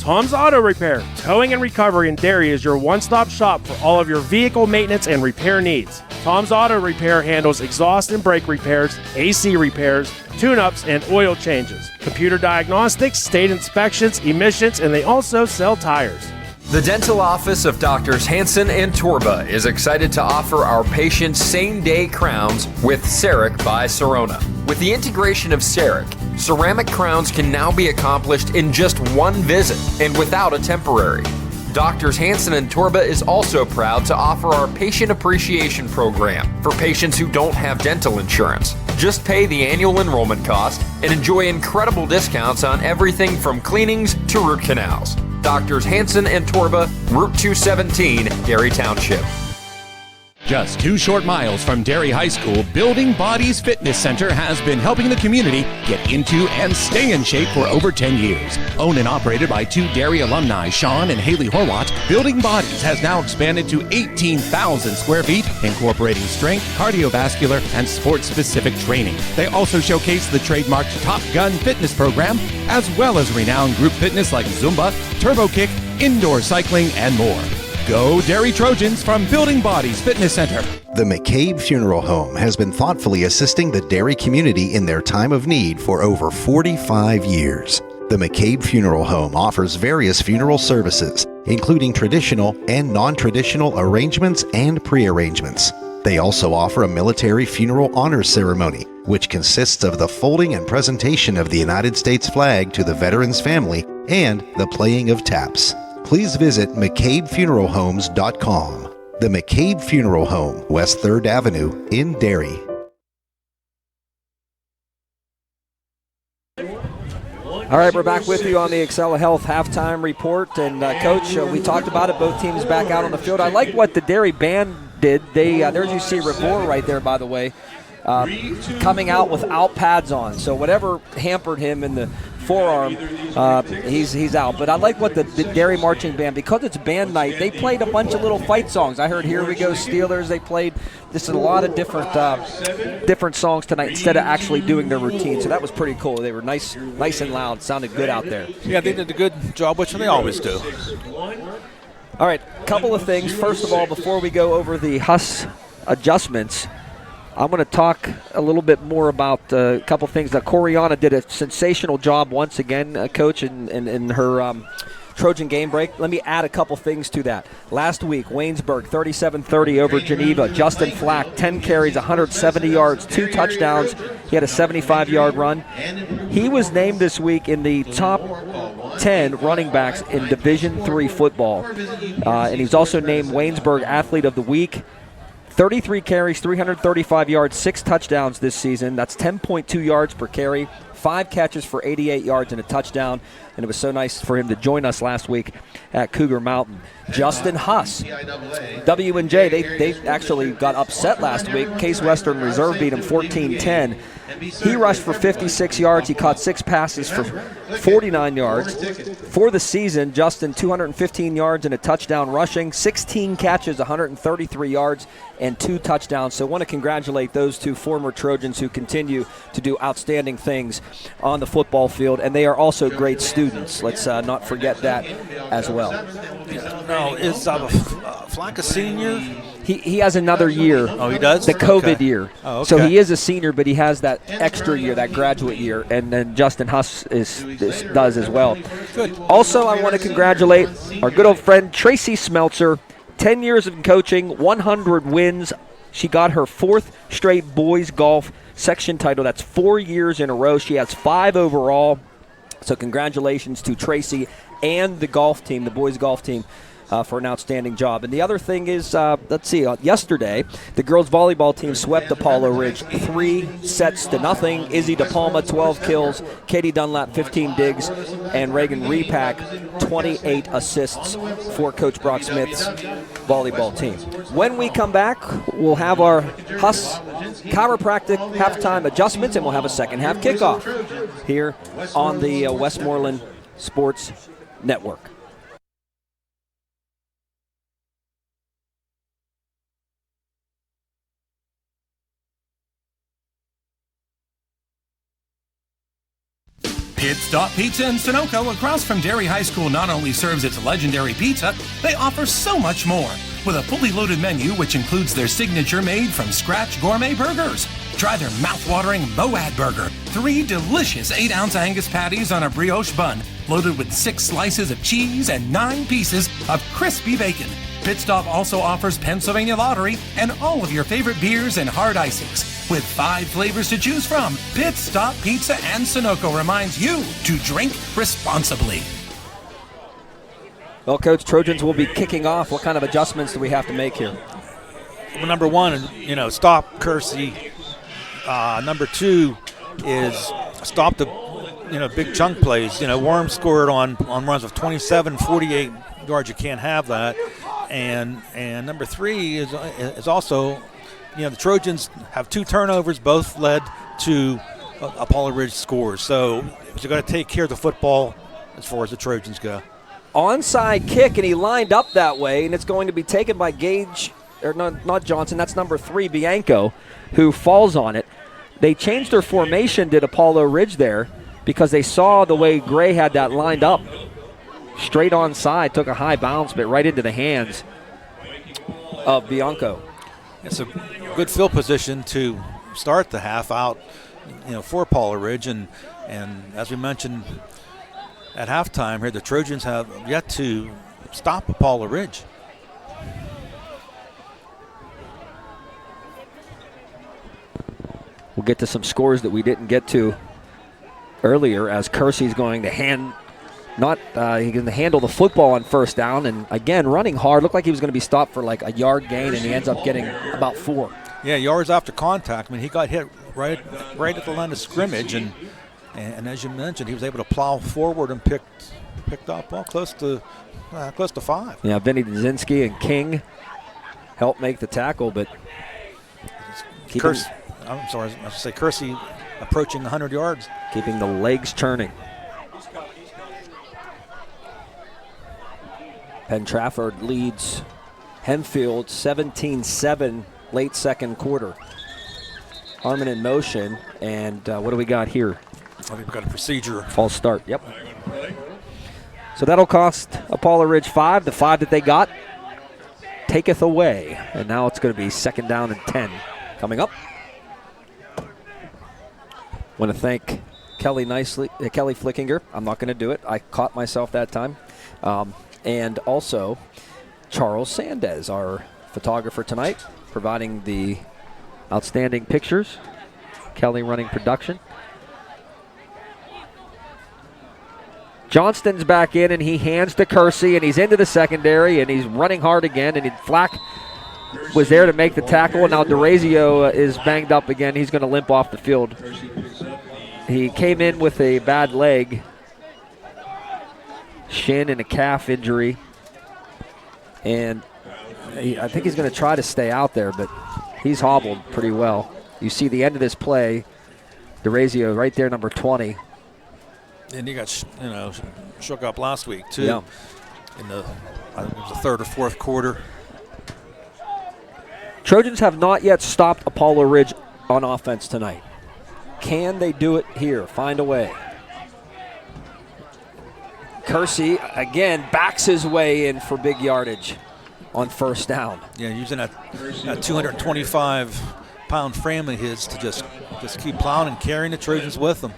Speaker 14: Tom's Auto Repair, Towing and Recovery in Derry is your one-stop shop for all of your vehicle maintenance and repair needs. Tom's Auto Repair handles exhaust and brake repairs, AC repairs, tune-ups, and oil changes, computer diagnostics, state inspections, emissions, and they also sell tires.
Speaker 12: The dental office of Doctors Hansen and Torba is excited to offer our patients same-day crowns with CEREC by Sirona. With the integration of CEREC, ceramic crowns can now be accomplished in just one visit and without a temporary. Doctors Hansen and Torba is also proud to offer our Patient Appreciation Program for patients who don't have dental insurance. Just pay the annual enrollment cost and enjoy incredible discounts on everything from cleanings to root canals. Doctors Hansen and Torba, Route 217, Derry Township.
Speaker 15: Just 2 short miles from Derry High School, Building Bodies Fitness Center has been helping the community get into and stay in shape for over 10 years. Owned and operated by 2 Derry alumni, Sean and Haley Horwat, Building Bodies has now expanded to 18,000 square feet, incorporating strength, cardiovascular, and sports-specific training. They also showcase the trademarked Top Gun fitness program, as well as renowned group fitness like Zumba, Turbo Kick, indoor cycling, and more. Go Derry Trojans from Building Bodies Fitness Center.
Speaker 25: The McCabe Funeral Home has been thoughtfully assisting the Derry community in their time of need for over 45 years. The McCabe Funeral Home offers various funeral services, including traditional and non-traditional arrangements and pre-arrangements. They also offer a military funeral honors ceremony, which consists of the folding and presentation of the United States flag to the veteran's family and the playing of taps. Please visit McCabeFuneralHomes.com. The McCabe Funeral Home, West 3rd Avenue in Derry.
Speaker 1: All right, we're back with you on the Excella Health halftime report. And, Coach, we talked about it, both teams back out on the field. I like what the Derry band did. There's you see Rabor right there, by the way, coming out without pads on. So whatever hampered him in the forearm, he's out. But I like what the Derry marching band, because it's band night, they played a bunch of little fight songs. I heard Here We Go Steelers. They played just a lot of different songs tonight instead of actually doing their routine. So that was pretty cool. They were nice and loud. Sounded good out there.
Speaker 2: Yeah, they did a good job, which they always do.
Speaker 1: All right, couple of things. First of all, before we go over the Huss adjustments, I'm going to talk a little bit more about a couple things. Coriana did a sensational job once again, Coach, in her Trojan game break. Let me add a couple things to that. Last week, Waynesburg 37-30 over Geneva. Justin Flack, 10 carries, 170 yards, 2 touchdowns. He had a 75-yard run. He was named this week in the top 10 running backs in Division III football. And he's also named Waynesburg Athlete of the Week. 33 carries, 335 yards, 6 touchdowns this season. That's 10.2 yards per carry, 5 catches for 88 yards and a touchdown. And it was so nice for him to join us last week at Cougar Mountain. Justin Huss, W&J, they actually got upset last week. Case Western Reserve beat him 14-10. He rushed for 56 yards. He caught 6 passes for 49 yards. For the season, Justin, 215 yards and a touchdown rushing, 16 catches, 133 yards, and 2 touchdowns. So I want to congratulate those 2 former Trojans who continue to do outstanding things on the football field, and they are also great students. Let's not forget that as well.
Speaker 2: Now, is Flack a senior?
Speaker 1: He has another year.
Speaker 2: Oh, he does?
Speaker 1: The COVID
Speaker 2: Okay.
Speaker 1: year.
Speaker 2: Oh, okay.
Speaker 1: So he is a senior, but he has that extra year, that graduate year, and then Justin Huss does as well.
Speaker 2: Good.
Speaker 1: Also, I want to congratulate our good old friend Tracy Smeltzer, 10 years of coaching, 100 wins. She got her 4th straight boys golf section title. That's 4 years in a row. She has 5 overall. So congratulations to Tracy and the golf team, the boys golf team, for an outstanding job. And the other thing is, yesterday, the girls volleyball team swept Apollo Ridge 3-0. Izzy DePalma, 12 kills, Katie Dunlap, 15 digs, and Reagan Repack, 28 assists for Coach Brock Smith's volleyball team. When we come back, we'll have our Huss chiropractic halftime adjustments, and we'll have a second half kickoff here on the Westmoreland Sports Network.
Speaker 15: Pit Stop Pizza in Sunoco across from Derry High School not only serves its legendary pizza, they offer so much more. With a fully loaded menu which includes their signature made-from-scratch gourmet burgers. Try their mouth-watering Moad Burger. 3 delicious 8-ounce Angus patties on a brioche bun, loaded with 6 slices of cheese and 9 pieces of crispy bacon. Pit Stop also offers Pennsylvania Lottery and all of your favorite beers and hard icings. With 5 flavors to choose from, Pit Stop Pizza and Sunoco reminds you to drink responsibly.
Speaker 1: Well, Coach, Trojans will be kicking off. What kind of adjustments do we have to make here?
Speaker 2: Well, number 1, stop Kersey. Number 2 is stop the big chunk plays. Worm scored on runs of 27, 48 yards. You can't have that. And number 3 is also, the Trojans have 2 turnovers, both led to Apollo Ridge scores. So you got to take care of the football as far as the Trojans go.
Speaker 1: Onside kick, and he lined up that way, and it's going to be taken by Gage, or not Johnson, that's number 3, Bianco, who falls on it. They changed their formation, did Apollo Ridge there, because they saw the way Gray had that lined up. Straight onside, took a high bounce, but right into the hands of Bianco.
Speaker 2: It's a good field position to start the half out, for Apollo Ridge, and as we mentioned at halftime here, the Trojans have yet to stop Apollo Ridge.
Speaker 1: We'll get to some scores that we didn't get to earlier, as Kersey's going to handle the football on first down, and again running hard. Looked like he was going to be stopped for like a yard gain, and he ends up getting about 4.
Speaker 2: Yeah, yards after contact. I mean, he got hit right at the line of scrimmage, and as you mentioned, he was able to plow forward and picked up close to 5.
Speaker 1: Yeah, Vinny Dzinski and King helped make the tackle, but
Speaker 2: Kersey approaching 100 yards.
Speaker 1: Keeping the legs turning. Penn Trafford leads Hempfield 17-7 late second quarter. Harmon in motion, and what do we got here?
Speaker 2: We've got a procedure.
Speaker 1: False start, yep. So that'll cost Apollo Ridge 5. The 5 that they got taketh away, and now it's going to be 2nd down and 10 coming up. Want to thank Kelly Flickinger. I'm not going to do it. I caught myself that time. And also Charles Sandez, our photographer tonight, providing the outstanding pictures. Kelly running production. Johnston's back in, and he hands to Kersey, and he's into the secondary, and he's running hard again, and Flack was there to make the tackle, and now DeRazio is banged up again. He's going to limp off the field. He came in with a bad leg, shin and a calf injury, and I think he's going to try to stay out there, but he's hobbled pretty well. You see the end of this play, DeRazio right there, number 20.
Speaker 2: And he got shook up last week too.
Speaker 1: Yeah.
Speaker 2: In the I think it was the third or fourth quarter.
Speaker 1: Trojans have not yet stopped Apollo Ridge on offense tonight. Can they do it here? Find a way. Kersey, again, backs his way in for big yardage on first down.
Speaker 2: Yeah, using that 225-pound frame of his to just keep plowing and carrying the Trojans with him.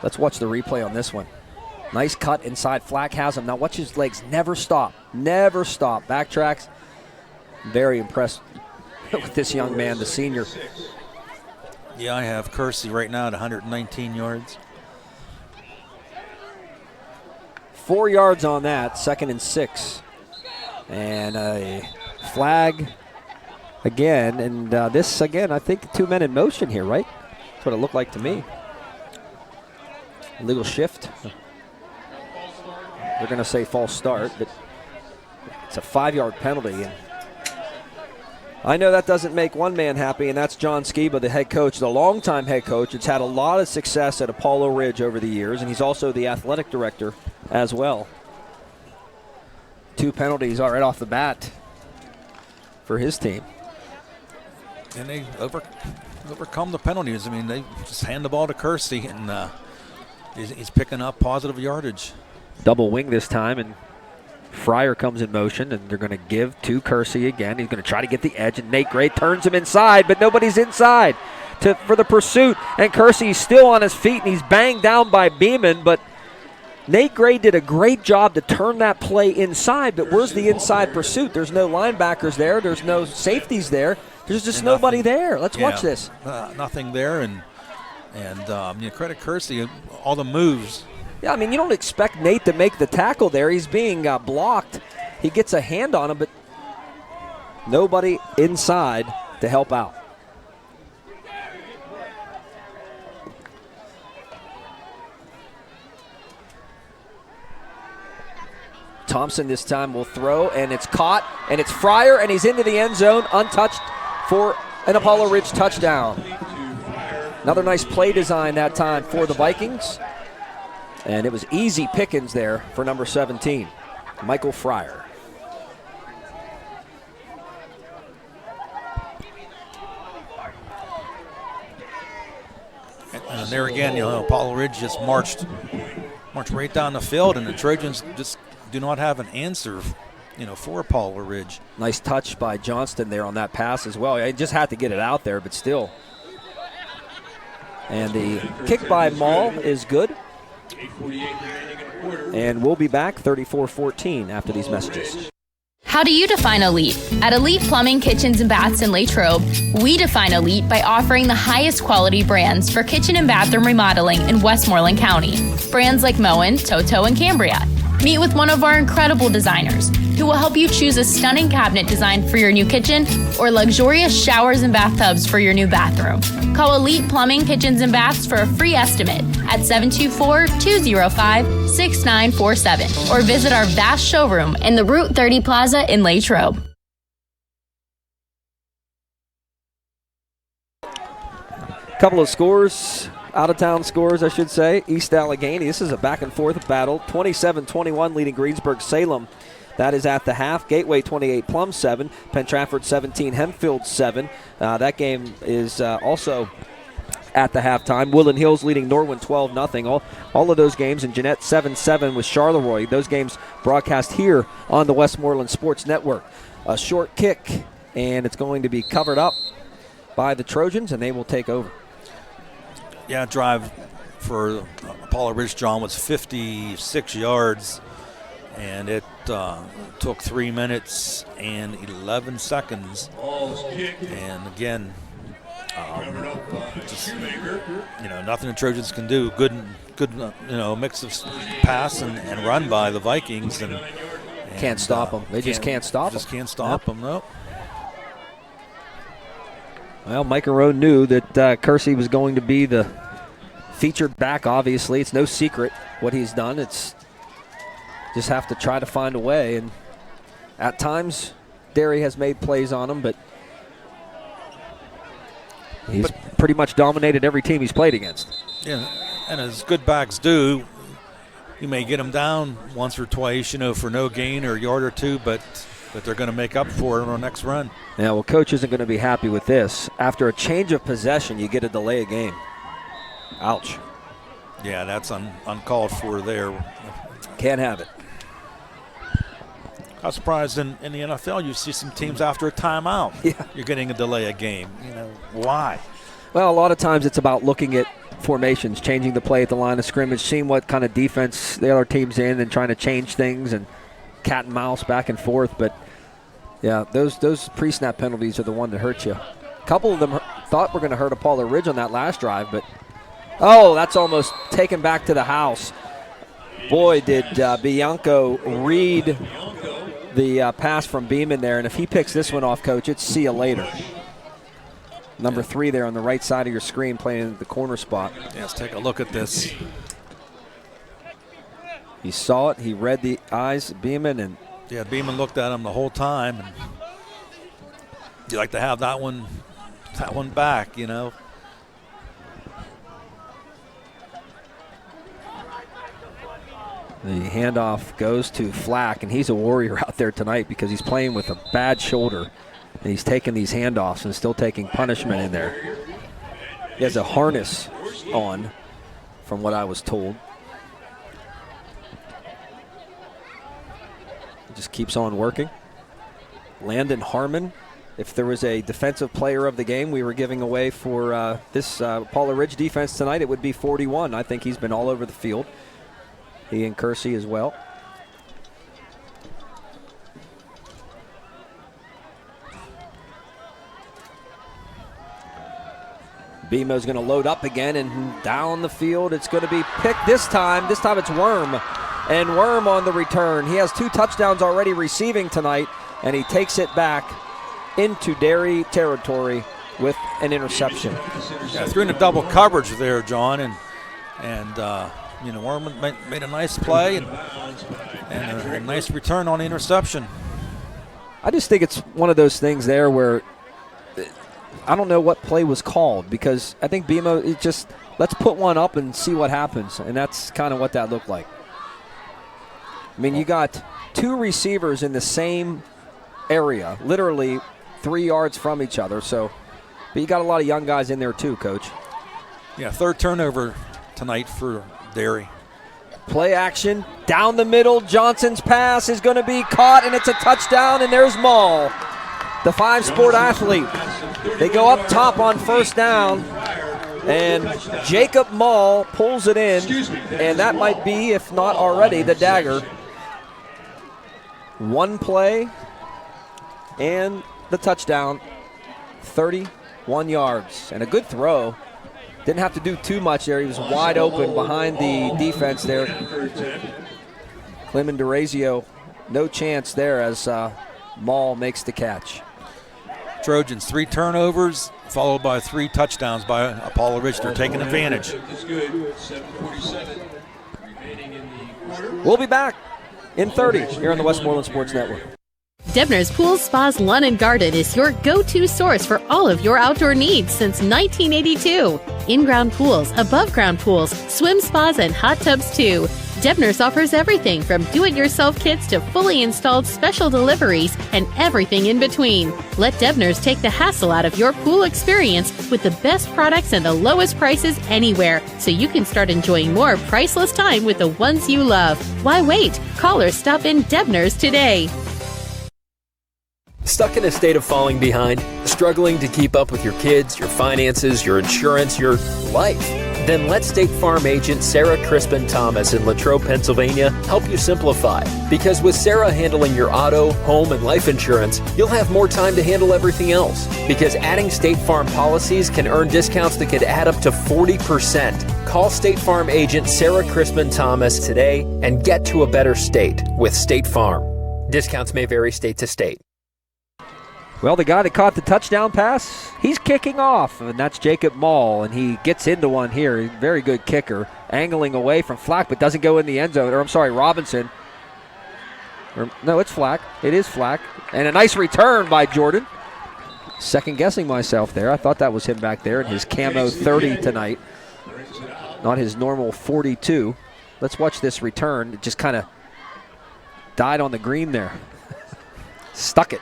Speaker 1: Let's watch the replay on this one. Nice cut inside. Flack has him. Now watch his legs never stop. Never stop. Backtracks. Very impressed with this young man, the senior.
Speaker 2: Yeah, I have Kersey right now at 119 yards.
Speaker 1: 4 yards on that, 2nd and 6. And a flag again. And this, again, I think 2 men in motion here, right? That's what it looked like to me. Illegal shift. They're going to say false start, but it's a 5-yard penalty. And I know that doesn't make one man happy, and that's John Skiba, the head coach, the longtime head coach. It's had a lot of success at Apollo Ridge over the years, and he's also the athletic director as well. 2 penalties right off the bat for his team.
Speaker 2: And they overcome the penalties. I mean, they just hand the ball to Kersey, and he's picking up positive yardage.
Speaker 1: Double wing this time, and Fryer comes in motion, and they're going to give to Kersey again. He's going to try to get the edge, and Nate Gray turns him inside, but nobody's inside for the pursuit. And Kersey's still on his feet, and he's banged down by Beeman, but Nate Gray did a great job to turn that play inside, but where's the inside pursuit? There's no linebackers there. There's no safeties there. There's just nobody there. Let's watch this.
Speaker 2: Nothing there, and credit Kersey, all the moves.
Speaker 1: Yeah, I mean, you don't expect Nate to make the tackle there. He's being blocked. He gets a hand on him, but nobody inside to help out. Thompson this time will throw, and it's caught, and it's Fryer, and he's into the end zone, untouched for an Apollo Ridge touchdown. Another nice play design that time for the Vikings. And it was easy pickings there for number 17, Michael Fryer.
Speaker 2: And there again, Apollo Ridge just marched right down the field, and the Trojans just do not have an answer, for Apollo Ridge.
Speaker 1: Nice touch by Johnston there on that pass as well. He just had to get it out there, but still. And the kick by Maul is good. And we'll be back 34-14 after these messages.
Speaker 9: How do you define elite? At Elite Plumbing, Kitchens, and Baths in Latrobe, we define elite by offering the highest quality brands for kitchen and bathroom remodeling in Westmoreland County. Brands like Moen, Toto, and Cambria. Meet with one of our incredible designers who will help you choose a stunning cabinet design for your new kitchen or luxurious showers and bathtubs for your new bathroom. Call Elite Plumbing, Kitchens, and Baths for a free estimate at 724-205-6947 or visit our vast showroom in the Route 30 Plaza in Latrobe.
Speaker 1: Couple of scores. Out-of-town scores, I should say. East Allegheny. This is a back-and-forth battle. 27-21 leading Greensburg-Salem. That is at the half. Gateway 28, Plum 7. Penn Trafford 17, Hempfield 7. That game is also at the halftime. Woodland Hills leading Norwin 12-0. All of those games, and Jeanette 7-7 with Charleroi. Those games broadcast here on the Westmoreland Sports Network. A short kick, and it's going to be covered up by the Trojans, and they will take over.
Speaker 2: Yeah, drive for Apollo Ridge, John, was 56 yards, and it took 3 minutes and 11 seconds. And again, nothing the Trojans can do. Good, mix of pass and run by the Vikings, and
Speaker 1: can't stop them. They just can't stop them.
Speaker 2: Just can't stop them. Nope.
Speaker 1: Well, Mike Arone knew that Kersey was going to be the featured back, obviously. It's no secret what he's done. It's just have to try to find a way. And at times, Derry has made plays on him, but He's pretty much dominated every team he's played against.
Speaker 2: Yeah, and as good backs do, you may get them down once or twice, for no gain or a yard or two, but they're going to make up for it on the next run.
Speaker 1: Yeah, well, coach isn't going to be happy with this. After a change of possession, you get a delay of game. Ouch.
Speaker 2: Yeah, that's uncalled for there.
Speaker 1: Can't have it.
Speaker 2: I'm surprised in the NFL you see some teams after a timeout.
Speaker 1: Yeah.
Speaker 2: You're getting a delay of game. Why?
Speaker 1: Well, a lot of times it's about looking at formations, changing the play at the line of scrimmage, seeing what kind of defense the other team's in and trying to change things and cat and mouse back and forth. But, yeah, those pre-snap penalties are the one that hurt you. A couple of them thought were going to hurt Apollo Ridge on that last drive, but, that's almost taken back to the house. Boy, did Bianco read the pass from Beeman there, and if he picks this one off, Coach, it's see you later. Number 3 there on the right side of your screen playing the corner spot.
Speaker 2: Yeah, let's take a look at this.
Speaker 1: He saw it. He read the eyes of Beeman. And
Speaker 2: yeah, Beeman looked at him the whole time. And you like to have that one back, The
Speaker 1: handoff goes to Flack, and he's a warrior out there tonight because he's playing with a bad shoulder, and he's taking these handoffs and still taking punishment in there. He has a harness on, from what I was told. He just keeps on working. Landon Harmon, if there was a defensive player of the game we were giving away for this Paula Ridge defense tonight, it would be 41. I think he's been all over the field. He and Kersey as well. Bemo's going to load up again, and down the field it's going to be picked this time. This time it's Worm, and Worm on the return. He has 2 touchdowns already receiving tonight, and he takes it back into Derry territory with an interception.
Speaker 2: Yeah, threw into double coverage there, John, and Worm made a nice play and a nice return on the interception.
Speaker 1: I just think it's one of those things there where I don't know what play was called, because I think BMO, let's put one up and see what happens, and that's kind of what that looked like. I mean, you got 2 receivers in the same area, literally 3 yards from each other, but you got a lot of young guys in there too, Coach.
Speaker 2: Yeah, 3rd turnover tonight for Derry.
Speaker 1: Play action, down the middle, Johnson's pass is going to be caught, and it's a touchdown, and there's Maul, the 5-sport athlete. They go up top on 1st down, and Jacob Maul pulls it in, and that might be, if not already, the dagger. 1 play and the touchdown, 31 yards, and a good throw. Didn't have to do too much there. He was wide open behind the defense there. Clement DeRazio, no chance there as Maul makes the catch.
Speaker 2: Trojans 3 turnovers, followed by 3 touchdowns by Apollo Ridge. They're taking advantage.
Speaker 1: We'll be back in 30 here on the Westmoreland Sports Network.
Speaker 10: Debner's Pools, Spas, Lawn and Garden is your go-to source for all of your outdoor needs since 1982. In-ground pools, above-ground pools, swim spas, and hot tubs too. Debner's offers everything from do-it-yourself kits to fully installed special deliveries and everything in between. Let Debner's take the hassle out of your pool experience with the best products and the lowest prices anywhere, so you can start enjoying more priceless time with the ones you love. Why wait? Call or stop in Debner's today.
Speaker 12: Stuck in a state of falling behind? Struggling to keep up with your kids, your finances, your insurance, your life? Then let State Farm agent Sarah Crispin Thomas in Latrobe, Pennsylvania help you simplify. Because with Sarah handling your auto, home, and life insurance, you'll have more time to handle everything else. Because adding State Farm policies can earn discounts that could add up to 40%. Call State Farm agent Sarah Crispin Thomas today and get to a better state with State Farm. Discounts may vary state to state.
Speaker 1: Well, the guy that caught the touchdown pass, he's kicking off, and that's Jacob Maul, and he gets into one here. Very good kicker, angling away from Flack, but doesn't go in the end zone. Or I'm sorry, Robinson. No, it's Flack. It is Flack. And a nice return by Jordan. Second guessing myself there. I thought that was him back there in his camo 30 tonight, not his normal 42. Let's watch this return. It just kind of died on the green there. Stuck it.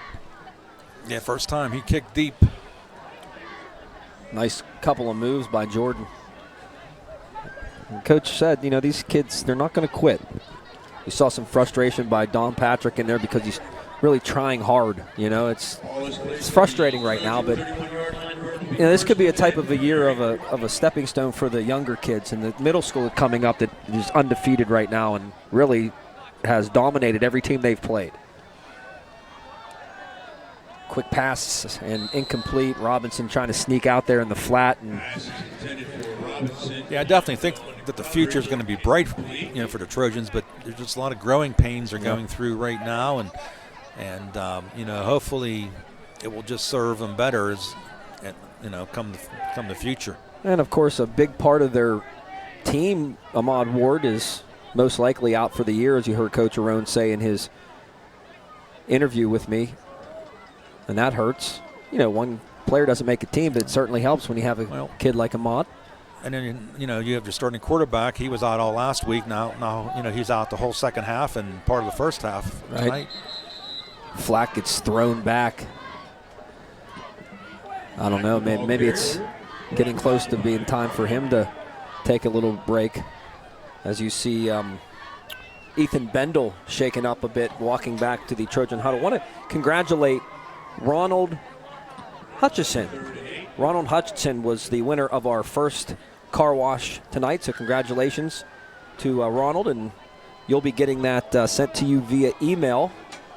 Speaker 2: Yeah, first time he kicked deep.
Speaker 1: Nice couple of moves by Jordan. And Coach said, these kids, they're not going to quit. You saw some frustration by Don Patrick in there because he's really trying hard. It's frustrating right now, but this could be a type of a year of a stepping stone for the younger kids. And the middle school coming up that is undefeated right now and really has dominated every team they've played. Quick pass and incomplete. Robinson trying to sneak out there in the flat.
Speaker 2: Yeah, I definitely think that the future is going to be bright, for the Trojans. But there's just a lot of growing pains they're going through right now, and hopefully it will just serve them better as come the future.
Speaker 1: And of course, a big part of their team, Ahmad Ward, is most likely out for the year, as you heard Coach Arone say in his interview with me. And that hurts. One player doesn't make a team, but it certainly helps when you have a kid like Ahmad.
Speaker 2: And then, you have your starting quarterback. He was out all last week. Now he's out the whole second half and part of the first half tonight.
Speaker 1: Right. Flack gets thrown back. I don't know. Maybe it's getting close to being time for him to take a little break. As you see Ethan Bendel shaken up a bit, walking back to the Trojan huddle. I want to congratulate Ronald Hutchison. Ronald Hutchison was the winner of our first car wash tonight, so congratulations to Ronald, and you'll be getting that sent to you via email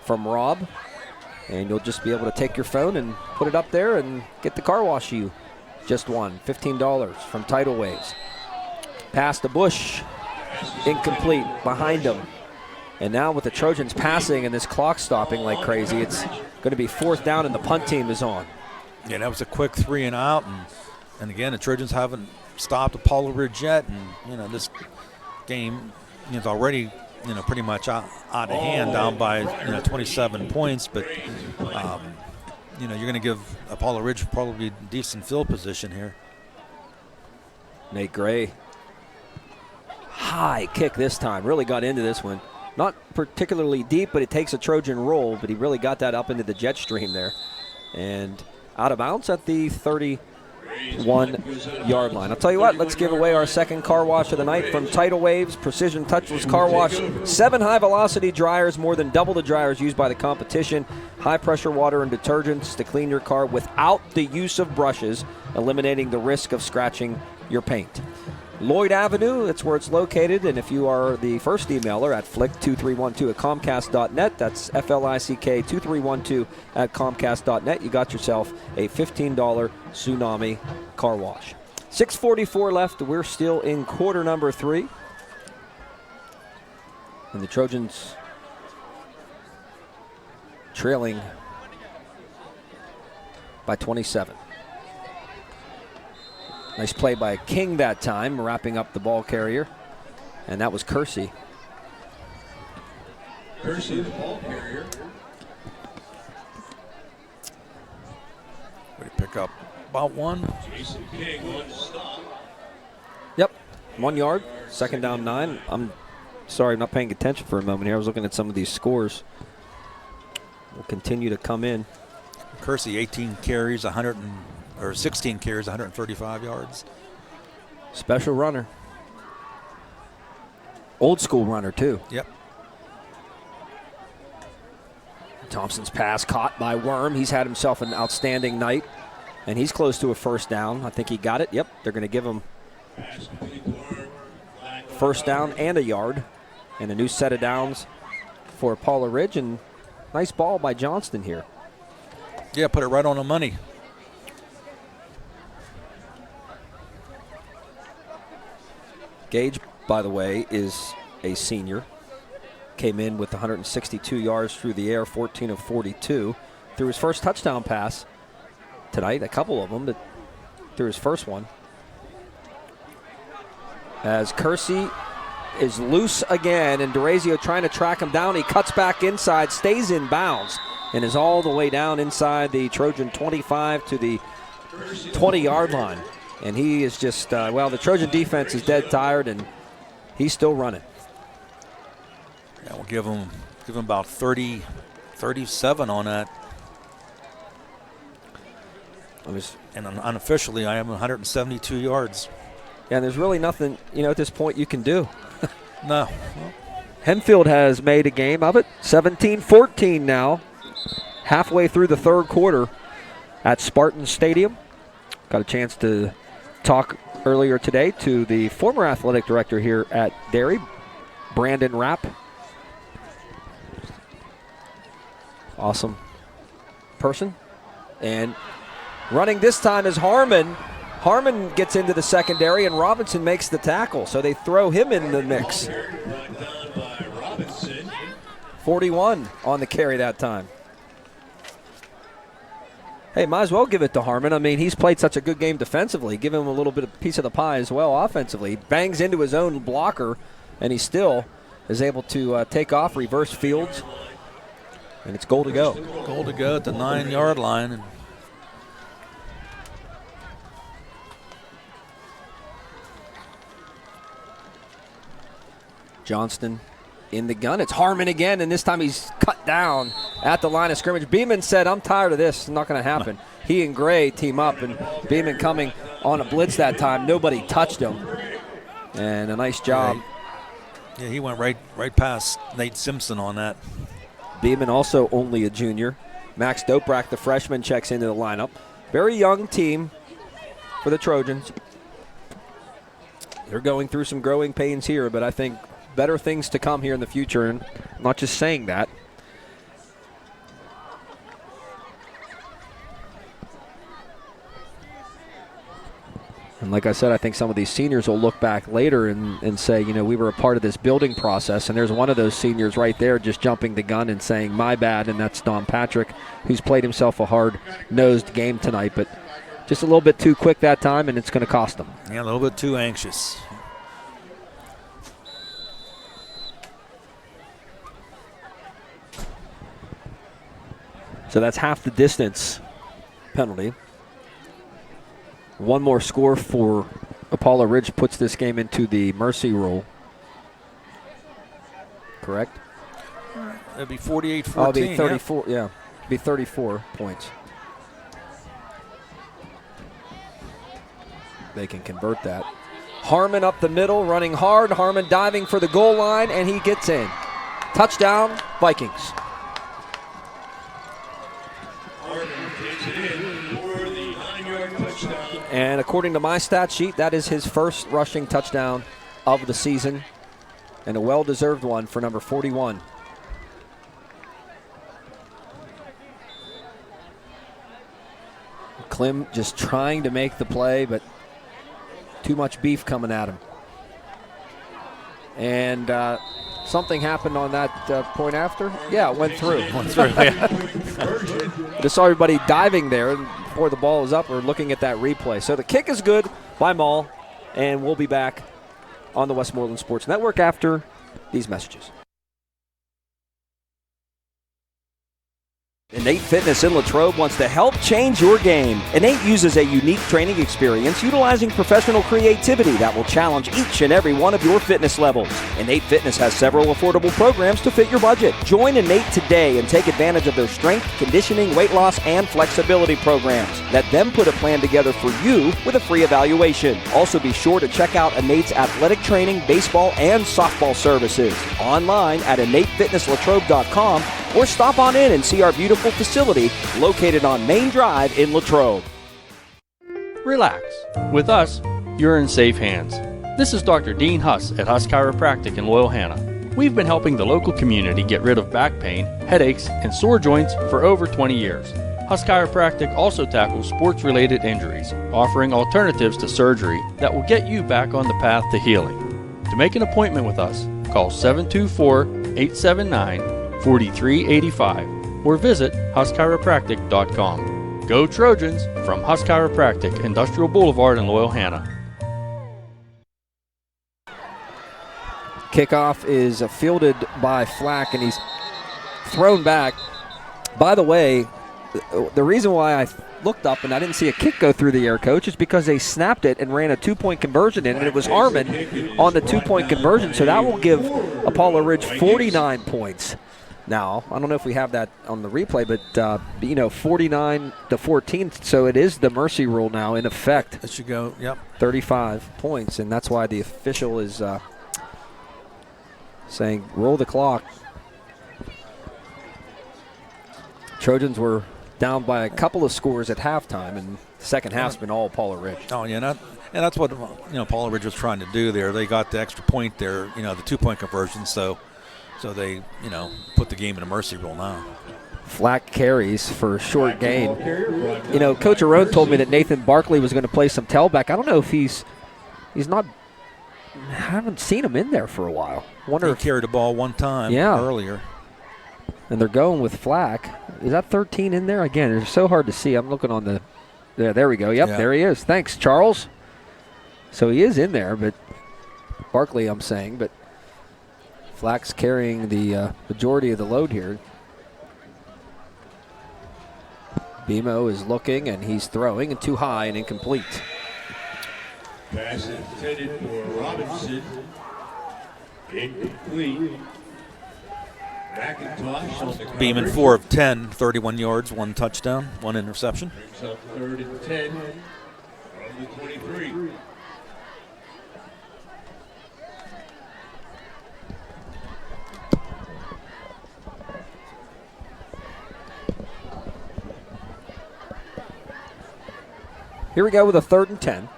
Speaker 1: from Rob, and you'll just be able to take your phone and put it up there and get the car wash you just won. $15 from Tidal Waves. Pass to Bush, incomplete, behind him. And now with the Trojans passing and this clock stopping like crazy, it's going to be fourth down and the punt team is on.
Speaker 2: Yeah, that was a quick 3 and out, and again the Trojans haven't stopped Apollo Ridge yet, and this game is already pretty much out of hand, down by 27 points, but you're going to give Apollo Ridge probably a decent field position here.
Speaker 1: Nate Gray, high kick this time, really got into this one. Not particularly deep, but it takes a Trojan roll, but he really got that up into the jet stream there. And out of bounds at the 31-yard line. I'll tell you what, let's give away our second car wash of the night from Tidal Waves Precision Touchless Car Wash. 7 high-velocity dryers, more than double the dryers used by the competition. High-pressure water and detergents to clean your car without the use of brushes, eliminating the risk of scratching your paint. Lloyd Avenue, that's where it's located, and if you are the first emailer at flick2312@comcast.net, that's FLICK2312@comcast.net, you got yourself a $15 Tsunami car wash. 6:44 left, we're still in quarter number 3. And the Trojans trailing by 27. Nice play by King that time, wrapping up the ball carrier. And that was Kersey.
Speaker 16: Kersey, the ball carrier.
Speaker 2: Way to pick up about one.
Speaker 16: Jason King on stop.
Speaker 1: Yep, 1 yard, second down 9. I'm sorry, I'm not paying attention for a moment here. I was looking at some of these scores. Will continue to come in.
Speaker 2: Kersey, 18 carries, 16 carries, 135 yards.
Speaker 1: Special runner. Old school runner, too.
Speaker 2: Yep.
Speaker 1: Thompson's pass caught by Worm. He's had himself an outstanding night, and he's close to a first down. I think he got it. Yep, they're going to give him first down and a yard, and a new set of downs for Paula Ridge, and nice ball by Johnston here.
Speaker 2: Yeah, put it right on the money.
Speaker 1: Gage, by the way, is a senior. Came in with 162 yards through the air, 14 of 42. Threw his first touchdown pass tonight, a couple of them, but threw his first one. As Kersey is loose again, and DeRazio trying to track him down. He cuts back inside, stays in bounds, and is all the way down inside the Trojan 25 to the 20-yard line. And he is just, the Trojan defense is dead tired, and he's still running.
Speaker 2: Yeah, we'll give him about 37 on that. And unofficially, I am 172 yards.
Speaker 1: Yeah, and there's really nothing, at this point you can do.
Speaker 2: No.
Speaker 1: Hempfield has made a game of it. 17-14 now, halfway through the third quarter at Spartan Stadium. Got a chance to talk earlier today to the former athletic director here at Derry, Brandon Rapp. Awesome person. And running this time is Harmon. Harmon gets into the secondary, and Robinson makes the tackle, so they throw him in the mix. 41 on the carry that time. Hey, might as well give it to Harmon. I mean, he's played such a good game defensively. Give him a little bit of piece of the pie as well offensively. He bangs into his own blocker, and he still is able to take off, reverse fields, and it's goal to go.
Speaker 2: Goal to go at the 9-yard line.
Speaker 1: Johnston in the gun. It's Harmon again, and this time he's cut down at the line of scrimmage. Beeman said, I'm tired of this. It's not going to happen. He and Gray team up, and Beeman coming on a blitz that time. Nobody touched him. And a nice job.
Speaker 2: Yeah, he went right past Nate Simpson on that.
Speaker 1: Beeman also only a junior. Max Doprack, the freshman, checks into the lineup. Very young team for the Trojans. They're going through some growing pains here, but I think better things to come here in the future, and I'm not just saying that. And like I said, I think some of these seniors will look back later and say, we were a part of this building process, and there's one of those seniors right there just jumping the gun and saying, my bad, and that's Don Patrick, who's played himself a hard-nosed game tonight, but just a little bit too quick that time, and it's going to cost him.
Speaker 2: Yeah, a little bit too anxious.
Speaker 1: So that's half the distance penalty. One more score for Apollo Ridge puts this game into the mercy rule. Correct?
Speaker 2: It'd be 48-14.
Speaker 1: Oh, it'd be 34, yeah. It'd be 34 points. They can convert that. Harmon up the middle, running hard. Harmon diving for the goal line, and he gets in. Touchdown, Vikings. And according to my stat sheet, that is his first rushing touchdown of the season, and a well-deserved one for number 41. Clem just trying to make the play, but too much beef coming at him. And something happened on that point after. Yeah, it went through. Just saw everybody diving there before the ball was up. We're looking at that replay. So the kick is good by Maul, and we'll be back on the Westmoreland Sports Network after these messages. Innate Fitness in Latrobe wants to help change your game. Innate uses a unique training experience utilizing professional creativity that will challenge each and every one of your fitness levels. Innate Fitness has several affordable programs to fit your budget. Join Innate today and take advantage of their strength, conditioning, weight loss, and flexibility programs. Let them put a plan together for you with a free evaluation. Also be sure to check out Innate's athletic training, baseball, and softball services. Online at InnateFitnessLatrobe.com or stop on in and see our beautiful facility located on Main Drive in Latrobe.
Speaker 17: Relax. With us, you're in safe hands. This is Dr. Dean Huss at Huss Chiropractic in Loyal Hanna. We've been helping the local community get rid of back pain, headaches, and sore joints for over 20 years. Huss Chiropractic also tackles sports-related injuries, offering alternatives to surgery that will get you back on the path to healing. To make an appointment with us, call 724-879-4385 or visit HussChiropractic.com. Go Trojans from Huss Chiropractic, Industrial Boulevard in Loyal Hanna.
Speaker 1: Kickoff is fielded by Flack, and he's thrown back By the way, the reason why I looked up and I didn't see a kick go through the air, Coach, is because they snapped it and ran a 2-point conversion in, and it was Harmon on the 2-point conversion. So that will give Apollo Ridge 49 points. Now, I don't know if we have that on the replay, but 49-14. So it is the mercy rule now in effect.
Speaker 2: It should go. Yep.
Speaker 1: 35 points, and that's why the official is saying roll the clock. Trojans were down by a couple of scores at halftime, and the second half's been all Apollo Ridge.
Speaker 2: Oh, yeah, and that's what Apollo Ridge was trying to do there. They got the extra point there, the 2-point conversion, so they put the game in a mercy rule now.
Speaker 1: Flack carries for a short gain. Coach Arone told me that Nathan Barkley was going to play some tailback. I don't know if he's not. I haven't seen him in there for a while.
Speaker 2: He carried the ball one time earlier.
Speaker 1: And they're going with Flack. Is that 13 in there? Again, it's so hard to see. I'm looking on the. There we go. Yep, There he is. Thanks, Charles. So he is in there, but Barkley, I'm saying, but Flack's carrying the majority of the load here. BMO is looking, and he's throwing, and too high and incomplete.
Speaker 16: Pass intended for Robinson. Incomplete.
Speaker 2: Beeman 4 of 10, 31 yards, 1 touchdown, 1 interception.
Speaker 16: Brings up 3rd and 10 from the 23.
Speaker 1: Here we go with a 3rd and 10.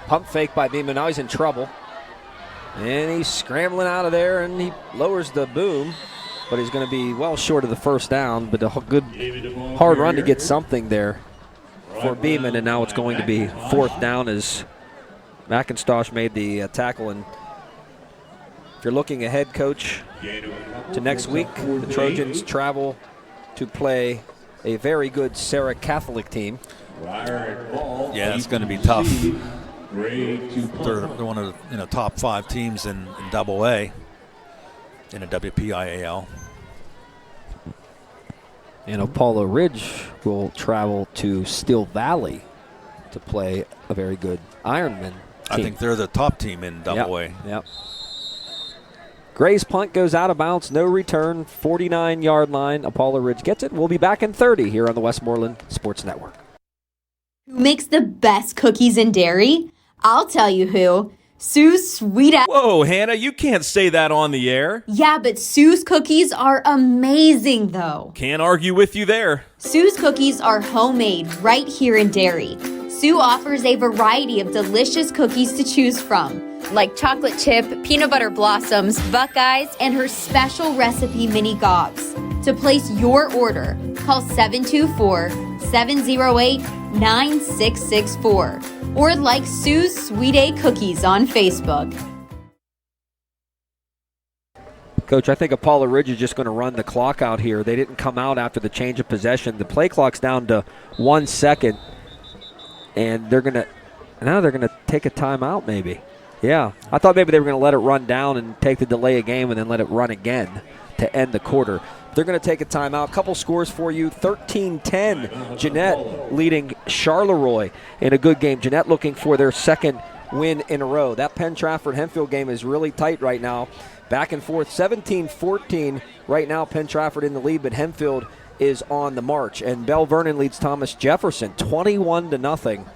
Speaker 1: Pump fake by Beeman. Now he's in trouble. And he's scrambling out of there, and he lowers the boom, but he's going to be well short of the first down, but a good hard run to get something there for Beeman, and now it's going to be 4th down as McIntosh made the tackle. And if you're looking ahead, Coach, to next week, the Trojans travel to play a very good Sarah Catholic team.
Speaker 2: Yeah, it's going to be tough. They're one of the top 5 teams in AA in a WPIAL.
Speaker 1: And Apollo Ridge will travel to Steel Valley to play a very good Ironman team.
Speaker 2: I think they're the top team in AA.
Speaker 1: Yep. Gray's punt goes out of bounds, no return, 49-yard line. Apollo Ridge gets it. We'll be back in 30 here on the Westmoreland Sports Network.
Speaker 9: Who makes the best cookies in Derry? I'll tell you who. Sue's Sweet Ass.
Speaker 4: Whoa, Hannah, you can't say that on the air.
Speaker 9: Yeah, but Sue's cookies are amazing, though.
Speaker 4: Can't argue with you there.
Speaker 9: Sue's cookies are homemade right here in Derry. Sue offers a variety of delicious cookies to choose from, like chocolate chip, peanut butter blossoms, Buckeyes, and her special recipe mini gobs. To place your order, call 724-708-9664 or like Sue's Sweet A Cookies on Facebook.
Speaker 1: Coach, I think Apollo Ridge is just going to run the clock out here. They didn't come out after the change of possession. The play clock's down to 1 second, and they're going to take a timeout maybe. Yeah, I thought maybe they were going to let it run down and take the delay of game and then let it run again to end the quarter. They're going to take a timeout. Couple scores for you. 13-10, Jeanette leading Charleroi in a good game. Jeanette looking for their 2nd win in a row. That Penn Trafford-Hempfield game is really tight right now. Back and forth, 17-14 right now. Penn Trafford in the lead, but Hempfield is on the march. And Bell Vernon leads Thomas Jefferson 21-0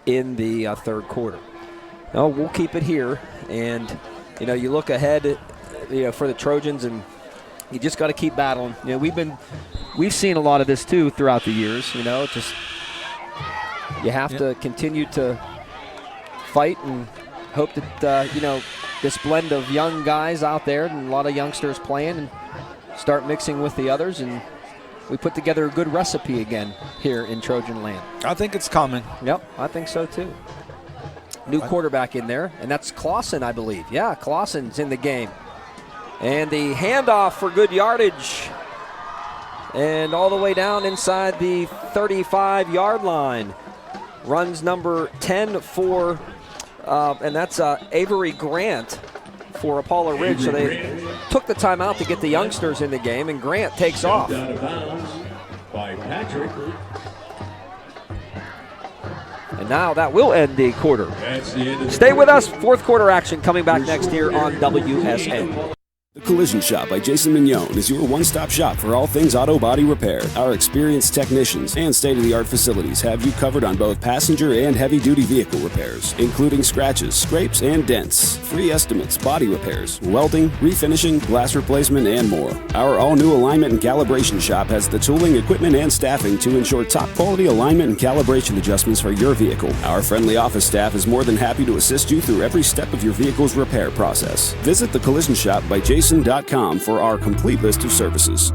Speaker 1: in the 3rd quarter. No, we'll keep it here. And, you look ahead, for the Trojans, and you just got to keep battling. We've seen a lot of this too throughout the years. Just you have to continue to fight and hope that this blend of young guys out there and a lot of youngsters playing and start mixing with the others, and we put together a good recipe again here in Trojan land.
Speaker 2: I think it's coming.
Speaker 1: Yep, I think so too. New quarterback in there, and that's Clausen, I believe. Yeah, Clausen's in the game. And the handoff for good yardage. And all the way down inside the 35-yard line. Runs number 10 and that's Avery Grant for Apollo Ridge. So they took the timeout to get the youngsters in the game, and Grant takes off.
Speaker 16: Out of bounds by Patrick.
Speaker 1: And now that will end the quarter.
Speaker 16: That's the end of the
Speaker 1: Stay with us. Fourth quarter action coming back next year on WSN.
Speaker 3: The Collision Shop by Jason Mignone is your one-stop shop for all things auto body repair. Our experienced technicians and state-of-the-art facilities have you covered on both passenger and heavy-duty vehicle repairs, including scratches, scrapes, and dents, free estimates, body repairs, welding, refinishing, glass replacement, and more. Our all-new alignment and calibration shop has the tooling, equipment, and staffing to ensure top-quality alignment and calibration adjustments for your vehicle. Our friendly office staff is more than happy to assist you through every step of your vehicle's repair process. Visit the Collision Shop by Jason for our complete list of services.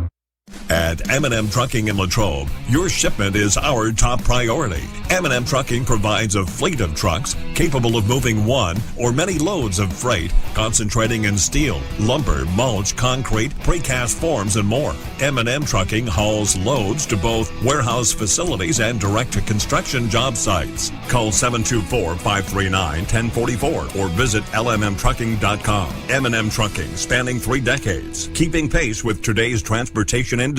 Speaker 18: At M&M Trucking in Latrobe, your shipment is our top priority. M&M Trucking provides a fleet of trucks capable of moving one or many loads of freight, concentrating in steel, lumber, mulch, concrete, precast forms, and more. M&M Trucking hauls loads to both warehouse facilities and direct-to-construction job sites. Call 724-539-1044 or visit lmmtrucking.com. M&M Trucking, spanning 3 decades, keeping pace with today's transportation industry.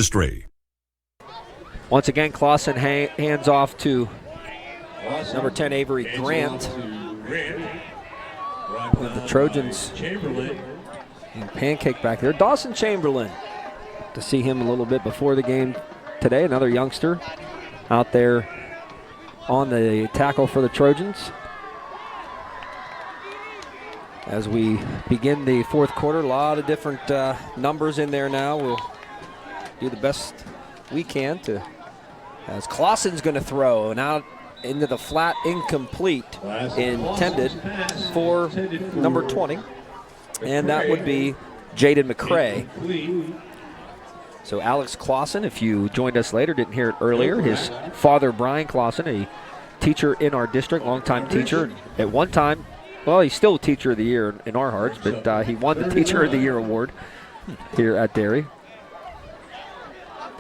Speaker 1: Once again, Clausen hands off to number 10, Avery Grant. With the Trojans and pancake back there. Dawson Chamberlain. To see him a little bit before the game today. Another youngster out there on the tackle for the Trojans. As we begin the fourth quarter, a lot of different numbers in there now. We'll do the best we can to, as Clausen's going to throw and out into the flat, incomplete, intended for number 20, and that would be Jaden McCray. So Alex Clausen, if you joined us later, didn't hear it earlier, his father Brian Clausen, a teacher in our district, longtime teacher. At one time, well, he's still Teacher of the Year in our hearts, but he won the Teacher of the Year award here at Derry.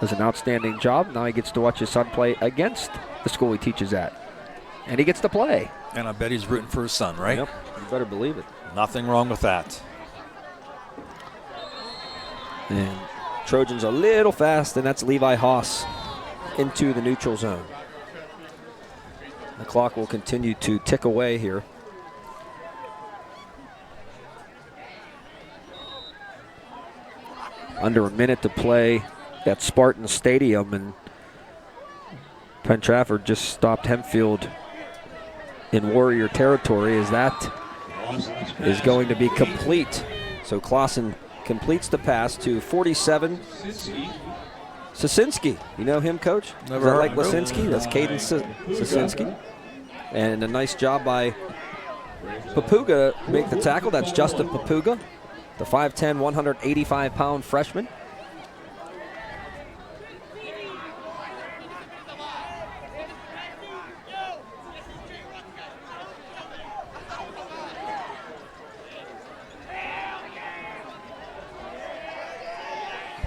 Speaker 1: Does an outstanding job. Now he gets to watch his son play against the school he teaches at. And he gets to play.
Speaker 2: And I bet he's rooting for his son, right?
Speaker 1: Yep, you better believe it.
Speaker 2: Nothing wrong with that.
Speaker 1: And Trojans a little fast, and that's Levi Haas into the neutral zone. The clock will continue to tick away here. Under a minute to play at Spartan Stadium, and Penn Trafford just stopped Hempfield in Warrior territory, as that is going to be complete. So Clausen completes the pass to 47. Sasinski. You know him, Coach?
Speaker 2: Never
Speaker 1: Is that like
Speaker 2: heard of him.
Speaker 1: Lasinski? That's Caden Sasinski. And a nice job by Papuga to make the tackle. That's Justin Papuga, the 5'10", 185-pound freshman.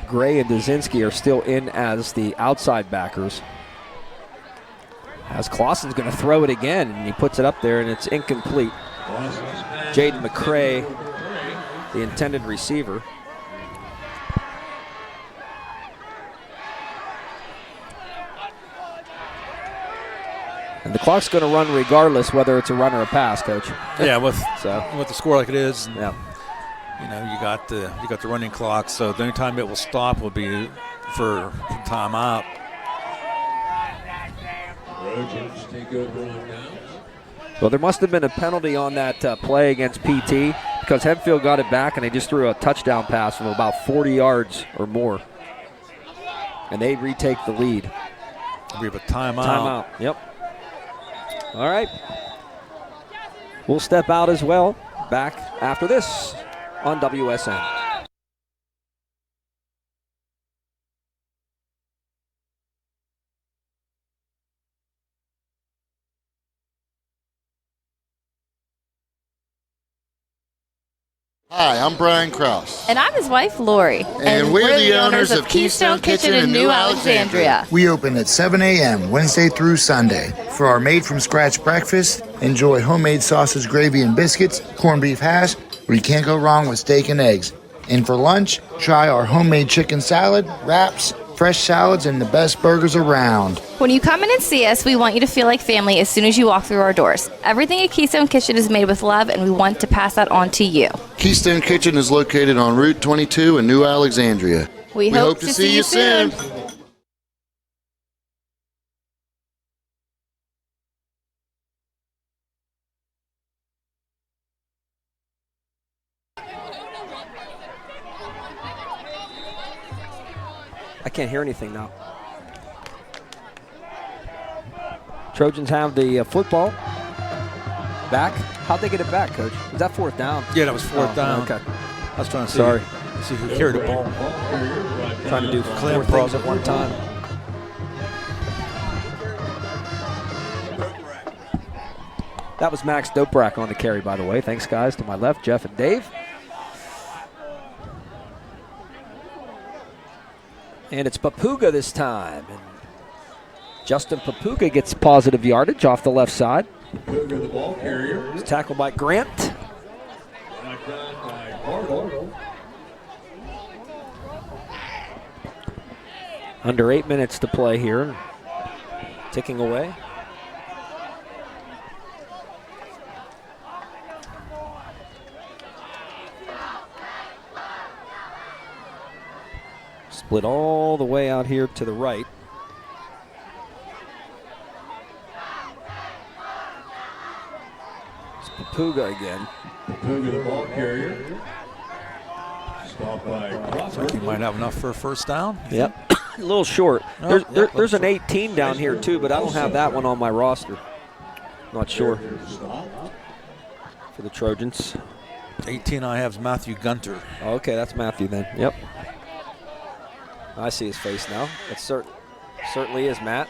Speaker 1: Gray and Dazinski are still in as the outside backers. As Clausen's going to throw it again, and he puts it up there, and it's incomplete. Jaden McCray, the intended receiver. And the clock's going to run regardless whether it's a run or a pass, Coach.
Speaker 2: Yeah, with
Speaker 1: the
Speaker 2: score like it is,
Speaker 1: yeah.
Speaker 2: You know, you got the running clock, so the only time it will stop will be for timeout.
Speaker 16: Trojans take over on downs.
Speaker 1: Well, there must have been a penalty on that play against PT, because Hempfield got it back and they just threw a touchdown pass from about 40 yards or more. And they retake the lead.
Speaker 2: We have a timeout.
Speaker 1: Timeout, yep. All right. We'll step out as well. Back after this on WSN.
Speaker 19: Hi, I'm Brian Krause.
Speaker 20: And I'm his wife, Lori.
Speaker 19: And we're the owners of Keystone Kitchen in New Alexandria.
Speaker 21: We open at 7 a.m. Wednesday through Sunday. For our made-from-scratch breakfast, enjoy homemade sausage, gravy, and biscuits, corned beef hash, where you can't go wrong with steak and eggs. And for lunch, try our homemade chicken salad, wraps, fresh salads, and the best burgers around.
Speaker 8: When you come in and see us, we want you to feel like family as soon as you walk through our doors. Everything at Keystone Kitchen is made with love, and we want to pass that on to you.
Speaker 20: Keystone Kitchen is located on Route 22 in New Alexandria.
Speaker 8: We hope to see you soon.
Speaker 1: I can't hear anything now. Trojans have the football back. How'd they get it back, Coach? Was that fourth down?
Speaker 2: Yeah, that was fourth down.
Speaker 1: Okay.
Speaker 2: I was trying to see who carried the ball.
Speaker 1: Trying to do four things at one time. That was Max Doprak on the carry, by the way. Thanks, guys. To my left, Jeff and Dave. And it's Papuga this time. And Justin Papuga gets positive yardage off the left side.
Speaker 16: The ball carrier.
Speaker 1: It's tackled by Grant. Under 8 minutes to play here. Ticking away. Split all the way out here to the right. It's Papuga again.
Speaker 16: Papuga, the ball carrier. Stopped by
Speaker 2: Looks like he might have enough for a first down.
Speaker 1: Yep. A little short. There's an 18 down here too, but I don't have that one on my roster. Not sure. For the Trojans.
Speaker 2: 18 I have is Matthew Gunter.
Speaker 1: Okay, that's Matthew then. Yep. I see his face now. It certainly is Matt.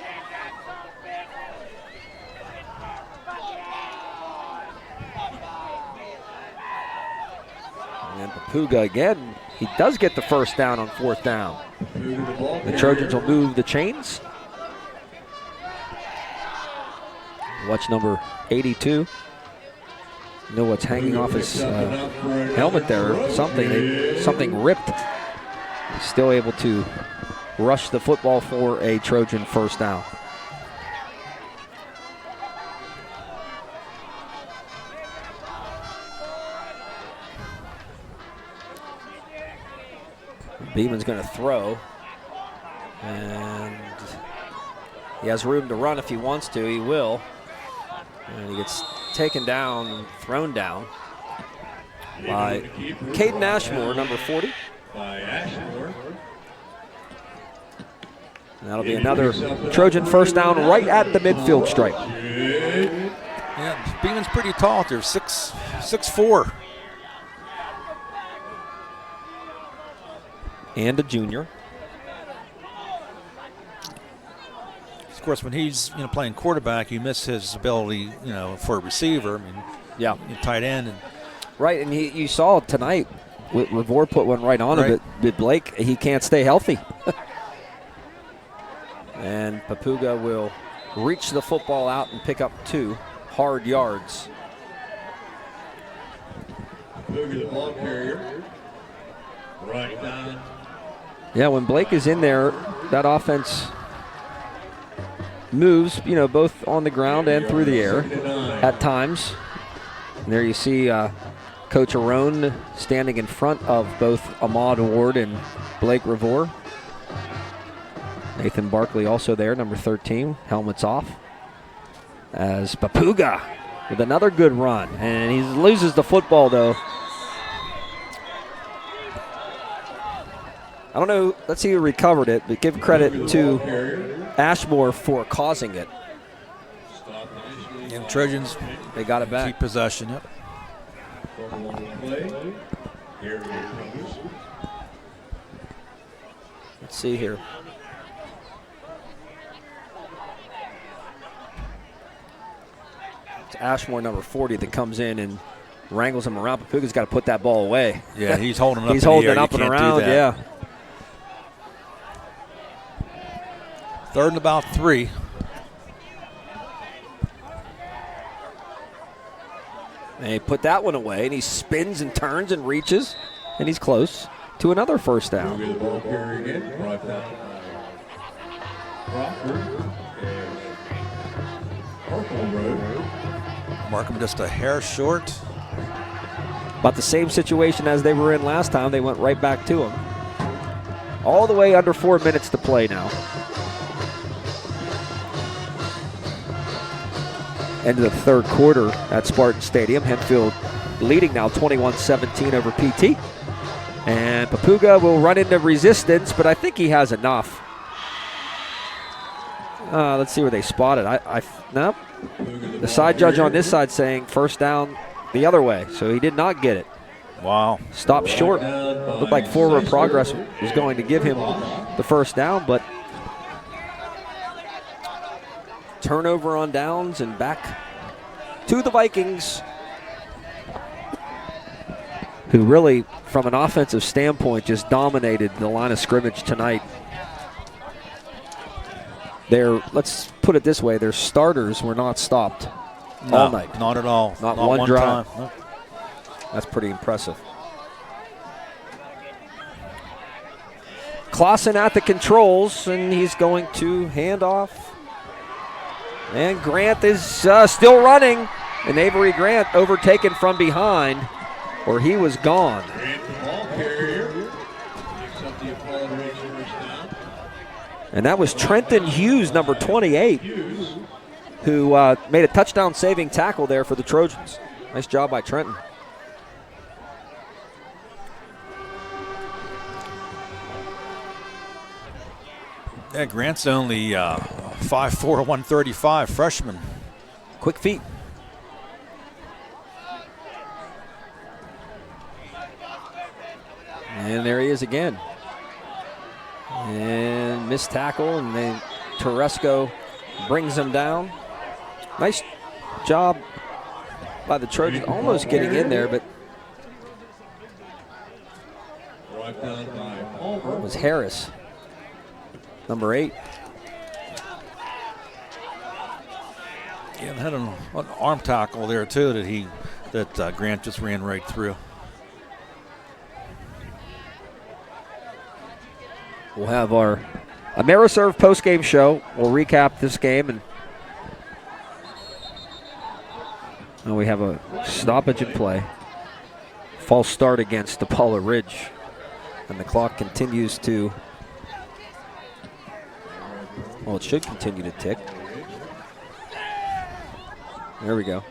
Speaker 1: And Papuga again. He does get the first down on fourth down. The Trojans will move the chains. Watch number 82. You know what's hanging off his helmet there? Something ripped. Still able to rush the football for a Trojan first down. Beeman's going to throw. And he has room to run if he wants to. He will. And he gets taken down, thrown down by Caden Ashmore, number 40. And that'll be another Trojan first down right at the midfield stripe.
Speaker 2: Yeah, Beeman's pretty tall. They're 6'4".
Speaker 1: And a junior.
Speaker 2: Of course, when he's playing quarterback, you miss his ability for a receiver. I mean,
Speaker 1: yeah,
Speaker 2: tight end and
Speaker 1: right. And you saw tonight, Revore put one right on him, but Blake, he can't stay healthy. And Papuga will reach the football out and pick up 2 hard yards.
Speaker 16: Papuga, the ball carrier. Right down.
Speaker 1: Yeah, when Blake is in there, that offense moves, both on the ground and through the air at times. And there you see Coach Arone standing in front of both Ahmad Ward and Blake Revore. Nathan Barkley also there, number 13, helmets off. As Papuga with another good run. And he loses the football, though. I don't know, let's see who recovered it, but give credit to Ashmore for causing it.
Speaker 2: And Trojans,
Speaker 1: they got it back.
Speaker 2: Keep possession, yep.
Speaker 1: Let's see here. It's Ashmore, number 40, that comes in and wrangles him around. Papuga's got to put that ball away.
Speaker 2: Yeah, he's holding it up.
Speaker 1: He's holding it up and around, yeah.
Speaker 2: 3rd and about 3.
Speaker 1: And he put that one away, and he spins and turns and reaches. And he's close to another first down.
Speaker 16: The ball carrier again, brought down Crawford. Purple Road.
Speaker 2: Markham just a hair short.
Speaker 1: About the same situation as they were in last time. They went right back to him. All the way under 4 minutes to play now. End of the third quarter at Spartan Stadium. Hempfield leading now 21-17 over PT. And Papuga will run into resistance, but I think he has enough. Let's see where they spotted. No. The side judge on this side saying first down the other way, so he did not get it.
Speaker 2: Wow.
Speaker 1: Stopped short. Looked like forward progress was going to give him the first down, but turnover on downs and back to the Vikings, who really, from an offensive standpoint, just dominated the line of scrimmage tonight. Let's put it this way, their starters were not stopped all night.
Speaker 2: Not at all.
Speaker 1: Not one drive.
Speaker 2: Time. Nope.
Speaker 1: That's pretty impressive. Clausen at the controls, and he's going to hand off. And Grant is still running. And Avery Grant overtaken from behind, or he was gone. And that was Trenton Hughes, number 28, who made a touchdown-saving tackle there for the Trojans. Nice job by Trenton.
Speaker 2: Yeah, Grant's only 5'4", 135, freshman.
Speaker 1: Quick feet. And there he is again. And missed tackle, and then Teresco brings him down. Nice job by the Trojans, almost getting in there, but it was Harris, number 8.
Speaker 2: Yeah, and had an arm tackle there too that Grant just ran right through.
Speaker 1: We'll have our Ameriserve post-game show. We'll recap this game, and we have a stoppage in play. False start against DePaula Ridge, and the clock continues to, well, it should continue to tick. There we go.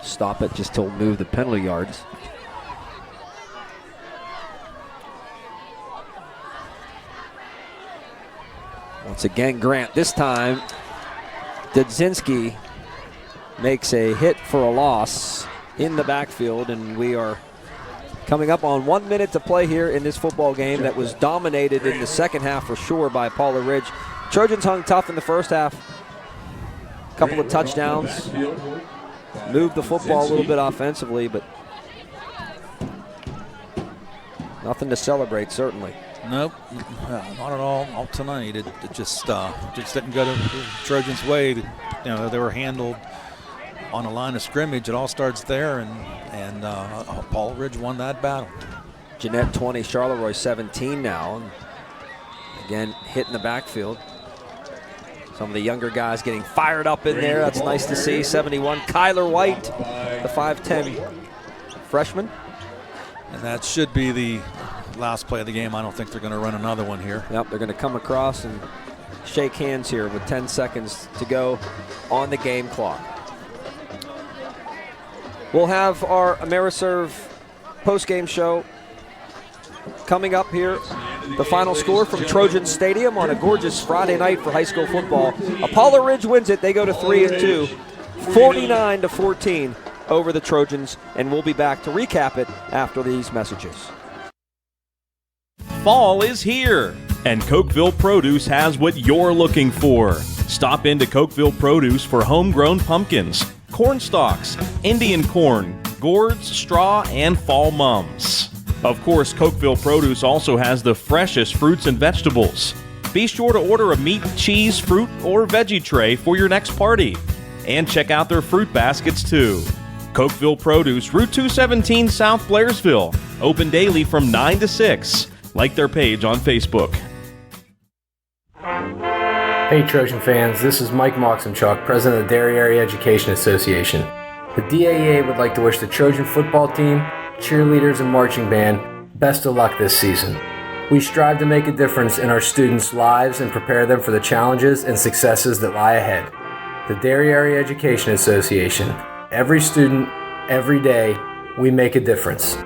Speaker 1: Stop it just to move the penalty yards. Once again, Grant. This time, Dudzinski makes a hit for a loss in the backfield, and we are coming up on 1 minute to play here in this football game that was dominated in the second half for sure by Paula Ridge. Trojans hung tough in the first half. A couple of touchdowns. Moved the football a little bit offensively, but nothing to celebrate, certainly.
Speaker 2: Nope, not at all tonight. It just didn't go the Trojans' way. They were handled on a line of scrimmage. It all starts there, and Paul Ridge won that battle.
Speaker 1: Jeanette 20, Charleroi 17 now. And again, hit in the backfield. Some of the younger guys getting fired up in there. That's nice to see. 71, Kyler White, the 5'10 freshman.
Speaker 2: And that should be the last play of the game. I don't think they're going to run another one here.
Speaker 1: Yep, they're going to come across and shake hands here with 10 seconds to go on the game clock. We'll have our Ameriserve post-game show coming up here. The final score from Trojan Stadium on a gorgeous Friday night for high school football. Apollo Ridge wins it. They go to 3-2, 49-14 over the Trojans, and we'll be back to recap it after these messages.
Speaker 4: Fall is here, and Cokeville Produce has what you're looking for. Stop into Cokeville Produce for homegrown pumpkins, corn stalks, Indian corn, gourds, straw, and fall mums. Of course, Cokeville Produce also has the freshest fruits and vegetables. Be sure to order a meat, cheese, fruit, or veggie tray for your next party. And check out their fruit baskets too. Cokeville Produce, Route 217 South Blairsville. Open daily from 9 to 6. Like their page on Facebook.
Speaker 5: Hey Trojan fans, this is Mike Moxenchuk, President of the Derry Area Education Association. The DAEA would like to wish the Trojan football team, cheerleaders, and marching band best of luck this season. We strive to make a difference in our students' lives and prepare them for the challenges and successes that lie ahead. The Derry Area Education Association. Every student, every day, we make a difference.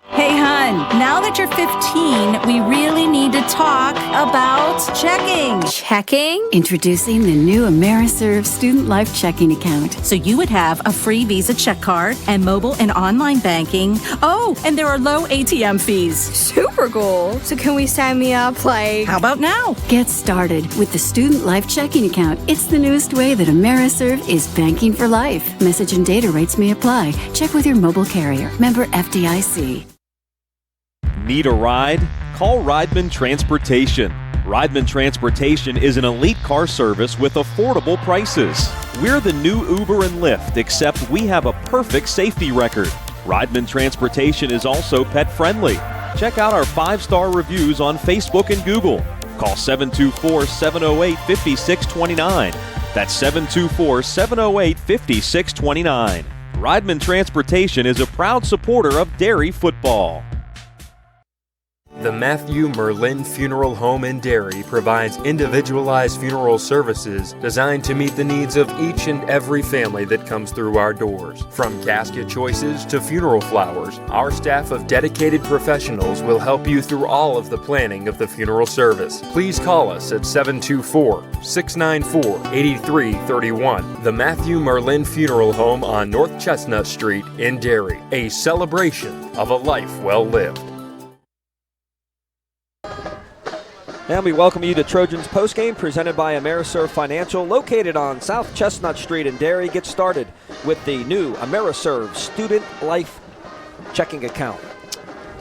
Speaker 6: Hey, hun, now that you're 15, we really need to talk about checking.
Speaker 22: Checking? Introducing the new Ameriserve Student Life Checking Account.
Speaker 6: So you would have a free Visa check card and mobile and online banking. Oh, and there are low ATM fees.
Speaker 22: Super cool. So can we sign me up,
Speaker 6: How about now?
Speaker 22: Get started with the Student Life Checking Account. It's the newest way that Ameriserve is banking for life. Message and data rates may apply. Check with your mobile carrier. Member FDIC.
Speaker 4: Need a ride? Call Rideman Transportation. Rideman Transportation is an elite car service with affordable prices. We're the new Uber and Lyft, except we have a perfect safety record. Rideman Transportation is also pet friendly. Check out our 5-star reviews on Facebook and Google. Call 724-708-5629. That's 724-708-5629. Rideman Transportation is a proud supporter of Derry football.
Speaker 23: The Matthew Merlin Funeral Home in Derry provides individualized funeral services designed to meet the needs of each and every family that comes through our doors. From casket choices to funeral flowers, our staff of dedicated professionals will help you through all of the planning of the funeral service. Please call us at 724-694-8331. The Matthew Merlin Funeral Home on North Chestnut Street in Derry. A celebration of a life well lived.
Speaker 1: And we welcome you to Trojans Postgame, presented by Ameriserve Financial, located on South Chestnut Street in Derry. Get started with the new Ameriserve Student Life Checking Account.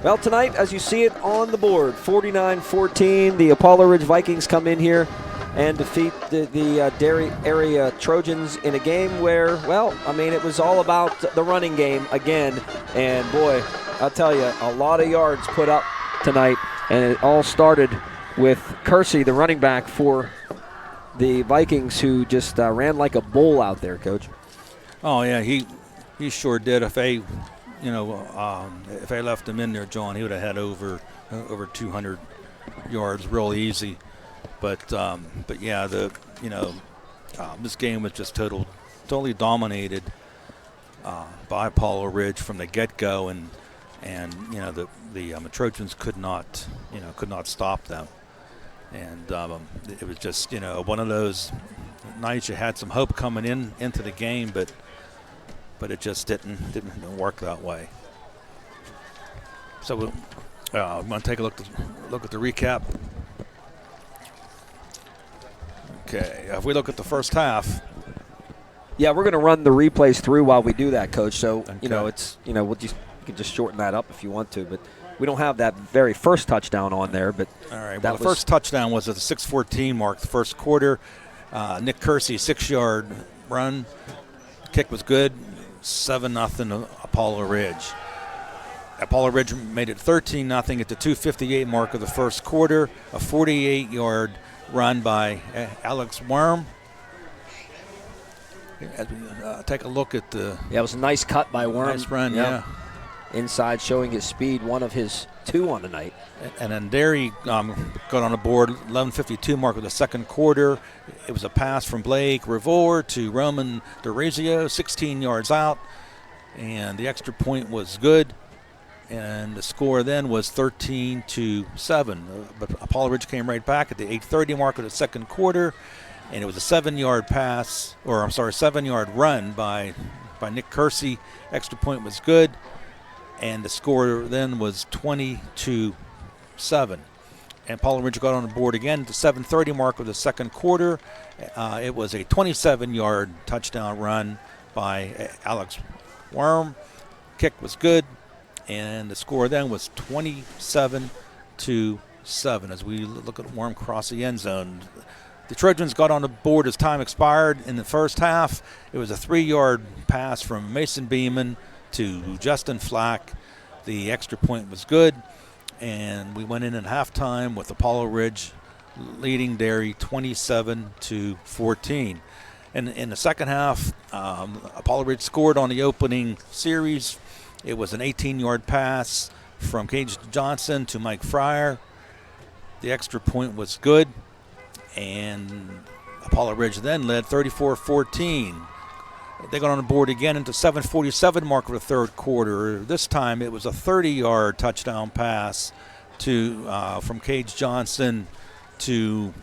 Speaker 1: Well, tonight, as you see it on the board, 49-14, the Apollo Ridge Vikings come in here and defeat the Derry area Trojans in a game where, well, I mean, it was all about the running game again. And, boy, I'll tell you, a lot of yards put up tonight, and it all started with Kersey, the running back for the Vikings, who just ran like a bull out there, Coach.
Speaker 2: Oh yeah, he sure did. If they left him in there, John, he would have had over 200 yards real easy. But yeah, this game was just totally dominated by Apollo Ridge from the get-go, and the Trojans could not stop them. And it was just, one of those nights you had some hope coming into the game, but it just didn't work that way. So I'm going to take a look at the recap. Okay, if we look at the first half.
Speaker 1: Yeah, we're going to run the replays through while we do that, Coach. So, okay. You can just shorten that up if you want to, but we don't have that very first touchdown on there. But
Speaker 2: all right, well, the first touchdown was at the 6:14 mark, the first quarter. Nick Kersey, 6-yard run. Kick was good. 7-0 Apollo Ridge. Apollo Ridge made it 13-0 at the 2:58 mark of the first quarter. A 48-yard run by Alex Worm. As we take a look at the...
Speaker 1: Yeah, it was a nice cut by Worm.
Speaker 2: Nice run, yeah.
Speaker 1: Inside, showing his speed, one of his 2 on the night.
Speaker 2: And then Derry got on the board, 11:52 mark of the second quarter. It was a pass from Blake Revor to Roman DeRizio, 16 yards out. And the extra point was good. And the score then was 13-7. But Apollo Ridge came right back at the 8:30 mark of the second quarter. And it was a 7-yard pass, 7-yard run by Nick Kersey. Extra point was good. And the score then was 20-7. And Apollo Ridge got on the board again at the 7:30 mark of the second quarter. It was a 27-yard touchdown run by Alex Worm. Kick was good. And the score then was 27-7 as we look at Worm cross the end zone. The Trojans got on the board as time expired in the first half. It was a 3-yard pass from Mason Beeman to Justin Flack. The extra point was good, and we went in at halftime with Apollo Ridge leading Derry 27-14. And in the second half, Apollo Ridge scored on the opening series. It was an 18-yard pass from Cage Johnson to Mike Fryer. The extra point was good, and Apollo Ridge then led 34-14. They got on the board again into 7:47 mark of the third quarter. This time it was a 30-yard touchdown pass from Cage Johnson to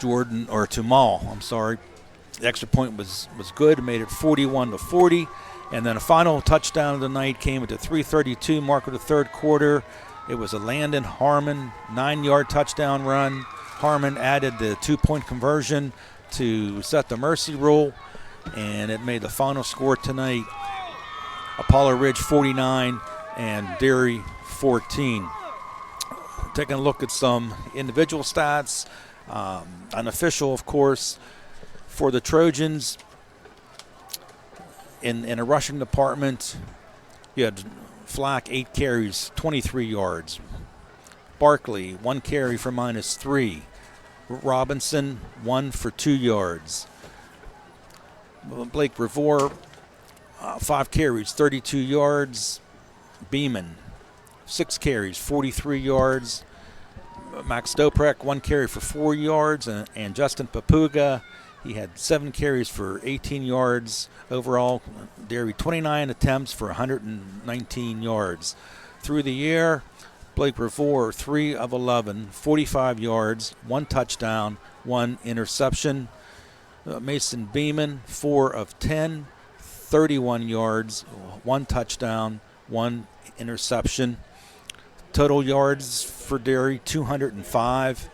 Speaker 2: Mall. I'm sorry. The extra point was good. It made it 41-40. And then a final touchdown of the night came at the 3:32 mark of the third quarter. It was a Landon Harmon 9-yard touchdown run. Harmon added the 2-point conversion to set the mercy rule, and it made the final score tonight Apollo Ridge 49 and Derry 14. Taking a look at some individual stats, unofficial, of course, for the Trojans. In a rushing department, you had Flack 8 carries, 23 yards. Barkley 1 carry for -3. Robinson 1 for 2 yards. Blake Revore 5 carries, 32 yards. Beeman 6 carries, 43 yards. Max Stoprek 1 carry for 4 yards, and Justin Papuga, he had 7 carries for 18 yards. Overall, Derry 29 attempts for 119 yards. Through the air, Blake Revore 3 of 11, 45 yards, 1 touchdown, 1 interception. Mason Beeman 4 of 10, 31 yards, 1 touchdown, 1 interception. Total yards for Derry 205.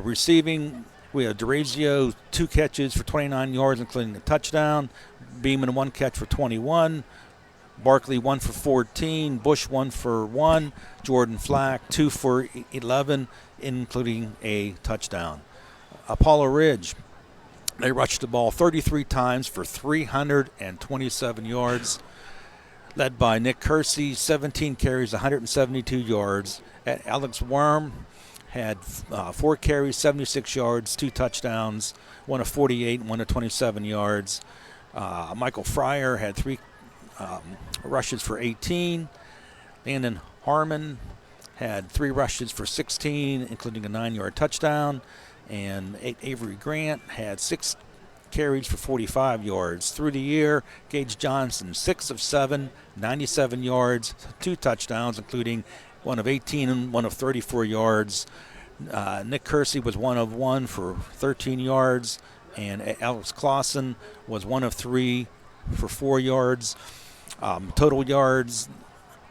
Speaker 2: Receiving, we had DeRazio 2 catches for 29 yards, including a touchdown. Beeman 1 catch for 21. Barkley 1 for 14. Bush 1 for 1. Jordan Flack 2 for 11, including a touchdown. Apollo Ridge, they rushed the ball 33 times for 327 yards, led by Nick Kersey, 17 carries, 172 yards. Alex Worm had 4 carries, 76 yards, 2 touchdowns, 1 of 48, 1 of 27 yards. Michael Fryer had 3 rushes for 18. Landon Harmon had 3 rushes for 16, including a 9-yard touchdown. And Avery Grant had 6 carries for 45 yards. Through the air, Gage Johnson 6 of 7, 97 yards, 2 touchdowns, including 1 of 18 and 1 of 34 yards. Nick Kersey was 1 of 1 for 13 yards, and Alex Clausen was 1 of 3 for 4 yards. Total yards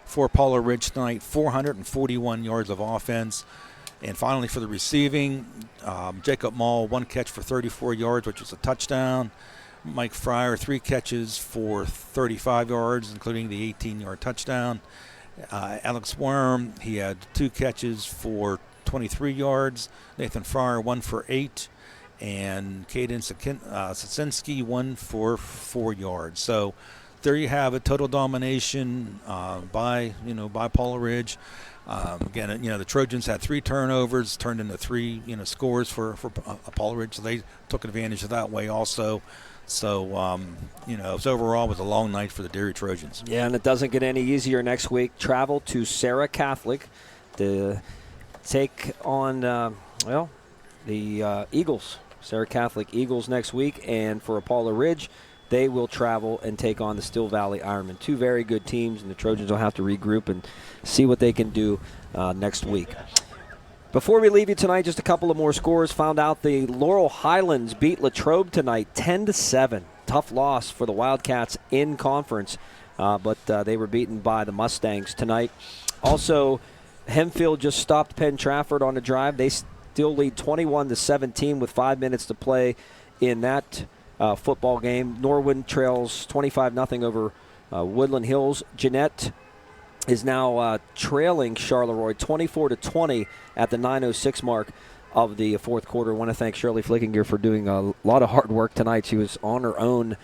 Speaker 2: for Apollo Ridge tonight, 441 yards of offense. And finally, for the receiving, Jacob Mall, 1 catch for 34 yards, which was a touchdown. Mike Fryer, 3 catches for 35 yards, including the 18-yard touchdown. Alex Worm, he had 2 catches for 23 yards. Nathan Fryer, 1 for 8. And Caden Sasinski, 1 for 4 yards. So there you have it, total domination by Apollo Ridge. Again, the Trojans had 3 turnovers, turned into 3, scores for Apollo Ridge. So they took advantage of that way also. So, so overall it was a long night for the Derry Trojans.
Speaker 1: Yeah, and it doesn't get any easier next week. Travel to Sarah Catholic to take on, the Eagles. Sarah Catholic Eagles next week. And for Apollo Ridge, they will travel and take on the Still Valley Ironmen. 2 very good teams, and the Trojans will have to regroup and see what they can do next week. Before we leave you tonight, just a couple of more scores. Found out the Laurel Highlands beat Latrobe tonight 10-7. Tough loss for the Wildcats in conference, but they were beaten by the Mustangs tonight. Also, Hempfield just stopped Penn Trafford on the drive. They still lead 21-17 with 5 minutes to play in that football game. Norwood trails 25-0 over Woodland Hills. Jeanette is now trailing Charleroi 24-20 at the 9:06 mark of the fourth quarter. I want to thank Shirley Flickinger for doing a lot of hard work tonight. She was on her own,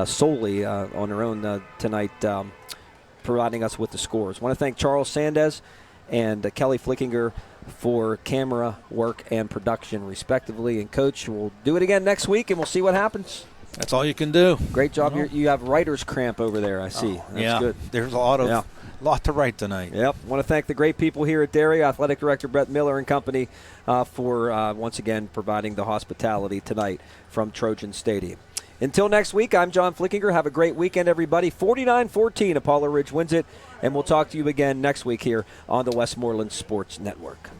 Speaker 1: solely on her own tonight, providing us with the scores. I want to thank Charles Sandez and Kelly Flickinger for camera work and production, respectively. And, Coach, we'll do it again next week, and we'll see what happens.
Speaker 2: That's all you can do.
Speaker 1: Great job. You have writer's cramp over there, I see. That's good.
Speaker 2: There's a lot to write tonight.
Speaker 1: Yep. Want to thank the great people here at Derry, Athletic Director Brett Miller and company, for once again providing the hospitality tonight from Trojan Stadium. Until next week, I'm John Flickinger. Have a great weekend, everybody. 49-14, Apollo Ridge wins it, and we'll talk to you again next week here on the Westmoreland Sports Network.